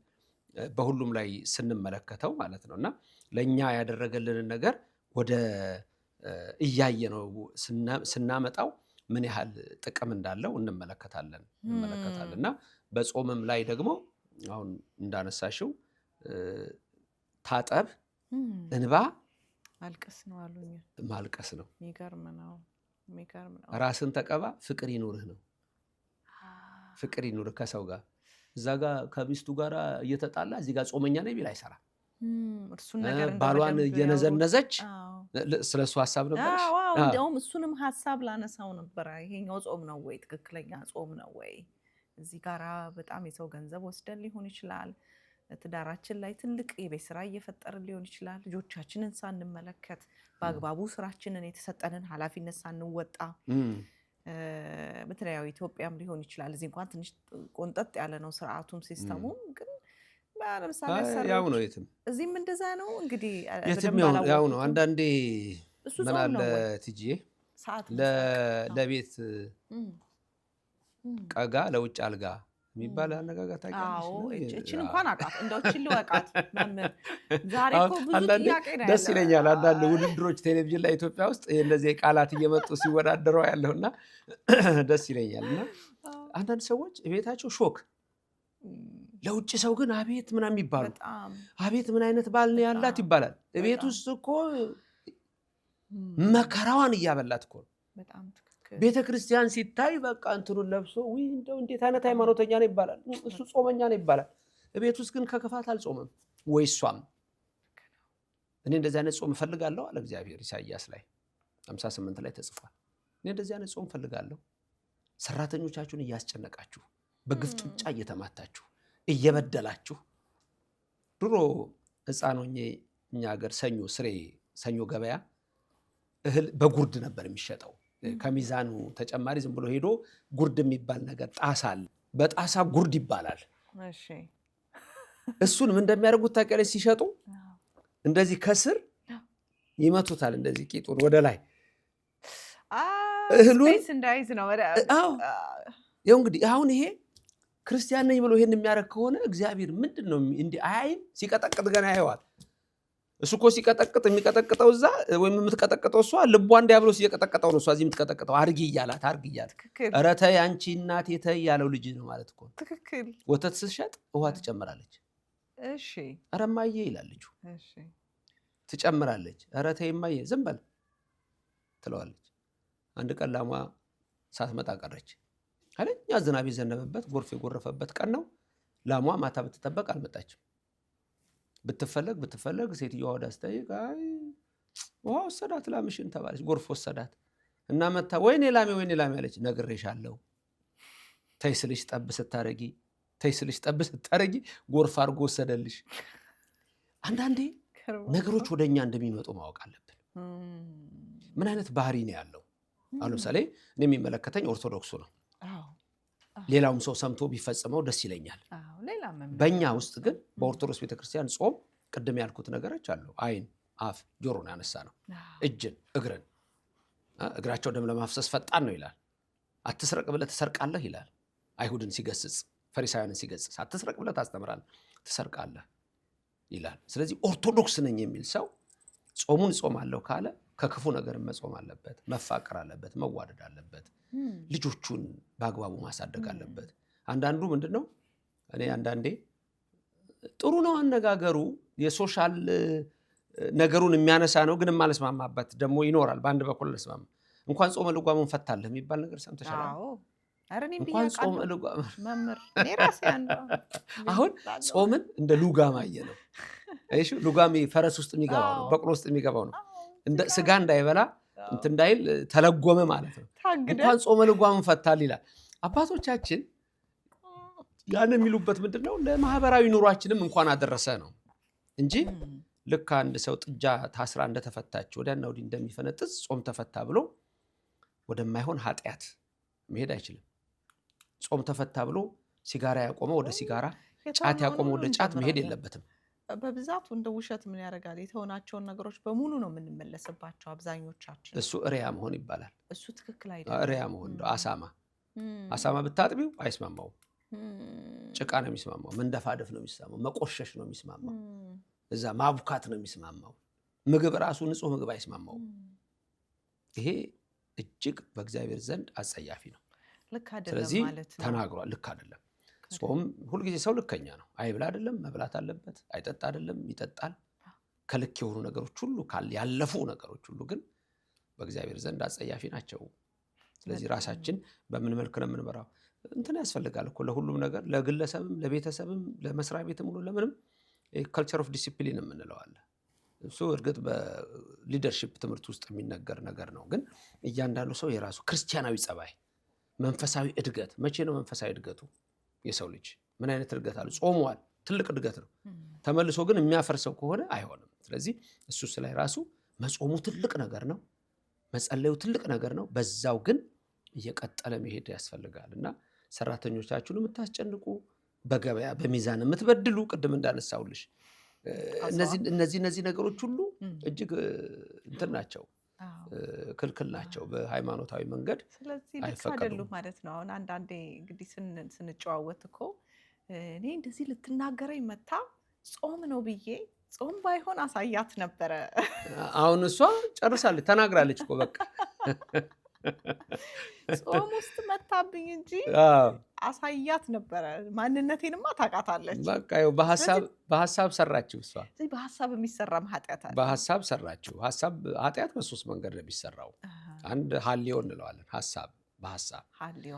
በሁሉም ላይ ስንመለከተው ማለት ነውና ለኛ ያደረገልንን ነገር ወደ እያየ ነው ስናመጣው ምን ያህል ጥቅም እንዳለው እንመለከታለን እና በጾምም ላይ ደግሞ አሁን እንዳነሳሽው ታጠብ፣ እንባ ማልቀስ ነው አሉኝ። ማልቀስ ነው። የሚገርም ነው። ራስን ተቀባ፣ ፍቅር ይኑርህ ነው። ፍቅር ይኑርህ ከሰው ጋር እዛ ጋር ከሚስቱ ጋር እየተጣላ እዚህ ጋር ጾመኛ ነው ቢል አይሰራም። ባሏን እየነዘነዘች ስለሱ ሐሳብ ነበር። እንደውም እሱንም ሐሳብ ላነሳው ነበር። ይሄኛው ጾም ነው ወይ? ትክክለኛ ጾም ነው ወይ? እዚህ ጋራ በጣም የሰው ገንዘብ ወስደን ሊሆን ይችላል። ትዳራችን ላይ ትልቅ የቤት ስራ እየፈጠርን ሊሆን ይችላል። ልጆቻችንን ሳንመለከት በአግባቡ ስራችንን የተሰጠንን ኃላፊነት ሳንወጣ በተለያዩ ኢትዮጵያም ሊሆን ይችላል። እዚህ እንኳን ትንሽ ቆንጠጥ ያለ ነው ስርዓቱም ሲስተሙም፣ ግን ለምሳሌ ያው ነው የትም እዚህም እንደዛ ነው። እንግዲህ የትም ያው ነው። አንዳንዴ ምን አለ ትጂ ለቤት ቀጋ ለውጭ አልጋ የሚባል አነጋገር ታውቂያለሽ? እቺን እንኳን አውቃት እንደው እቺን ልወቃት መምህር። ዛሬ እኮ ብዙ ጥያቄ ነው። ደስ ይለኛል አንዳንድ ውድድሮች ቴሌቪዥን ላይ ኢትዮጵያ ውስጥ እንደዚህ ቃላት እየመጡ ሲወዳደሩ ያለውና ደስ ይለኛል። እና አንዳንድ ሰዎች ቤታቸው ሾክ፣ ለውጭ ሰው ግን አቤት ምናምን ይባሉ። አቤት ምን አይነት ባል ነው ያላት ይባላል። ቤት ውስጥ እኮ መከራዋን እያበላት እኮ በጣም ቤተ ክርስቲያን ሲታይ በቃ እንትኑን ለብሶ ወይ እንደው እንዴት አይነት ሃይማኖተኛ ነው ይባላል። እሱ ጾመኛ ነው ይባላል። ቤት ውስጥ ግን ከክፋት አልጾመም ወይ እሷም። እኔ እንደዚህ አይነት ጾም እፈልጋለሁ አለ እግዚአብሔር ኢሳይያስ ላይ 58 ላይ ተጽፏል። እኔ እንደዚህ አይነት ጾም እፈልጋለሁ፣ ሰራተኞቻችሁን እያስጨነቃችሁ፣ በግፍ ጡጫ እየተማታችሁ፣ እየበደላችሁ። ድሮ ሕፃን ሆኜ እኛ ሀገር ሰኞ ገበያ እህል በጉርድ ነበር የሚሸጠው። ከሚዛኑ ተጨማሪ ዝም ብሎ ሄዶ ጉርድ የሚባል ነገር ጣሳል። በጣሳ ጉርድ ይባላል። እሱን ምን እንደሚያደርጉት ታውቂያለሽ? ሲሸጡ እንደዚህ ከስር ይመቱታል፣ እንደዚህ ቂጡን ወደ ላይ እህሉን እንዳይዝ ነው። ይኸው እንግዲህ አሁን ይሄ ክርስቲያን ነኝ ብሎ ይሄን የሚያደርግ ከሆነ እግዚአብሔር ምንድን ነው እንዲህ አያይም? ሲቀጠቅጥ ገና ያየዋል። እሱ እኮ ሲቀጠቅጥ የሚቀጠቅጠው እዛ ወይም የምትቀጠቅጠው እሷ ልቧን ዲያብሎስ እየቀጠቀጠው ነው። እሷ እዚህ የምትቀጠቅጠው አርጊ እያላት ኧረ ተይ አንቺ እናቴ ተይ ያለው ልጅ ነው ማለት እኮ። ትክክል። ወተት ስትሸጥ ውሃ ትጨምራለች። እሺ ኧረ እማዬ ይላል ልጁ። እሺ ትጨምራለች። ኧረ ተይ እማዬ ዝም በል ትለዋለች። አንድ ቀን ላሟ ሳትመጣ ቀረች። ኃይለኛ ዝናብ የዘነበበት ጎርፍ የጎረፈበት ቀን ነው። ላሟ ማታ ብትጠበቅ አልመጣችም። ብትፈለግ ሴትዮዋ ወደ አስጠይቅ ውሃ ወሰዳት ላምሽን ተባለች። ጎርፍ ወሰዳት እና መታ ወይኔ ላሜ አለች። ነግሬሻለሁ ተይ ስልሽ ጠብ ስታረጊ ጎርፍ አድርጎ ወሰደልሽ። አንዳንዴ ነገሮች ወደኛ እንደሚመጡ ማወቅ አለብን። ምን አይነት ባህሪ ነው ያለው? አሁን ለምሳሌ እኔ የሚመለከተኝ ኦርቶዶክሱ ነው። ሌላውም ሰው ሰምቶ ቢፈጽመው ደስ ይለኛል። በእኛ ውስጥ ግን በኦርቶዶክስ ቤተክርስቲያን ጾም ቅድም ያልኩት ነገሮች አሉ። አይን፣ አፍ፣ ጆሮን ያነሳ ነው። እጅን፣ እግርን። እግራቸው ደም ለማፍሰስ ፈጣን ነው ይላል። አትስረቅ ብለህ ትሰርቃለህ ይላል። አይሁድን ሲገስጽ፣ ፈሪሳውያንን ሲገስጽ አትስረቅ ብለህ ታስተምራለህ፣ ትሰርቃለህ ይላል። ስለዚህ ኦርቶዶክስ ነኝ የሚል ሰው ጾሙን ጾማለሁ ካለ ከክፉ ነገር መጾም አለበት፣ መፋቀር አለበት፣ መዋደድ አለበት፣ ልጆቹን በአግባቡ ማሳደግ አለበት። አንዳንዱ ምንድነው እኔ አንዳንዴ ጥሩ ነው አነጋገሩ፣ የሶሻል ነገሩን የሚያነሳ ነው። ግን የማልስማማበት ደግሞ ይኖራል። በአንድ በኩል ልስማማ እንኳን ጾመ ልጓሙን ፈታለህ የሚባል ነገር ሰምተሻል? እንኳን ጾመ ልጓም አሁን ጾምን እንደ ሉጋም አየነው። እሺ ሉጋም ፈረስ ውስጥ የሚገባው ነው፣ በቅሎ ውስጥ የሚገባው ነው። እንደ ስጋ እንዳይበላ እንትን እንዳይል ተለጎመ ማለት ነው። እንኳን ጾመ ልጓሙን ፈታል ይላል። አባቶቻችን ያን የሚሉበት ምንድነው? ለማህበራዊ ኑሯችንም እንኳን አደረሰ ነው እንጂ ልክ አንድ ሰው ጥጃ ታስራ እንደተፈታች ወዲያና ወዲህ እንደሚፈነጥዝ ጾም ተፈታ ብሎ ወደማይሆን ኃጢአት መሄድ አይችልም። ጾም ተፈታ ብሎ ሲጋራ ያቆመው ወደ ሲጋራ፣ ጫት ያቆመው ወደ ጫት መሄድ የለበትም። በብዛቱ እንደ ውሸት ምን ያደርጋል? የተሆናቸውን ነገሮች በሙሉ ነው የምንመለስባቸው አብዛኞቻችን። እሱ እሪያ መሆን ይባላል። እሱ ትክክል አይደለም። እሪያ መሆን አሳማ ብታጥቢው አይስማማውም። ጭቃ ነው የሚስማማው። መንደፋደፍ ነው የሚስማማው። መቆሸሽ ነው የሚስማማው። እዛ ማቡካት ነው የሚስማማው። ምግብ ራሱ ንጹህ ምግብ አይስማማውም። ይሄ እጅግ በእግዚአብሔር ዘንድ አጸያፊ ነው። ስለዚህ ተናግሯል። ልክ አይደለም። ጾም ሁልጊዜ ሰው ልከኛ ነው። አይብላ አይደለም መብላት አለበት። አይጠጣ አይደለም ይጠጣል። ከልክ የሆኑ ነገሮች ሁሉ ያለፉ ነገሮች ሁሉ ግን በእግዚአብሔር ዘንድ አጸያፊ ናቸው። ስለዚህ ራሳችን በምን መልክ ነው የምንመራው? እንትን ያስፈልጋል እኮ ለሁሉም ነገር፣ ለግለሰብም፣ ለቤተሰብም፣ ለመስሪያ ቤትም ሁሉ ለምንም ካልቸር ኦፍ ዲሲፕሊን የምንለው አለ። እሱ እርግጥ በሊደርሺፕ ትምህርት ውስጥ የሚነገር ነገር ነው። ግን እያንዳንዱ ሰው የራሱ ክርስቲያናዊ ጸባይ፣ መንፈሳዊ እድገት። መቼ ነው መንፈሳዊ እድገቱ? የሰው ልጅ ምን አይነት እድገት አለ? ጾሟል፣ ትልቅ እድገት ነው። ተመልሶ ግን የሚያፈርሰው ከሆነ አይሆንም። ስለዚህ እሱ ላይ ራሱ መጾሙ ትልቅ ነገር ነው፣ መጸለዩ ትልቅ ነገር ነው። በዛው ግን እየቀጠለ መሄድ ያስፈልጋል። እና ሰራተኞቻችሁን የምታስጨንቁ፣ በገበያ በሚዛን የምትበድሉ፣ ቅድም እንዳነሳውልሽ እነዚህ ነገሮች ሁሉ እጅግ እንትን ናቸው፣ ክልክል ናቸው። በሃይማኖታዊ መንገድ ስለዚህ ልክ አይደሉም ማለት ነው። አሁን አንዳንዴ እንግዲህ ስንጨዋወት እኮ እኔ እንደዚህ ልትናገረኝ መታ ጾም ነው ብዬ ጾም ባይሆን አሳያት ነበረ። አሁን እሷ ጨርሳለች፣ ተናግራለች እኮ በቃ ጾም ውስጥ መታብኝ እንጂ አሳያት ነበረ። ማንነቴንማ ታውቃታለች። በቃ ይኸው በሀሳብ ሰራችው። እሷ በሀሳብ የሚሰራም ኃጢአት አለ። በሀሳብ ሰራችው። ኃጢአት በሶስት መንገድ ነው የሚሰራው። አንድ ሀልዮ እንለዋለን። በሀሳብ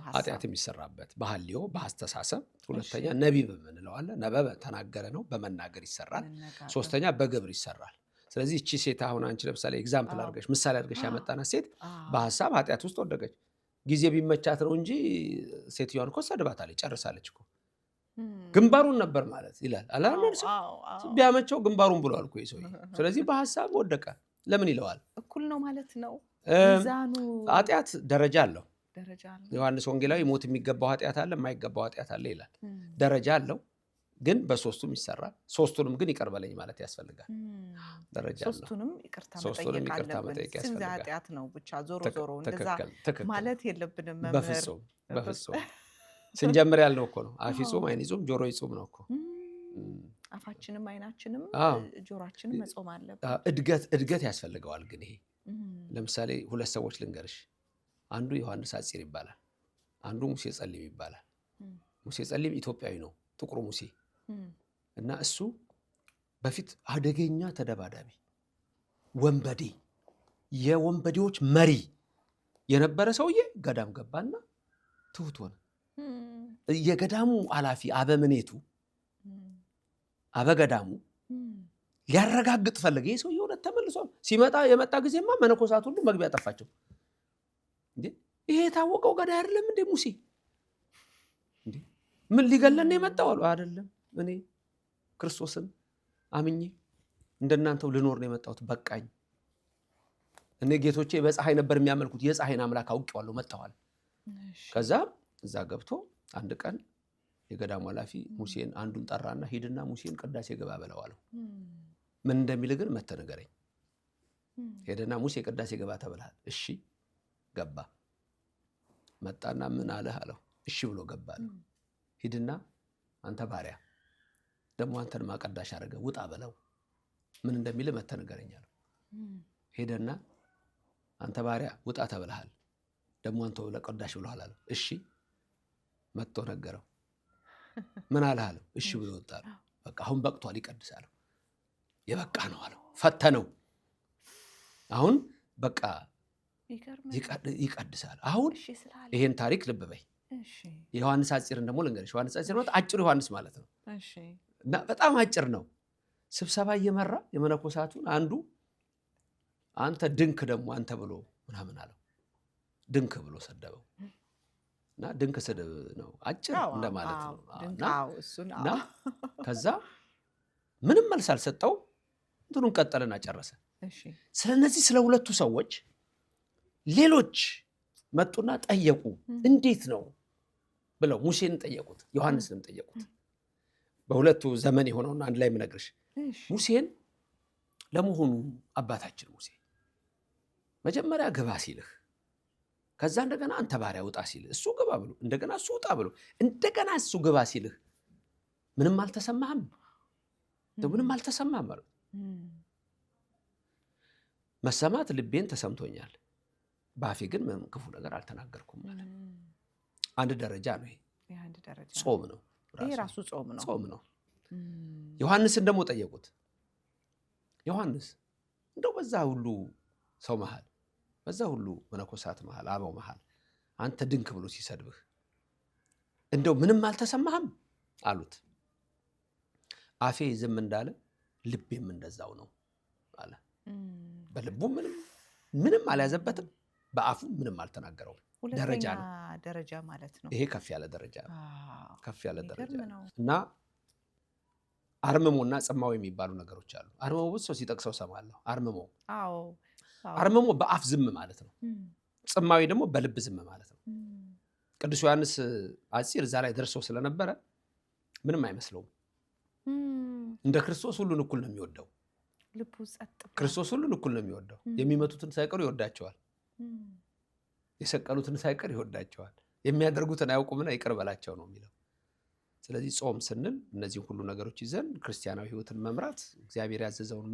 ኃጢአት የሚሰራበት በሀልዮ በአስተሳሰብ። ሁለተኛ ነቢብ እንለዋለን። ነበበ ተናገረ ነው፣ በመናገር ይሰራል። ሶስተኛ በግብር ይሰራል። ስለዚህ እቺ ሴት አሁን አንቺ ለምሳሌ ኤግዛምፕል አድርገሽ ምሳሌ አድርገሽ ያመጣናት ሴት በሀሳብ ኃጢአት ውስጥ ወደቀች። ጊዜ ቢመቻት ነው እንጂ ሴትዮዋን እኮ ሰድባታለች፣ ጨርሳለች እኮ። ግንባሩን ነበር ማለት ይላል አላለም? ቢያመቸው ግንባሩን ብሏል እኮ ሰውዬ። ስለዚህ በሀሳብ ወደቀ። ለምን ይለዋል? እኩል ነው ማለት ነው። ኃጢአት ደረጃ አለው። ዮሐንስ ወንጌላዊ ሞት የሚገባው ኃጢአት አለ፣ የማይገባው ኃጢአት አለ ይላል። ደረጃ አለው፣ ግን በሶስቱም ይሰራል። ሶስቱንም ግን ይቅር በለኝ ማለት ያስፈልጋል። ደረጃ አለው። ሶስቱንም ይቅርታ መጠየቅ ያስፈልጋል። ኃጢአት ነው ብቻ ዞሮ እንደዛ ማለት የለብንም። በፍጹም ስንጀምር ያልነው እኮ ነው። አፍ ይጹም፣ ዓይን ይጹም፣ ጆሮ ይጹም ነው እኮ። አፋችንም ዓይናችንም ጆሮአችንም መጾም አለበት። እድገት ያስፈልገዋል። ግን ይሄ ለምሳሌ ሁለት ሰዎች ልንገርሽ። አንዱ ዮሐንስ አፂር ይባላል፣ አንዱ ሙሴ ጸሊም ይባላል። ሙሴ ጸሊም ኢትዮጵያዊ ነው፣ ጥቁሩ ሙሴ። እና እሱ በፊት አደገኛ ተደባዳቢ፣ ወንበዴ፣ የወንበዴዎች መሪ የነበረ ሰውዬ ገዳም ገባና ትሁት ሆነ። የገዳሙ ኃላፊ አበምኔቱ አበገዳሙ ሊያረጋግጥ ፈለገ። ይህ ሰውዬ እውነት ተመልሷል። የመጣ ጊዜማ መነኮሳት ሁሉ መግቢያ ጠፋቸው። ይሄ የታወቀው ገዳይ አይደለም እንዴ ሙሴ? ምን ሊገለን የመጣው አሉ። አይደለም፣ እኔ ክርስቶስን አምኜ እንደናንተው ልኖር ነው የመጣሁት። በቃኝ። እኔ ጌቶቼ በፀሐይ ነበር የሚያመልኩት፣ የፀሐይን አምላክ አውቄዋለሁ፣ መጣዋል። ከዛ እዛ ገብቶ አንድ ቀን የገዳሙ ኃላፊ ሙሴን አንዱን ጠራና ሂድና ሙሴን ቅዳሴ ግባ በለው አለው። ምን እንደሚል ግን መተህ ንገረኝ። ሄደና ሙሴ ቅዳሴ ግባ ተብለሃል። እሺ ገባ። መጣና ምን አለህ አለው። እሺ ብሎ ገባ ነው። ሂድና አንተ ባሪያ ደግሞ አንተን ማቀዳሽ አደረገ ውጣ በለው። ምን እንደሚል መተህ ንገረኝ አለው። ሄደና አንተ ባሪያ ውጣ ተብለሃል፣ ደግሞ አንተ ለቀዳሽ ብለሃል አለው። እሺ መጥቶ ነገረው። ምን አለህ አለው። እሺ ብሎ ወጣ። በቃ አሁን በቅቷል፣ ይቀድሳል። የበቃ ነው አለው። ፈተነው። አሁን በቃ ይቀድሳል። አሁን ይሄን ታሪክ ልብ በይ። የዮሐንስ አጭርን ደግሞ ልንገርሽ። ዮሐንስ አጭር ማለት አጭሩ ዮሐንስ ማለት ነው እና በጣም አጭር ነው። ስብሰባ እየመራ የመነኮሳቱን አንዱ አንተ ድንክ ደግሞ አንተ ብሎ ምናምን አለው። ድንክ ብሎ ሰደበው እና ድንክ ስድብ ነው፣ አጭር እንደማለት ነው። እና ከዛ ምንም መልስ አልሰጠው። እንትኑን ቀጠልና ጨረሰ። ስለነዚህ ስለ ሁለቱ ሰዎች ሌሎች መጡና ጠየቁ። እንዴት ነው ብለው ሙሴን ጠየቁት፣ ዮሐንስንም ጠየቁት። በሁለቱ ዘመን የሆነውን አንድ ላይ የምነግርሽ ሙሴን፣ ለመሆኑ አባታችን ሙሴ መጀመሪያ ግባ ሲልህ፣ ከዛ እንደገና አንተ ባሪያ ውጣ ሲልህ እሱ ግባ ብሎ እንደገና እሱ ውጣ ብሎ እንደገና እሱ ግባ ሲልህ ምንም አልተሰማህም? ምንም አልተሰማህም ማለት መሰማት ልቤን ተሰምቶኛል፣ በአፌ ግን ምንም ክፉ ነገር አልተናገርኩም ማለት አንድ ደረጃ ነው። ይሄ ጾም ነው፣ ይሄ ራሱ ጾም ነው። ዮሐንስን ደግሞ ጠየቁት። ዮሐንስ እንደው በዛ ሁሉ ሰው መሃል፣ በዛ ሁሉ መነኮሳት መሃል፣ አበው መሃል አንተ ድንክ ብሎ ሲሰድብህ እንደው ምንም አልተሰማህም አሉት። አፌ ዝም እንዳለ ልቤም እንደዛው ነው አለ። በልቡ ምንም አልያዘበትም፣ በአፉ ምንም አልተናገረውም። ደረጃ ማለት ነው። ይሄ ከፍ ያለ ደረጃ ነው። ከፍ ያለ ደረጃ ነው። እና አርምሞና ጽማው የሚባሉ ነገሮች አሉ። አርምሞ ብዙ ሰው ሲጠቅሰው ሰማለሁ። አርምሞ በአፍ ዝም ማለት ነው። ጽማዊ ደግሞ በልብ ዝም ማለት ነው። ቅዱስ ዮሐንስ አፂር እዛ ላይ ደርሶ ስለነበረ ምንም አይመስለውም። እንደ ክርስቶስ ሁሉን እኩል ነው የሚወደው። ክርስቶስ ሁሉን እኩል ነው የሚወደው። የሚመቱትን ሳይቀሩ ይወዳቸዋል፣ የሰቀሉትን ሳይቀር ይወዳቸዋል። የሚያደርጉትን አያውቁምና ይቅር በላቸው ነው የሚለው። ስለዚህ ጾም ስንል እነዚህ ሁሉ ነገሮች ይዘን ክርስቲያናዊ ሕይወትን መምራት፣ እግዚአብሔር ያዘዘውን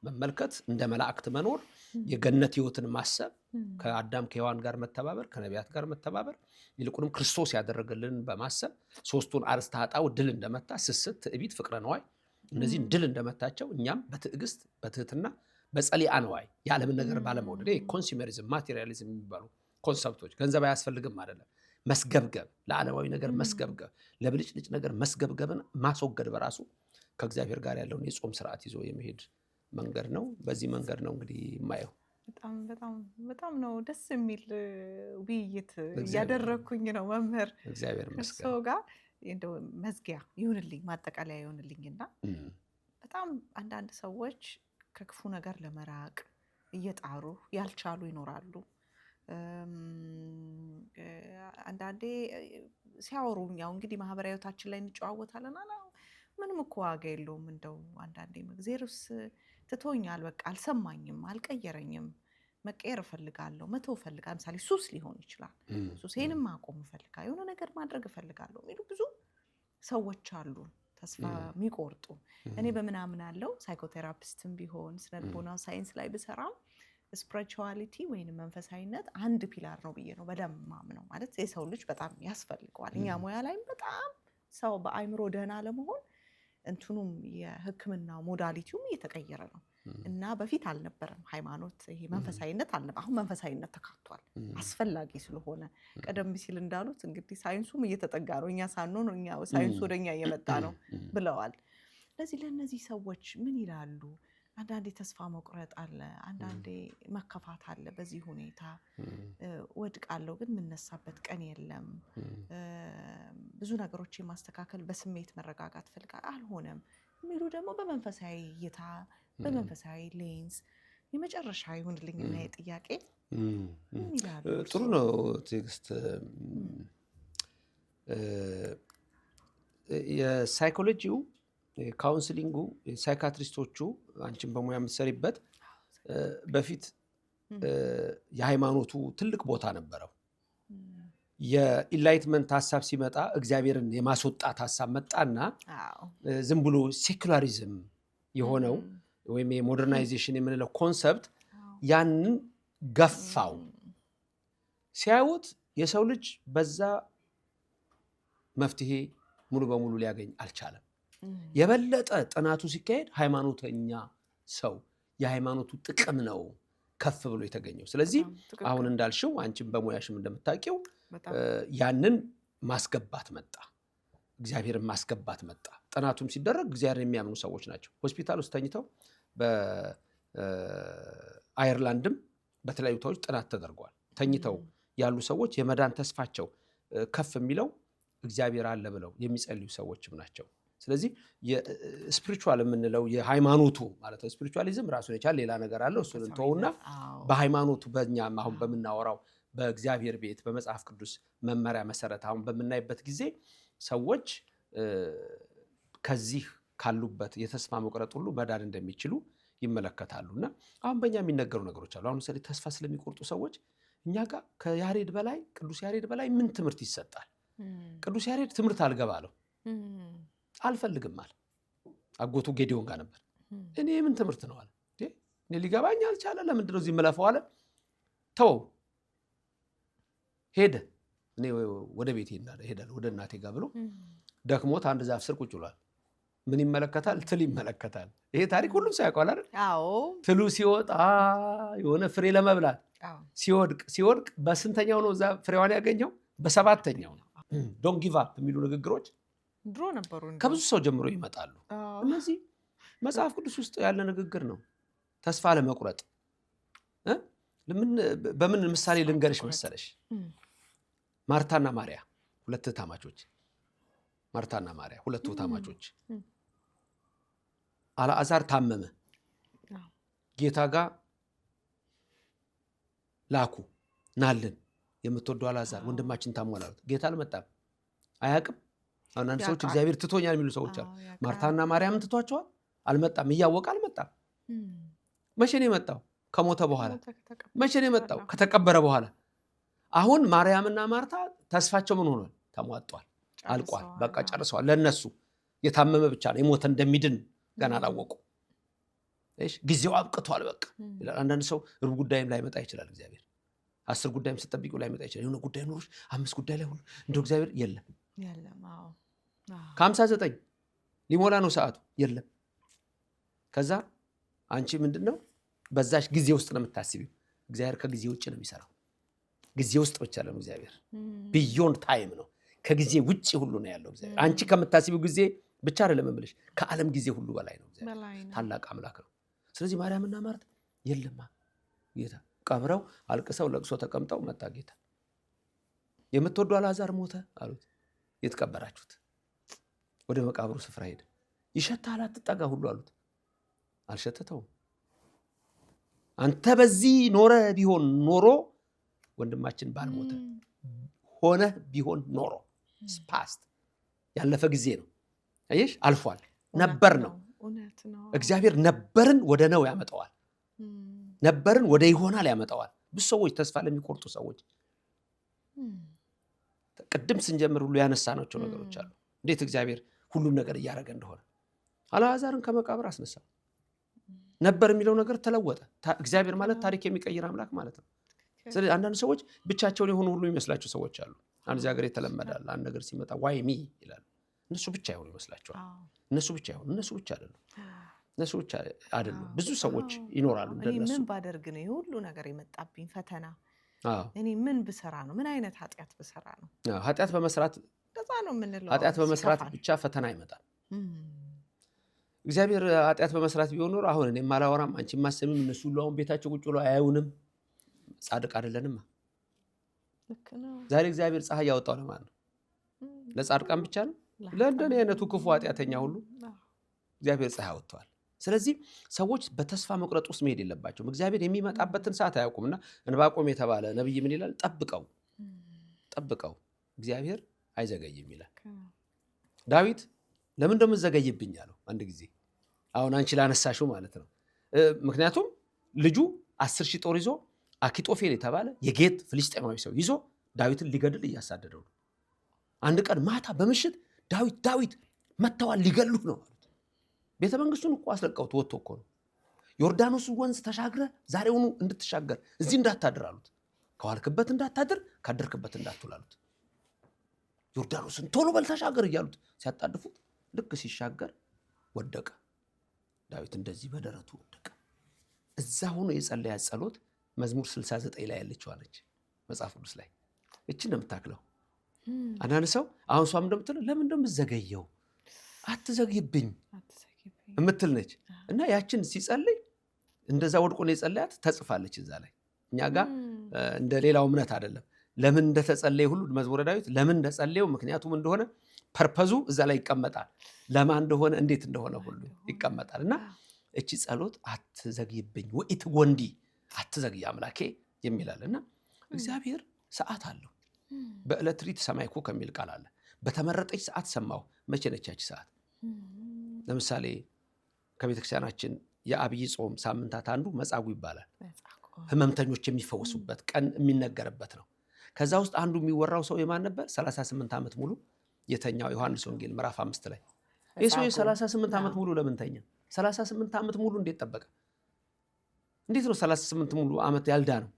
መመልከት፣ እንደ መላእክት መኖር፣ የገነት ሕይወትን ማሰብ፣ ከአዳም ከሔዋን ጋር መተባበር፣ ከነቢያት ጋር መተባበር፣ ይልቁንም ክርስቶስ ያደረገልን በማሰብ ሶስቱን አርእስተ ኃጣውእ ድል እንደመታ ስስት፣ ትዕቢት፣ ፍቅረ ነዋይ እነዚህን ድል እንደመታቸው እኛም በትዕግስት በትህትና በጸሊአ ነዋይ የዓለምን ነገር ባለመውደድ ኮንሱመሪዝም ማቴሪያሊዝም የሚባሉ ኮንሰፕቶች ገንዘብ አያስፈልግም አይደለም፣ መስገብገብ፣ ለዓለማዊ ነገር መስገብገብ፣ ለብልጭልጭ ነገር መስገብገብን ማስወገድ በራሱ ከእግዚአብሔር ጋር ያለውን የጾም ስርዓት ይዞ የመሄድ መንገድ ነው። በዚህ መንገድ ነው እንግዲህ የማየው። በጣም ነው ደስ የሚል ውይይት እያደረግኩኝ ነው መምህር። እግዚአብሔር ይመስገን። ሰው ጋር እንደው መዝጊያ ይሁንልኝ፣ ማጠቃለያ ይሁንልኝና በጣም አንዳንድ ሰዎች ከክፉ ነገር ለመራቅ እየጣሩ ያልቻሉ ይኖራሉ። አንዳንዴ ሲያወሩ ያው እንግዲህ ማህበራዊ ህይወታችን ላይ እንጨዋወታለን። ምንም እኮ ዋጋ የለውም፣ እንደው አንዳንዴ እግዚአብሔርስ ትቶኛል፣ በቃ አልሰማኝም፣ አልቀየረኝም፣ መቀየር እፈልጋለሁ፣ መተው እፈልጋለሁ። ምሳሌ ሱስ ሊሆን ይችላል። ሱሴንም ማቆም እፈልጋለሁ፣ የሆነ ነገር ማድረግ እፈልጋለሁ የሚሉ ብዙ ሰዎች አሉ፣ ተስፋ የሚቆርጡ። እኔ በምናምን አለው ሳይኮቴራፒስትም ቢሆን ስነልቦና ሳይንስ ላይ ብሰራም ስፒሪቹዋሊቲ ወይም መንፈሳዊነት አንድ ፒላር ነው ብዬ ነው በደንብ ማምነው። ማለት የሰው ልጅ በጣም ያስፈልገዋል። እኛ ሙያ ላይም በጣም ሰው በአይምሮ ደህና ለመሆን እንትኑም የሕክምናው ሞዳሊቲውም እየተቀየረ ነው እና በፊት አልነበረም ሃይማኖት፣ ይሄ መንፈሳዊነት አልነበረም። አሁን መንፈሳዊነት ተካቷል፣ አስፈላጊ ስለሆነ። ቀደም ሲል እንዳሉት እንግዲህ ሳይንሱም እየተጠጋ ነው፣ እኛ ሳንሆን ሳይንሱ ወደኛ እየመጣ ነው ብለዋል። ስለዚህ ለእነዚህ ሰዎች ምን ይላሉ? አንዳንዴ ተስፋ መቁረጥ አለ፣ አንዳንዴ መከፋት አለ። በዚህ ሁኔታ ወድቃለሁ ግን የምነሳበት ቀን የለም፣ ብዙ ነገሮች የማስተካከል በስሜት መረጋጋት ፈልጋለሁ አልሆነም የሚሉ ደግሞ በመንፈሳዊ እይታ በመንፈሳዊ ሌንስ የመጨረሻ ይሁንልኝና የጥያቄ ምን ይላሉ? ጥሩ ነው ትዕግስት። የሳይኮሎጂው ካውንስሊንጉ ሳይካትሪስቶቹ አንቺን በሙያ የምትሰሪበት በፊት የሃይማኖቱ ትልቅ ቦታ ነበረው። የኢንላይትመንት ሀሳብ ሲመጣ እግዚአብሔርን የማስወጣት ሀሳብ መጣና ዝም ብሎ ሴኩላሪዝም የሆነው ወይም የሞደርናይዜሽን የምንለው ኮንሰፕት ያንን ገፋው። ሲያዩት የሰው ልጅ በዛ መፍትሄ ሙሉ በሙሉ ሊያገኝ አልቻለም። የበለጠ ጥናቱ ሲካሄድ ሃይማኖተኛ ሰው የሃይማኖቱ ጥቅም ነው ከፍ ብሎ የተገኘው። ስለዚህ አሁን እንዳልሽው አንቺም በሙያሽም እንደምታውቂው ያንን ማስገባት መጣ፣ እግዚአብሔርን ማስገባት መጣ። ጥናቱም ሲደረግ እግዚአብሔርን የሚያምኑ ሰዎች ናቸው። ሆስፒታል ውስጥ ተኝተው በአየርላንድም በተለያዩ ቦታዎች ጥናት ተደርጓል። ተኝተው ያሉ ሰዎች የመዳን ተስፋቸው ከፍ የሚለው እግዚአብሔር አለ ብለው የሚጸልዩ ሰዎችም ናቸው። ስለዚህ የስፒሪቹዋል የምንለው የሃይማኖቱ ማለት ነው። ስፒሪቹዋሊዝም ራሱን የቻለ ሌላ ነገር አለው። እሱን እንተውና በሃይማኖቱ በእኛም አሁን በምናወራው በእግዚአብሔር ቤት በመጽሐፍ ቅዱስ መመሪያ መሰረት አሁን በምናይበት ጊዜ ሰዎች ከዚህ ካሉበት የተስፋ መቁረጥ ሁሉ መዳን እንደሚችሉ ይመለከታሉ። እና አሁን በእኛ የሚነገሩ ነገሮች አሉ። አሁን ለምሳሌ ተስፋ ስለሚቆርጡ ሰዎች እኛ ጋር ከያሬድ በላይ ቅዱስ ያሬድ በላይ ምን ትምህርት ይሰጣል? ቅዱስ ያሬድ ትምህርት አልገባለው አልፈልግም አለ። አጎቱ ጌዲዮን ጋር ነበር። እኔ ምን ትምህርት ነው አለ። እኔ ሊገባኝ አልቻለ። ለምንድን ነው እዚህ የምለፈው አለ። ተወው ሄደ። እኔ ወደ ቤቴ ሄዳለሁ ወደ እናቴ ጋር ብሎ ደክሞት አንድ ዛፍ ስር ቁጭ ብሏል። ምን ይመለከታል? ትል ይመለከታል። ይሄ ታሪክ ሁሉም ሰው ያውቀዋል አይደል? ትሉ ሲወጣ የሆነ ፍሬ ለመብላት ሲወድቅ በስንተኛው ነው እዛ ፍሬዋን ያገኘው? በሰባተኛው ነው። ዶንት ጊቭ አፕ የሚሉ ንግግሮች ድሮ ነበሩ፣ ከብዙ ሰው ጀምሮ ይመጣሉ። እነዚህ መጽሐፍ ቅዱስ ውስጥ ያለ ንግግር ነው። ተስፋ ለመቁረጥ በምን ምሳሌ ልንገርሽ መሰለሽ? ማርታና ማርያ ሁለት ታማቾች፣ ማርታና ማርያ ሁለት ታማቾች። አልዓዛር ታመመ። ጌታ ጋር ላኩ። ናልን የምትወደው አልዓዛር ወንድማችን ታሟል አሉት። ጌታ አልመጣም። አያውቅም። አንዳንድ ሰዎች እግዚአብሔር ትቶኛል የሚሉ ሰዎች አሉ። ማርታና ማርያምን ትቷቸዋል። አልመጣም። እያወቀ አልመጣም። መቼ ነው የመጣው? ከሞተ በኋላ። መቼ ነው የመጣው? ከተቀበረ በኋላ። አሁን ማርያምና ማርታ ተስፋቸው ምን ሆኗል? ተሟጧል፣ አልቋል፣ በቃ ጨርሰዋል። ለነሱ የታመመ ብቻ ነው፣ የሞተ እንደሚድን ገና አላወቁ። ጊዜው አብቅቷል በቃ ይላል። አንዳንድ ሰው ሩብ ጉዳይም ላይ መጣ ይችላል እግዚአብሔር። 10 ጉዳይም ስትጠብቂው ላይ መጣ ይችላል። የሆነ ጉዳይ ኖሮሽ 5 ጉዳይ ላይ ሁሉ እንደው እግዚአብሔር የለም ከ59 ሊሞላ ነው ሰዓቱ፣ የለም። ከዛ አንቺ ምንድነው በዛሽ ጊዜ ውስጥ ነው የምታስቢው። እግዚአብሔር ከጊዜ ውጭ ነው የሚሰራው። ጊዜ ውስጥ ብቻ ነው እግዚአብሔር። ቢዮንድ ታይም ነው፣ ከጊዜ ውጭ ሁሉ ነው ያለው እግዚአብሔር። አንቺ ከምታስቢው ጊዜ ብቻ አይደለም የምልሽ፣ ከዓለም ጊዜ ሁሉ በላይ ነው እግዚአብሔር። ታላቅ አምላክ ነው። ስለዚህ ማርያምና ማርታ የለማ ጌታ ቀብረው አልቅሰው ለቅሶ ተቀምጠው መጣ ጌታ። የምትወደው አልዓዛር ሞተ አሉት። የት ቀበራችሁት? ወደ መቃብሩ ስፍራ ሄደ። ይሸታል አትጠጋ ሁሉ አሉት። አልሸተተውም። አንተ በዚህ ኖረ ቢሆን ኖሮ ወንድማችን ባልሞተ ሆነ ቢሆን ኖሮ ፓስት ያለፈ ጊዜ ነው። አየሽ አልፏል። ነበር ነው እግዚአብሔር ነበርን ወደ ነው ያመጣዋል። ነበርን ወደ ይሆናል ያመጣዋል። ብዙ ሰዎች ተስፋ ለሚቆርጡ ሰዎች ቅድም ስንጀምር ሁሉ ያነሳናቸው ነገሮች አሉ። እንዴት እግዚአብሔር ሁሉም ነገር እያደረገ እንደሆነ። አልዓዛርን ከመቃብር አስነሳ። ነበር የሚለው ነገር ተለወጠ። እግዚአብሔር ማለት ታሪክ የሚቀይር አምላክ ማለት ነው። ስለዚህ አንዳንድ ሰዎች ብቻቸውን የሆኑ ሁሉ የሚመስላቸው ሰዎች አሉ። አንድ ሀገር የተለመዳል። አንድ ነገር ሲመጣ ዋይ ሚ ይላሉ። እነሱ ብቻ የሆኑ ይመስላቸዋል። እነሱ ብቻ የሆኑ እነሱ ብቻ አይደሉም። ብዙ ሰዎች ይኖራሉ እንደነሱ። ምን ባደርግ ነው ሁሉ ነገር የመጣብኝ ፈተና? እኔ ምን ብሰራ ነው? ምን አይነት ኃጢአት ብሰራ ነው? ኃጢአት በመስራት እንደዛ ነው የምንለው። ኃጢአት በመስራት ብቻ ፈተና ይመጣል። እግዚአብሔር ኃጢአት በመስራት ቢሆን ኖሮ አሁን እኔ ማላወራም አንቺ ማሰሚም እነሱ ሁሉ አሁን ቤታቸው ቁጭ ብለው አያዩንም። ጻድቅ አይደለንም። ዛሬ እግዚአብሔር ፀሐይ ያወጣው ለማን ነው? ለጻድቃን ብቻ ነው? ለእንደኔ አይነቱ ክፉ ኃጢአተኛ ሁሉ እግዚአብሔር ፀሐይ አወጥቷል። ስለዚህ ሰዎች በተስፋ መቁረጥ ውስጥ መሄድ የለባቸውም። እግዚአብሔር የሚመጣበትን ሰዓት አያውቁምና ዕንባቆም የተባለ ነብይ ምን ይላል? ጠብቀው እግዚአብሔር አይዘገይም ይላል። ዳዊት ለምን እንደምትዘገይብኝ አለው አንድ ጊዜ። አሁን አንቺ ላነሳሽው ማለት ነው። ምክንያቱም ልጁ 10,000 ጦር ይዞ አኪጦፌል የተባለ የጌት ፍልስጤማዊ ሰው ይዞ ዳዊትን ሊገድል እያሳደደው ነው። አንድ ቀን ማታ በምሽት ዳዊት መጥተዋል ሊገሉህ ነው አሉት። ቤተ መንግስቱን እኮ አስለቀውት ወጥቶ እኮ ነው። ዮርዳኖስ ወንዝ ተሻግረ ዛሬውኑ እንድትሻገር እዚህ እንዳታድር አሉት። ከዋልክበት እንዳታድር ካደርክበት እንዳትውል አሉት። ዮርዳኖስን ቶሎ በል ተሻገር እያሉት ሲያጣድፉት ልክ ሲሻገር ወደቀ። ዳዊት እንደዚህ በደረቱ ወደቀ። እዛ ሆኖ የጸለያት ጸሎት መዝሙር 69 ላይ ያለችው አለች መጽሐፍ ቅዱስ ላይ። እቺን ነው የምታክለው። አንዳንድ ሰው አሁን እሷም እንደምትለው ለምን እንደምዘገየው አትዘግይብኝ የምትል ነች። እና ያችን ሲጸልይ እንደዛ ወድቆ ነው የጸለያት ተጽፋለች እዛ ላይ። እኛ ጋር እንደ ሌላው እምነት አይደለም። ለምን እንደተጸለየ ሁሉ መዝሙረ ዳዊት ለምን እንደጸለየው ምክንያቱም እንደሆነ ፐርፐዙ እዛ ላይ ይቀመጣል። ለማን እንደሆነ እንዴት እንደሆነ ሁሉ ይቀመጣል። እና እቺ ጸሎት አትዘግይብኝ ወኢት ወንዲ አትዘግይ አምላኬ የሚላል። እና እግዚአብሔር ሰዓት አለው። በዕለትሪት ሰማይኩ ከሚል ቃል አለ። በተመረጠች ሰዓት ሰማሁ። መቼ ነች ያቺ ሰዓት? ለምሳሌ ከቤተክርስቲያናችን የአብይ ጾም ሳምንታት አንዱ መጻጉዕ ይባላል። ህመምተኞች የሚፈወሱበት ቀን የሚነገርበት ነው። ከዛ ውስጥ አንዱ የሚወራው ሰው የማን ነበር? 38 ዓመት ሙሉ የተኛው ዮሐንስ ወንጌል ምዕራፍ 5 ላይ ይህ ሰው 38 ዓመት ሙሉ ለምን ተኛ? 38 ዓመት ሙሉ እንዴት ጠበቀ? እንዴት ነው 38 ሙሉ ዓመት ያልዳነው?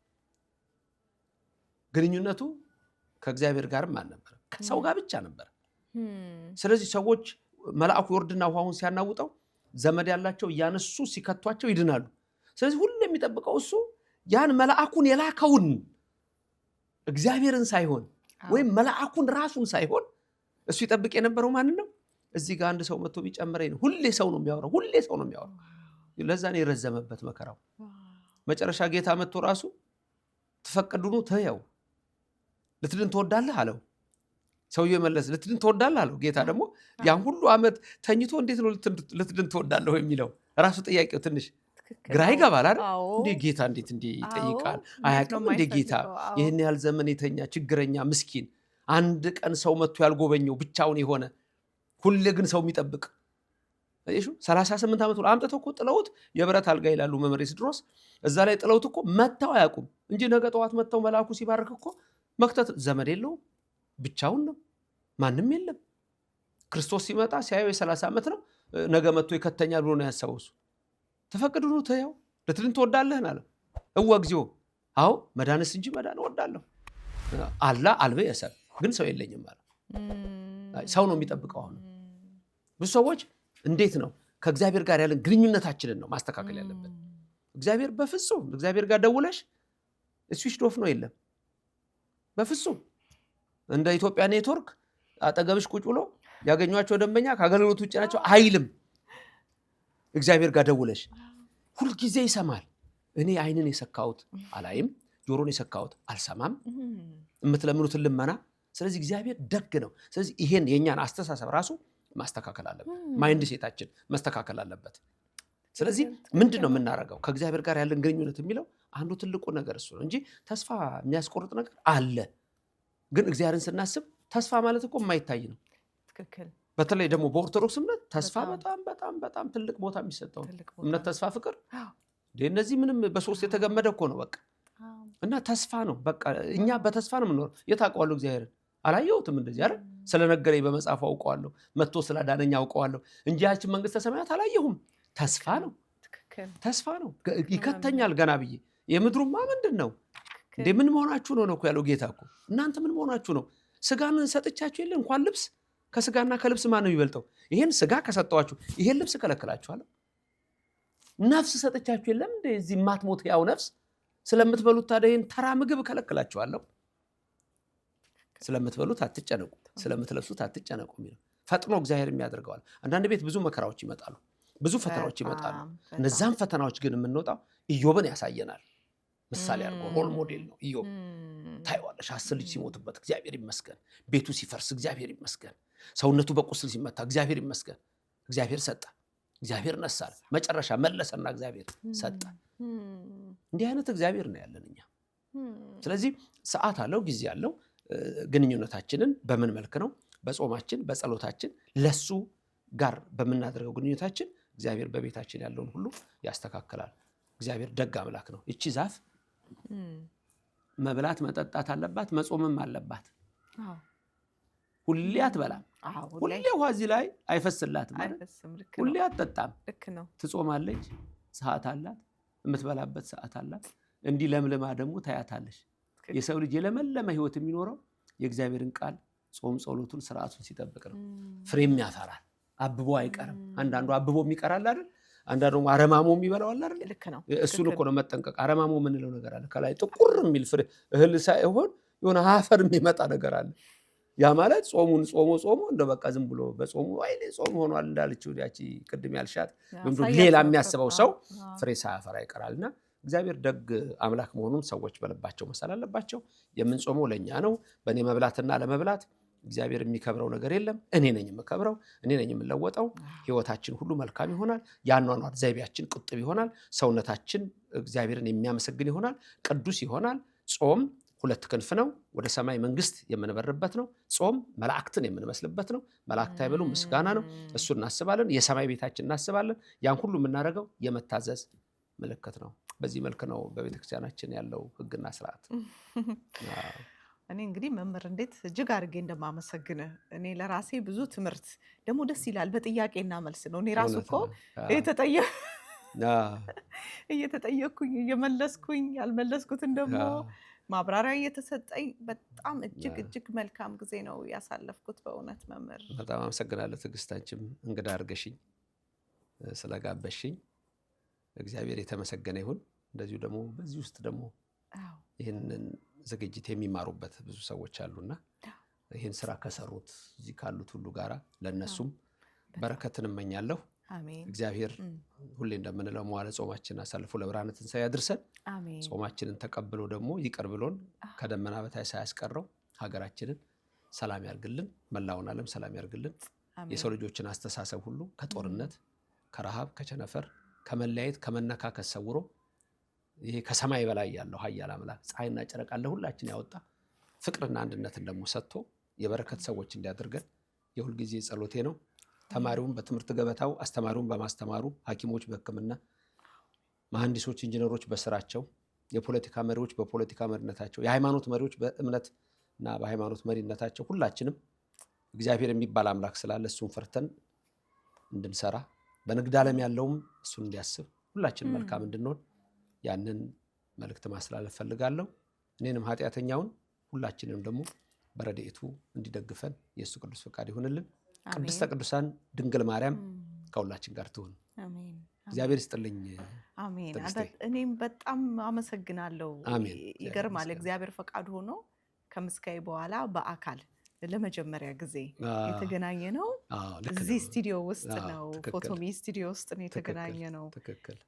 ግንኙነቱ ከእግዚአብሔር ጋርም አልነበረም፣ ከሰው ጋር ብቻ ነበር። ስለዚህ ሰዎች መልአኩ ይወርድና ውሃውን ሲያናውጠው ዘመድ ያላቸው እያነሱ ሲከቷቸው ይድናሉ። ስለዚህ ሁሉ የሚጠብቀው እሱ ያን መልአኩን የላከውን እግዚአብሔርን ሳይሆን ወይም መልአኩን ራሱን ሳይሆን እሱ ይጠብቅ የነበረው ማንን ነው? እዚህ ጋር አንድ ሰው መጥቶ ቢጨምረኝ ነው። ሁሌ ሰው ነው የሚያወራው፣ ሁሌ ሰው ነው የሚያወራው። ለዛ ነው የረዘመበት መከራው። መጨረሻ ጌታ መጥቶ ራሱ ትፈቅዱኑ ተየው ልትድን ትወዳለህ አለው። ሰውየው መለስ ልትድን ትወዳለህ አለው። ጌታ ደግሞ ያን ሁሉ ዓመት ተኝቶ እንዴት ነው ልትድን ትወዳለህ የሚለው? ራሱ ጥያቄው ትንሽ ግራ ይገባል አይደል? እንዴ ጌታ እንዴት እንዲህ ይጠይቃል? አያውቅም እንዴ ጌታ ይህን ያህል ዘመን የተኛ ችግረኛ ምስኪን፣ አንድ ቀን ሰው መጥቶ ያልጎበኘው ብቻውን የሆነ ሁሌ ግን ሰው የሚጠብቅ 38 ዓመት አምጥተው እኮ ጥለውት የብረት አልጋ ይላሉ መምህር ቴዎድሮስ። እዛ ላይ ጥለውት እኮ መተው አያውቁም እንጂ ነገ ጠዋት መተው መልአኩ ሲባርክ እኮ መክተት ዘመድ የለውም፣ ብቻውን ነው፣ ማንም የለም። ክርስቶስ ሲመጣ ሲያየው የ30 ዓመት ነው፣ ነገ መጥቶ ይከተኛል ብሎ ነው ያሰበው እሱ። ተፈቅዱ ነው ተያው ልትድን ትወዳለህን አለ። እወ እግዚኦ አዎ መዳንስ እንጂ መዳን እወዳለሁ አላ አልበ የሰብ ግን ሰው የለኝም አለ። ሰው ነው የሚጠብቀው። አሁን ብዙ ሰዎች እንዴት ነው ከእግዚአብሔር ጋር ያለን ግንኙነታችንን ነው ማስተካከል ያለብን። እግዚአብሔር በፍጹም እግዚአብሔር ጋር ደውለሽ ስዊች ኦፍ ነው የለም በፍጹም። እንደ ኢትዮጵያ ኔትወርክ አጠገብሽ ቁጭ ብሎ ያገኟቸው ደንበኛ ከአገልግሎት ውጭ ናቸው አይልም። እግዚአብሔር ጋር ደውለሽ ሁልጊዜ ይሰማል። እኔ አይንን የሰካሁት አላይም፣ ጆሮን የሰካሁት አልሰማም፣ የምትለምኑትን ልመና። ስለዚህ እግዚአብሔር ደግ ነው። ስለዚህ ይሄን የኛን አስተሳሰብ ራሱ ማስተካከል አለበት። ማይንድ ሴታችን መስተካከል አለበት። ስለዚህ ምንድን ነው የምናደርገው? ከእግዚአብሔር ጋር ያለን ግንኙነት የሚለው አንዱ ትልቁ ነገር እሱ ነው እንጂ ተስፋ የሚያስቆርጥ ነገር አለ። ግን እግዚአብሔርን ስናስብ ተስፋ ማለት እኮ የማይታይ ነው። ትክክል። በተለይ ደግሞ በኦርቶዶክስ እምነት ተስፋ በጣም በጣም በጣም ትልቅ ቦታ የሚሰጠው እምነት፣ ተስፋ፣ ፍቅር እነዚህ ምንም በሶስት የተገመደ እኮ ነው በቃ። እና ተስፋ ነው በቃ። እኛ በተስፋ ነው የምንኖረው። የት አውቀዋለሁ እግዚአብሔርን? አላየሁትም እንደዚህ አይደል? ስለነገረኝ በመጽሐፉ አውቀዋለሁ፣ መጥቶ ስላዳነኝ አውቀዋለሁ እንጂ ያችን መንግስተ ሰማያት አላየሁም። ተስፋ ነው፣ ተስፋ ነው። ይከተኛል ገና ብዬ። የምድሩማ ምንድን ነው እንዴ? ምን መሆናችሁ ነው እኮ ያለው ጌታ እኮ። እናንተ ምን መሆናችሁ ነው? ስጋን ሰጥቻችሁ የለ እንኳን ልብስ። ከስጋና ከልብስ ማን ነው የሚበልጠው? ይሄን ስጋ ከሰጠዋችሁ ይሄን ልብስ ከለክላችኋለሁ። ነፍስ ሰጥቻችሁ የለም እንዴ? እዚህ የማትሞት ያው ነፍስ ስለምትበሉት ታዲያ ይሄን ተራ ምግብ ከለክላችኋለሁ። ስለምትበሉት አትጨነቁ፣ ስለምትለብሱት አትጨነቁ የሚለው ፈጥኖ እግዚአብሔር የሚያደርገዋል። አንዳንድ ቤት ብዙ መከራዎች ይመጣሉ፣ ብዙ ፈተናዎች ይመጣሉ። እነዛን ፈተናዎች ግን የምንወጣው ኢዮብን ያሳየናል። ምሳሌ አድርጎ ሮል ሞዴል ነው ኢዮብ። ታይዋለሽ 10 ልጅ ሲሞትበት እግዚአብሔር ይመስገን፣ ቤቱ ሲፈርስ እግዚአብሔር ይመስገን፣ ሰውነቱ በቁስል ሲመታ እግዚአብሔር ይመስገን። እግዚአብሔር ሰጠ፣ እግዚአብሔር ነሳል፣ መጨረሻ መለሰና እግዚአብሔር ሰጠ። እንዲህ አይነት እግዚአብሔር ነው ያለን እኛ። ስለዚህ ሰዓት አለው፣ ጊዜ አለው። ግንኙነታችንን በምን መልክ ነው? በጾማችን፣ በጸሎታችን፣ ለሱ ጋር በምናደርገው ግንኙነታችን እግዚአብሔር በቤታችን ያለውን ሁሉ ያስተካክላል። እግዚአብሔር ደግ አምላክ ነው። እቺ ዛፍ መብላት መጠጣት አለባት፣ መጾምም አለባት። ሁሌ አትበላም፣ ሁሌ ውሃ እዚህ ላይ አይፈስላትም ማለት ሁሌ አትጠጣም። ትጾማለች፣ ሰዓት አላት፣ የምትበላበት ሰዓት አላት። እንዲህ ለምልማ ደግሞ ታያታለች። የሰው ልጅ የለመለመ ህይወት የሚኖረው የእግዚአብሔርን ቃል ጾም ጸሎቱን ስርዓቱን ሲጠብቅ ነው። ፍሬም ያፈራል። አብቦ አይቀርም። አንዳንዱ አብቦ የሚቀራል አይደል? አንዳንዱ አረማሞ የሚበላው አለ አይደል? ልክ ነው። እሱን እኮ ነው መጠንቀቅ። አረማሞ የምንለው ነገር አለ። ከላይ ጥቁር የሚል ፍሬ እህል ሳይሆን የሆነ አፈር የሚመጣ ነገር አለ። ያ ማለት ጾሙን ጾሞ እንደ በቃ ዝም ብሎ በጾሙ አይኔ ጾም ሆኗል እንዳለችው ያቺ ቅድም ያልሻት ሌላ የሚያስበው ሰው ፍሬ ሳያፈራ ይቀራልና እግዚአብሔር ደግ አምላክ መሆኑን ሰዎች በልባቸው መሳል አለባቸው። የምንጾመው ለኛ ነው። በእኔ መብላትና ለመብላት እግዚአብሔር የሚከብረው ነገር የለም። እኔ ነኝ የምከብረው፣ እኔ ነኝ የምለወጠው። ህይወታችን ሁሉ መልካም ይሆናል። ያኗኗር ዘይቤያችን ቁጥብ ይሆናል። ሰውነታችን እግዚአብሔርን የሚያመሰግን ይሆናል፣ ቅዱስ ይሆናል። ጾም ሁለት ክንፍ ነው። ወደ ሰማይ መንግስት የምንበርበት ነው። ጾም መላእክትን የምንመስልበት ነው። መላእክት አይበሉ ምስጋና ነው። እሱ እናስባለን። የሰማይ ቤታችን እናስባለን። ያን ሁሉ የምናደርገው የመታዘዝ ምልክት ነው። በዚህ መልክ ነው በቤተክርስቲያናችን ያለው ህግና ስርዓት። እኔ እንግዲህ መምህር እንዴት እጅግ አድርጌ እንደማመሰግንህ እኔ ለራሴ ብዙ ትምህርት ደግሞ ደስ ይላል። በጥያቄና መልስ ነው። እኔ ራሱ እኮ እየተጠየቅኩኝ እየመለስኩኝ ያልመለስኩትን ደግሞ ማብራሪያ እየተሰጠኝ በጣም እጅግ መልካም ጊዜ ነው ያሳለፍኩት። በእውነት መምህር በጣም አመሰግናለሁ። ትዕግስት፣ አንቺም እንግዳ አድርገሽኝ ስለጋበሽኝ እግዚአብሔር የተመሰገነ ይሁን። እንደዚሁ ደግሞ በዚህ ውስጥ ደግሞ ይህንን ዝግጅት የሚማሩበት ብዙ ሰዎች አሉና ይህን ስራ ከሰሩት እዚህ ካሉት ሁሉ ጋራ ለነሱም በረከትን እመኛለሁ። እግዚአብሔር ሁሌ እንደምንለው መዋዕለ ጾማችንን አሳልፎ ለብርሃነ ትንሣኤ ያድርሰን። ጾማችንን ተቀብሎ ደግሞ ይቅር ብሎን ከደመና በታይ ሳያስቀረው ሀገራችንን ሰላም ያርግልን፣ መላውን ዓለም ሰላም ያርግልን። የሰው ልጆችን አስተሳሰብ ሁሉ ከጦርነት፣ ከረሃብ፣ ከቸነፈር፣ ከመለያየት፣ ከመነካከስ ሰውሮ ይሄ ከሰማይ በላይ ያለው ኃያል አምላክ ፀሐይና ጨረቃ ለሁላችን ያወጣ ፍቅርና አንድነትን ደግሞ ሰጥቶ የበረከት ሰዎች እንዲያደርገን የሁልጊዜ ጸሎቴ ነው። ተማሪውን በትምህርት ገበታው፣ አስተማሪውን በማስተማሩ፣ ሐኪሞች በሕክምና፣ መሐንዲሶች፣ ኢንጂነሮች በስራቸው፣ የፖለቲካ መሪዎች በፖለቲካ መሪነታቸው፣ የሃይማኖት መሪዎች በእምነትና በሃይማኖት መሪነታቸው ሁላችንም እግዚአብሔር የሚባል አምላክ ስላለ እሱን ፈርተን እንድንሰራ በንግድ ዓለም ያለውም እሱን እንዲያስብ ሁላችንም መልካም እንድንሆን ያንን መልእክት ማስተላለፍ ፈልጋለሁ። እኔንም ኃጢአተኛውን ሁላችንም ደግሞ በረድኤቱ እንዲደግፈን የእሱ ቅዱስ ፈቃድ ይሁንልን። ቅድስተ ቅዱሳን ድንግል ማርያም ከሁላችን ጋር ትሁን። እግዚአብሔር ይስጥልኝ። አሜን። እኔም በጣም አመሰግናለሁ። ይገርማል። እግዚአብሔር ፈቃድ ሆኖ ከምስካዬ በኋላ በአካል ለመጀመሪያ ጊዜ የተገናኘ ነው። እዚህ ስቱዲዮ ውስጥ ነው፣ ፎቶሚ ስቱዲዮ ውስጥ ነው የተገናኘ ነው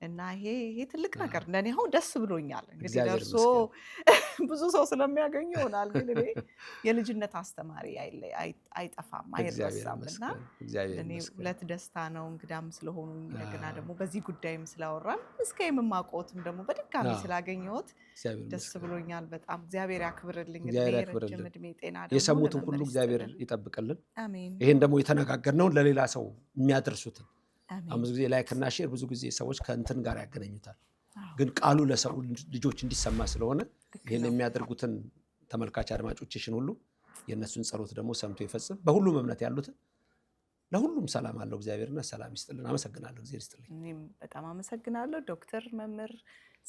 እና ይሄ ትልቅ ነገር ለእኔ አሁን ደስ ብሎኛል። እንግዲህ ደርሶ ብዙ ሰው ስለሚያገኙ ይሆናል፣ ግን እኔ የልጅነት አስተማሪ አይጠፋም አይረሳም እና እኔ ሁለት ደስታ ነው። እንግዳም ስለሆኑ እንደገና ደግሞ በዚህ ጉዳይም ስላወራን እስከ የምማቆትም ደግሞ በድጋሚ ስላገኘሁት ደስ ብሎኛል በጣም። እግዚአብሔር ያክብርልኝ። ረጅም ዕድሜ ጤና የሰሙትን ሁሉ እግዚአብሔር ይጠብቅልን። ይሄን ደግሞ የተነጋገርነውን ለሌላ ሰው የሚያደርሱትን አሁን ብዙ ጊዜ ላይክና ሼር ብዙ ጊዜ ሰዎች ከእንትን ጋር ያገናኙታል፣ ግን ቃሉ ለሰው ልጆች እንዲሰማ ስለሆነ ይሄን የሚያደርጉትን ተመልካች አድማጮችሽን ሁሉ የእነሱን ጸሎት ደግሞ ሰምቶ ይፈጽም። በሁሉም እምነት ያሉትን ለሁሉም ሰላም አለው እግዚአብሔርና ሰላም ይስጥልን። አመሰግናለሁ። እግዚአብሔር ይስጥልኝ። እኔም በጣም አመሰግናለሁ ዶክተር መምህር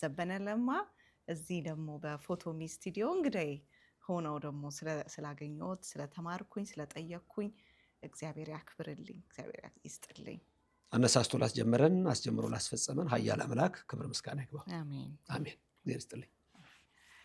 ዘበነ ለማ እዚህ ደግሞ በፎቶሚ ስቱዲዮ እንግዲህ ሆነው ደግሞ ስላገኘሁት፣ ስለተማርኩኝ፣ ስለጠየቅኩኝ እግዚአብሔር ያክብርልኝ፣ እግዚአብሔር ይስጥልኝ። አነሳስቶ ላስጀመረን አስጀምሮ ላስፈጸመን ኃያል አምላክ ክብር ምስጋና ይግባው። አሜን። አሜን። እግዚአብሔር ይስጥልኝ።